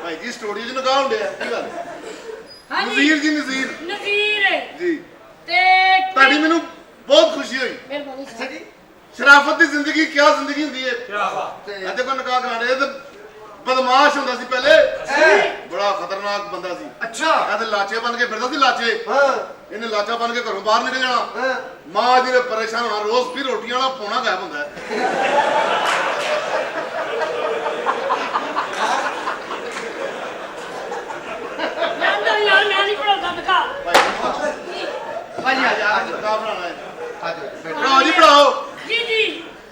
ਭਾਈ ਜੀ ਸਟੂਡੀਓ 'ਚ ਨਿਕਾਹ ਹੁੰਦੇ ਆ ਕੀ ਗੱਲ ਹਾਂਜੀ ਨਜ਼ੀਰ ਜੀ ਨਜ਼ੀਰ ਨਜ਼ੀਰ ਜੀ ਤੇ ਤੁਹਾਡੀ ਮੈਨੂੰ ਬਹੁਤ ਖੁਸ਼ੀ ਹੋਈ ਮਿਹਰਬਾਨੀ अच्छा जी ਸ਼ਰਾਫਤ ਦੀ ਜ਼ਿੰਦਗੀ ਕੀ ਜ਼ਿੰਦਗੀ ਹੁੰਦੀ ਹੈ ਕੀ ਬਾਤ। ਇਹ ਦੇਖੋ ਨਿਕਾਹ ਕਰਾਣੇ ਇਹ ਤਾਂ ਬਦਮਾਸ਼ ਹੁੰਦਾ ਸੀ ਪਹਿਲੇ ਬੜਾ ਖਤਰਨਾਕ ਬੰਦਾ ਸੀ अच्छा ਇਹ ਤੇ ਲਾਚੇ ਬਣ ਕੇ ਫਿਰਦਾ ਸੀ ਲਾਚੇ हाँ ਇਹਨੇ ਲਾਚਾ ਬਣ ਕੇ ਘਰੋਂ ਬਾਹਰ ਨਿਕਲ ਜਾਣਾ हाँ ਮਾਂ ਜੀ ਨੇ ਪਰੇਸ਼ਾਨ ਹੋਣਾ ਰੋਜ਼ ਫਿਰ ਰੋਟੀਆਂ ਵਾਲਾ ਪੌਣਾ ਗਾਇਬ ਹੁੰਦਾ ਹੈ ਯਾਰ ਮੈਂ ਨਹੀਂ ਪੜਾਉਂਦਾ ਨਿਕਾਹ। भाई आ जा ਨਿਕਾਹ ਬਣਾਉਣਾ ਹੈ आ जाओ ਪੜਾਓ ਜੀ ਪੜਾਓ ਜੀ ਜੀ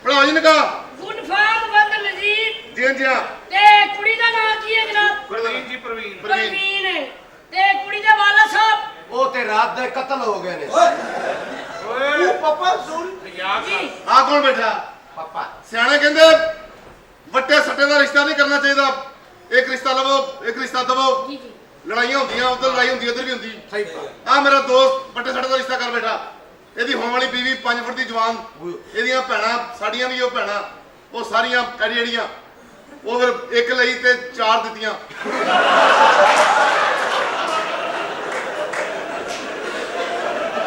ਪੜਾਓ ਜੀ ਨਿਕਾਹ ਗੁੱਡ ਫਾਰਮ ਬੰਦ ਨਜ਼ੀਰ ਜੀ ਜੀ ਹਾਂ ਤੇ ਕੁੜੀ ਦਾ ਨਾਂ ਕੀ ਹੈ ਜਨਾਬ? ਪ੍ਰਵੀਨ ਜੀ ਪ੍ਰਵੀਨ। ਪ੍ਰਵੀਨ ਤੇ ਕੁੜੀ ਦੇ ਵਾਲਾ ਸਾਹਿਬ? वो ते रात दे कत्ल हो गए ने ਓਏ ਓਏ पापा सुन ਯਾਰ ਜੀ ਆ ਕੌਣ ਬੈਠਾ पापा ਸਿਆਣੇ ਕਹਿੰਦੇ ਵੱਟੇ ਸੱਟੇ ਦਾ ਰਿਸ਼ਤਾ ਨਹੀਂ ਕਰਨਾ ਚਾਹੀਦਾ ਇੱਕ ਰਿਸ਼ਤਾ ਲਵੋ ਇੱਕ ਰਿਸ਼ਤਾ ਦਵੋ ਜੀ ਜੀ ਲੜਾਈਆਂ ਹੁੰਦੀਆਂ ਉਧਰ ਲੜਾਈ ਹੁੰਦੀ ਉਧਰ ਵੀ ਹੁੰਦੀ सही बात ਆ ਮੇਰਾ ਦੋਸਤ ਵੱਟੇ ਸੱਟੇ ਦਾ ਰਿਸ਼ਤਾ ਕਰ ਬੈਠਾ ਇਹਦੀ ਹੋਣ ਵਾਲੀ ਬੀਵੀ 5 ਫੁੱਟ ਦੀ ਜਵਾਨ ਇਹਦੀਆਂ ਭੈਣਾਂ ਸਾਡੀਆਂ ਵੀ ਉਹ ਭੈਣਾਂ ਉਹ ਸਾਰੀਆਂ ਜਿਹੜੀਆਂ ਉਹ ਫਿਰ ਇੱਕ ਲਈ ਤੇ 4 ਦਿੱਤੀਆਂ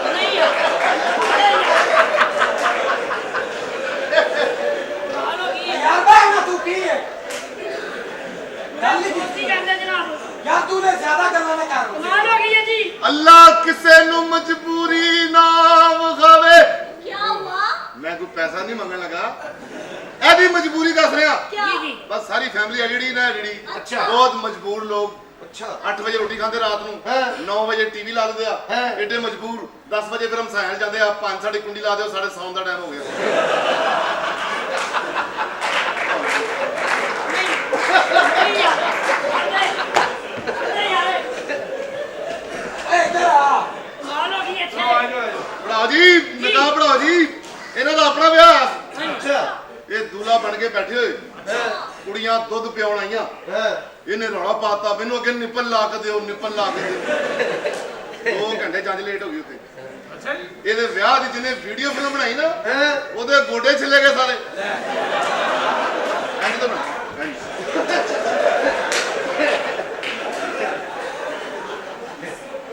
ਨਹੀਂ ਹਾਲੋ ਕੀ ਹੈ? ਯਾਰ ਬਾਈ ਨਾ ਤੂੰ ਕੀ ਹੈ ਮੈਂ ਦੋਸਤੀ ਕਰਦਾ ਜਨਾਬ। ਯਾਰ ਤੂੰ ਨੇ ਜ਼ਿਆਦਾ ਗੱਲਾਂ ਨਾ ਕਰ ਕਮਾਲ ਹੋ ਗਈ ਹੈ ਜੀ। ਅੱਲਾ ਕਿਸੇ ਨੂੰ ਮਜਬੂਰੀ ਨਾ ਵਿਖਾਵੇ क्या हुआ? ਮੈਂ ਕੋਈ ਪੈਸਾ ਨਹੀਂ ਮੰਗਣ ਲੱਗਾ ਇਹਦੀ ਮਜਬੂਰੀ ਦੱਸ ਰਿਹਾ क्या? ਜੀ ਜੀ ਬਸ ਸਾਰੀ ਫੈਮਿਲੀ ਜਿਹੜੀ ਨਾ ਜਿਹੜੀ ਅੱਛਾ। ਬਹੁਤ ਮਜਬੂਰ ਲੋਕ अच्छा 8 ਵਜੇ ਰੋਟੀ ਖਾਂਦੇ ਰਾਤ ਨੂੰ ਹਾਂ। 9 ਵਜੇ ਟੀਵੀ ਲਾ ਦਿੰਦੇ ਆ ਹਾਂ। ਏਡੇ ਮਜਬੂਰ 10 ਵਜੇ ਫਿਰ ਹਮਸਾਇਣ ਜਾਂਦੇ ਆ 5 ਸਾਡੀ ਕੁੰਡੀ ਲਾ ਦਿਓ ਸਾਡੇ ਸੌਣ ਦਾ ਟਾਈਮ ਹੋ ਗਿਆ ਨਹੀਂ ਯਾਰ ਨਹੀਂ ਯਾਰ ਏ ਇੱਧਰ ਆ ਕਮਾਲ ਹੋ ਗਈ ਆ ਇੱਥੇ। ਜਾਓ ਆ ਜਾਓ। ਪੜਾਓ ਜੀ ਨਿਕਾਹ ਪੜਾਓ ਜੀ ਇਹਨਾਂ ਦਾ ਆਪਣਾ ਵਿਆਹ अच्छा ਇਹ ਦੂਲਾ ਬੁੱਲਾ ਬਣ ਕੇ ਬੈਠੇ ਹੋਏ ਕੁੜੀਆਂ ਦੁੱਧ ਪਿਆਉਣ ਆਈਆਂ ਇਹਨੇ ਰੌਲਾ ਪਾਤਾ ਮੈਨੂੰ ਅੱਗੇ ਨਿਪਲ ਲਾ ਕੇ ਦਿਓ ਨਿਪਲ ਲਾ ਕੇ ਦਿਓ 2 ਘੰਟੇ ਜੰਜ ਲੇਟ ਹੋ ਗਈ ਉੱਥੇ ਅੱਛਾ ਜੀ ਇਹਦੇ ਵਿਆਹ ਦੀ ਜਿਹਨੇ ਵੀਡੀਓ ਫਿਲਮ ਬਣਾਈ ਨਾ ਉਹਦੇ ਗੋਡੇ ਛਿੱਲੇ ਗਏ ਸਾਰੇ ਇੰਜ ਤਾਂ ਬਣਾ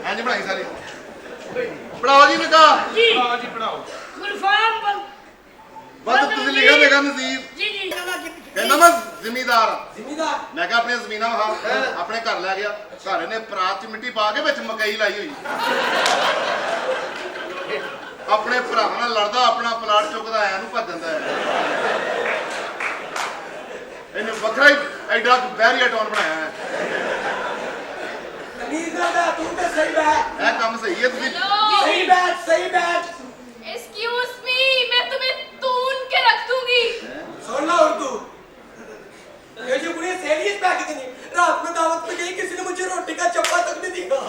ਇੰਜ ਬਣਾਈ ਸਾਰੀ ਪੜਾਓ ਜੀ ਨਿਕਾਹ ਜੀ ਆਓ ਜੀ ਪੜਾਓ ਗੁਲਫਾਮ ਬਸ ਤੁਸੀਂ ਲਿਖਿਆ ਮੇਰਾ ਨਸੀਬ ਜੀ ਜੀ ਕਹਿੰਦਾ ਮੈਂ ਜ਼ਿਮੀਦਾਰ ਆ ਜ਼ਿਮੀਦਾਰ ਮੈਂ ਕਿਹਾ ਆਪਣੀਆਂ ਜ਼ਮੀਨਾਂ ਵਿਖਾ ਆਪਣੇ ਘਰ ਲੈ ਗਿਆ ਘਰ ਇਹਨੇ ਪਰਾਤ 'ਚ ਮਿੱਟੀ ਪਾ ਕੇ ਵਿੱਚ ਮਕਈ ਲਾਈ ਹੋਈ ਆਪਣੇ ਭਰਾਵਾਂ ਨਾਲ ਲੜਦਾ ਆਪਣਾ ਪਲਾਟ ਚੁੱਕਦਾ ਆਇਆ ਨੂੰ ਭੱਜ ਜਾਂਦਾ ਹੈ ਇਹਨੇ ਵੱਖਰਾ ਹੀ ਐਡਾ ਬੈਰੀਅਰ ਟਾਊਨ ਬਣਾਇਆ ਹੈ ਨੀਜ਼ਾ ਦਾ ਤੂੰ ਤੇ ਸਹੀ ਬੈਠ ਇਹ ਕੰਮ ਸਹੀ ਹੈ ਤੁਸੀਂ सही बैठ एक्सक्यूज मी मैं तुम्हें तून के रख दूंगी सुन लो उर्दू ये जो बुढ़िया सहेली इस पैकेज नहीं रात में दावत पे गई किसी ने मुझे रोटी का चप्पा तक नहीं दिया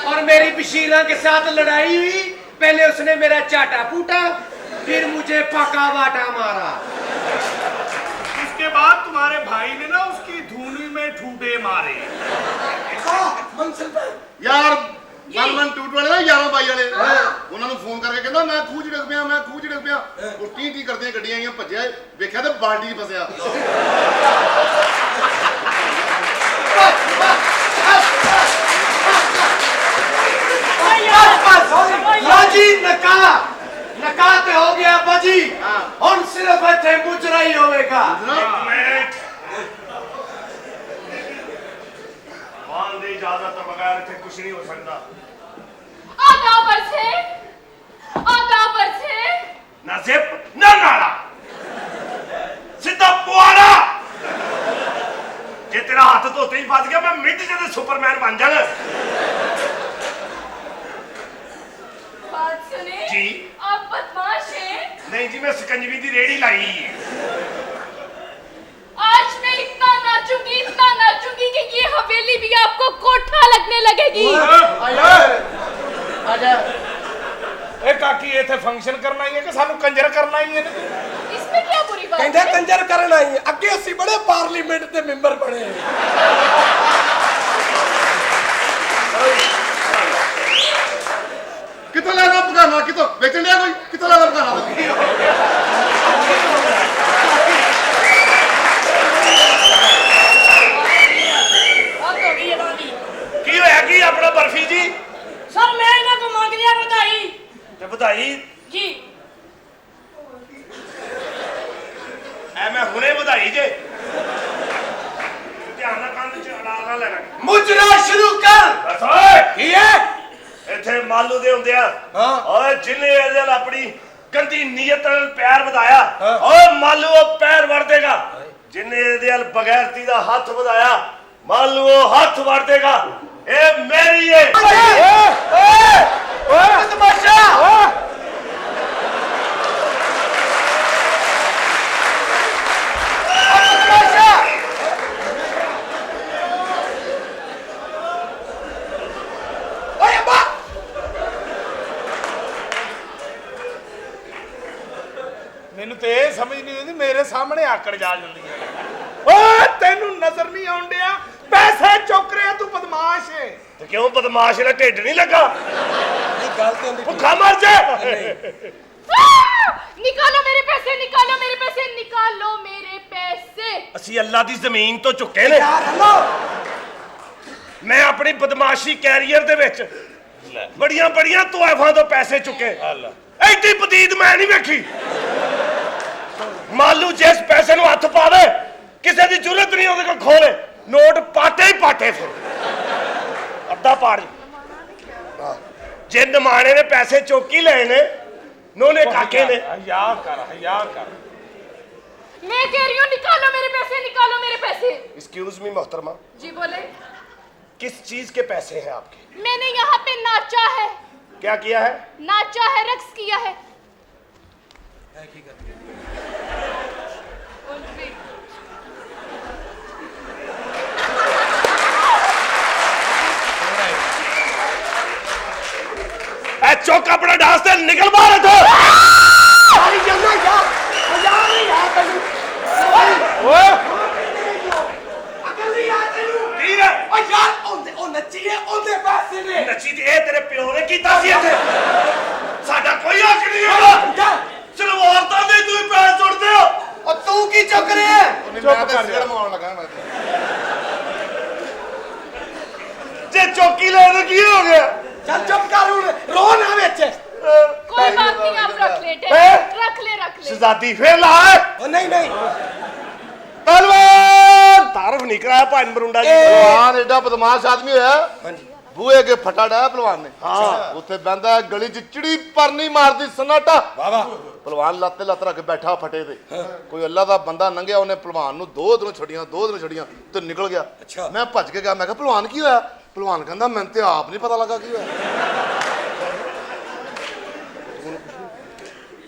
और मेरी बशीरा के साथ लड़ाई हुई पहले उसने मेरा चाटा फूटा फिर मुझे पका बाटा मारा उसके बाद तुम्हारे भाई ने ना उसकी धूनी में ठूडे मारे मंसल पे ਯਾਰ ਮਨ ਟੂਟ ਵਾਲੇ ਨਾ ਯਾਰਾਂ ਬਾਈ ਵਾਲੇ ਉਹਨਾਂ ਨੂੰ ਫੋਨ ਕਰਕੇ ਕਹਿੰਦਾ ਮੈਂ ਖੂਹ 'ਚ ਡਿੱਗ ਪਿਆ ਮੈਂ ਖੂਹ 'ਚ ਡਿੱਗ ਪਿਆ ਉਹ ਟੀ ਕਰਦੀਆਂ ਗੱਡੀਆਂ ਆਈਆਂ ਭੱਜਿਆ ਵੇਖਿਆ ਤੇ ਬਾਲਟੀ 'ਚ ਫਸਿਆ बाजी नका ते हो गया बाजी हम सिर्फ इतने मुजरा ही होगा मान दी इजाजत तो बगैर इतने कुछ नहीं हो सकता आगा पर से ना जिप ना नाड़ा सीधा पुआड़ा जे तेरा हाथ धोते ही फस गया मैं मिनट च सुपरमैन बन जाना बात सुने जी आप बदमाश हैं नहीं जी मैं सिकंजवी की रेड़ी लाई है आज मैं इतना नाचूंगी कि ये हवेली भी आपको कोठा लगने लगेगी आजा ए काकी इथे फंक्शन करना ही है कि सानू कंजर करना ही है इसमें क्या बुरी बात कहते है कंजर करन आई अगे ਅਸੀਂ बड़े पार्लियामेंट ਦੇ ਮੈਂਬਰ ਬਣੇ ਕਿੱਥੋਂ ਲੈਣਾ ਪਕਾਨਾ ਕਿੱਥੋਂ ਵੇਚਣ ਡਿਆ ਕੋਈ ਕਿੱਥੋਂ ਲੈਣਾ ਪਕਾਨਾ अब हो गई है बाजी की होया की अपना बर्फी जी सर मैं इन्हें को मांग लिया बधाई ते बधाई जी ਐ ਮੈਂ ਹੁਣੇ ਵਧਾਈ ਜੇ ਧਿਆਨ ਨਾਲ ਕੰਨ ਚ ਅੜਾ ਨਾ ਲੈਣਾ मुजरा शुरू कर ਬਸ ਓਏ ਕੀ ਹੈ ਇੱਥੇ ਮਾਲੂ ਦੇ ਹੁੰਦੇ ਆ ਹਾਂ। ਓਏ ਜਿੰਨੇ ਇਹਦੇ ਨਾਲ ਆਪਣੀ ਗੰਦੀ ਨੀਅਤ ਨਾਲ ਪਿਆਰ ਵਧਾਇਆ ਹਾਂ। ਓਏ ਮਾਲੂ ਉਹ ਪੈਰ ਵੜ ਦੇਗਾ ਜਿੰਨੇ ਇਹਦੇ ਨਾਲ ਬਗੈਰਤੀ ਦਾ ਹੱਥ ਵਧਾਇਆ ਮਾਲੂ ਉਹ ਹੱਥ ਵੜ ਦੇਗਾ ਇਹ ਮੇਰੀ ਏ ਤਮਾਸ਼ਾ ਓਏ ਅੱਬਾ ਮੈਨੂੰ ਤੇ ਇਹ ਸਮਝ ਨਹੀਂ ਆਉਂਦੀ ਮੇਰੇ ਸਾਹਮਣੇ ਆਕੜ ਜਾ ਜਾਂਦੀ ਹੈ ਓਏ ਤੈਨੂੰ ਨਜ਼ਰ ਨਹੀਂ ਆਉਂਦਿਆ ਪੈਸੇ ਚੁੱਕ ਰਿਹਾ ਤੂੰ ਬਦਮਾਸ਼ ਹੈ ਤੇ ਕਿਉਂ ਬਦਮਾਸ਼ ਦਾ ਢਿੱਡ ਨਹੀਂ ਲੱਗਾ ਇਹ ਗੱਲ ਤੇ ਹੁੰਦੀ ਭੁੱਖਾ ਮਰ ਜਾ निकालो मेरे पैसे निकालो मेरे पैसे निकालो मेरे पैसे ਅਸੀਂ ਅੱਲਾ ਦੀ ਜ਼ਮੀਨ ਤੋਂ ਚੁੱਕੇ ਨੇ ਯਾਰ ਹਲੋ ਮੈਂ ਆਪਣੀ ਬਦਮਾਸ਼ੀ ਕੈਰੀਅਰ ਦੇ ਵਿੱਚ ਬੜੀਆਂ ਬੜੀਆਂ ਤੋਇਫਾਂ ਤੋਂ ਪੈਸੇ ਚੁੱਕੇ ਐਡੀ ਪਤੀਤ ਮੈਂ ਨਹੀਂ ਵੇਖੀ ਮਾਲੂ ਜਿਸ ਪੈਸੇ ਨੂੰ ਹੱਥ ਪਾਵੇ ਕਿਸੇ ਦੀ ਜ਼ਰੂਰਤ ਨਹੀਂ ਉਹਦੇ ਕੋਲ ਖੋਲੇ ਨੋਟ ਪਾਟੇ ਹੀ ਪਾਟੇ ਫਿਰ ਅੱਧਾ ਪਾੜ ਜੇ ਨਮਾਣੇ ਨੇ ਪੈਸੇ ਚੁੱਕੀ ਲਏ ਨੇ ਨੋਨੇ ਕਾਕੇ ਨੇ ਹਯਾ ਕਰ मैं कह रही हूँ निकालो मेरे पैसे एक्सक्यूज मी मोहतरमा जी बोले किस चीज के पैसे हैं आपके मैंने यहाँ पे नाचा है क्या किया है नाचा है रक्स किया है चौक अपना डांस निकल बाहर ਨਹੀਂ ਚੁੱਪ ਮੈਂ ਤੇ ਕਰ ਸਿਰ ਜਾ। ਮਾਉਣ ਲੱਗਾ ਮੈਂ ਤੇ। ਜੇ ਚੌਕੀ ਲੈ ਤਾਂ ਕੀ ਹੋ ਗਿਆ ਚੱਲ ਚੁੱਪ ਕਰ ਹੁਣ ਰੋ ਨਾ ਵਿੱਚ कोई बात नहीं आप रख ले रख ले ਸ਼ਹਜ਼ਾਦੀ ਫੇਰ ਲਾ ਉਹ ਨਹੀਂ ਨਹੀਂ ਪਹਿਲਵਾਨ ਤਾਰਫ ਨਹੀਂ ਕਰਾਇਆ ਭਾਨ ਬਰੁੰਡਾ ਜੀ ਪਹਿਲਵਾਨ ਐਡਾ ਬਦਮਾਸ਼ ਆਦਮੀ ਹੋਇਆ ਬੂਹੇ ਅੱਗੇ ਫਟਾ ਡਾਇਆ ਪਹਿਲਵਾਨ ਨੇ ਹਾਂ ਉੱਥੇ ਬੈੰਦਾ ਗਲੀ 'ਚ ਚਿੜੀ ਪਰ ਨਹੀਂ ਮਾਰਦੀ ਸਨਾਟਾ ਵਾਹ ਵਾਹ ਪਹਿਲਵਾਨ ਲੱਤ ਲੱਤ ਰੱਖ ਕੇ ਬੈਠਾ ਫਟੇ ਤੇ ਕੋਈ ਅੱਲਾ ਦਾ ਬੰਦਾ ਲੰਘਿਆ ਉਹਨੇ ਪਹਿਲਵਾਨ ਨੂੰ ਦੋ ਦਿਨੋਂ ਛੜੀਆਂ ਤੇ ਨਿਕਲ ਗਿਆ ਅੱਛਾ। ਮੈਂ ਭੱਜ ਕੇ ਗਿਆ ਮੈਂ ਕਿਹਾ ਪਹਿਲਵਾਨ ਕੀ ਹੋਇਆ ਪਹਿਲਵਾਨ ਕਹਿੰਦਾ ਮੈਨੂੰ ਤੇ ਆਪ ਨਹੀਂ ਪਤਾ ਲੱਗਾ ਕੀ ਹੋਇਆ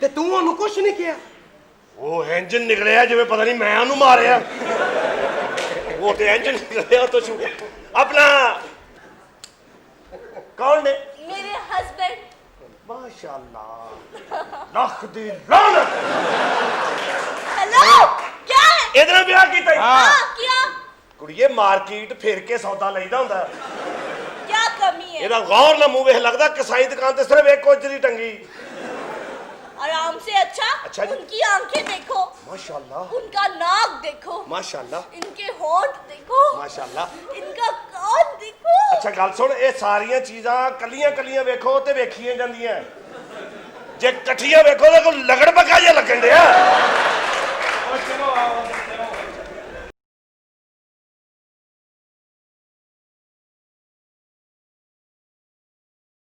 ਤੇ ਤੂੰ ਉਹਨੂੰ ਕੁਛ ਨਹੀਂ ਕਿਹਾ ਉਹ ਇੰਜਨ ਨਿਕਲਿਆ ਜਿਵੇਂ ਪਤਾ ਨਹੀਂ ਮੈਂ ਉਹਨੂੰ ਮਾਰਿਆ ਉਹ ਤੇ ਇੰਜਨ ਨਿਕਲਿਆ ਤੋਂ ਸ਼ੂ ਆਪਣਾ ਕੌਣ ਨੇ मेरे हस्बैंड ਮਾਸ਼ਾਅੱਲਾ ਲੱਖ ਦੀ ਲਾਨਤ हेलो क्या है ਇਹਦੇ ਨਾਲ ਵਿਆਹ ਕੀਤਾ हाँ क्या ਕੁੜੀਏ ਮਾਰਕੀਟ ਫਿਰ ਕੇ ਸੌਦਾ ਲਈਦਾ ਹੁੰਦਾ क्या कमी है ਇਹਦਾ ਗੌਰ ਨਾਲ ਮੂੰਹ ਵੇਖ ਲੱਗਦਾ ਕਸਾਈ ਦੁਕਾਨ ਤੇ ਸਿਰਫ ਇੱਕ ਕੋਜਰੀ ਟੰਗੀ आराम से अच्छा अच्छा जी। उनकी आंखें देखो माशाअल्लाह उनका नाक देखो माशाअल्लाह इनके होंठ देखो माशाअल्लाह इनका कान देखो ਅੱਛਾ ਗੱਲ ਸੁਣ ਇਹ ਸਾਰੀਆਂ ਚੀਜ਼ਾਂ ਕੱਲੀਆਂ ਕੱਲੀਆਂ ਵੇਖੋ ਤੇ ਵੇਖੀਆਂ ਜਾਂਦੀਆਂ ਜੇ ਇਕੱਠੀਆਂ ਵੇਖੋ ਤਾਂ ਕੋਈ ਲਗੜ ਪੱਕਾ ਜਿਹਾ ਲੱਗਣ ਡਿਆ ਓ ਚਲੋ ਆਓ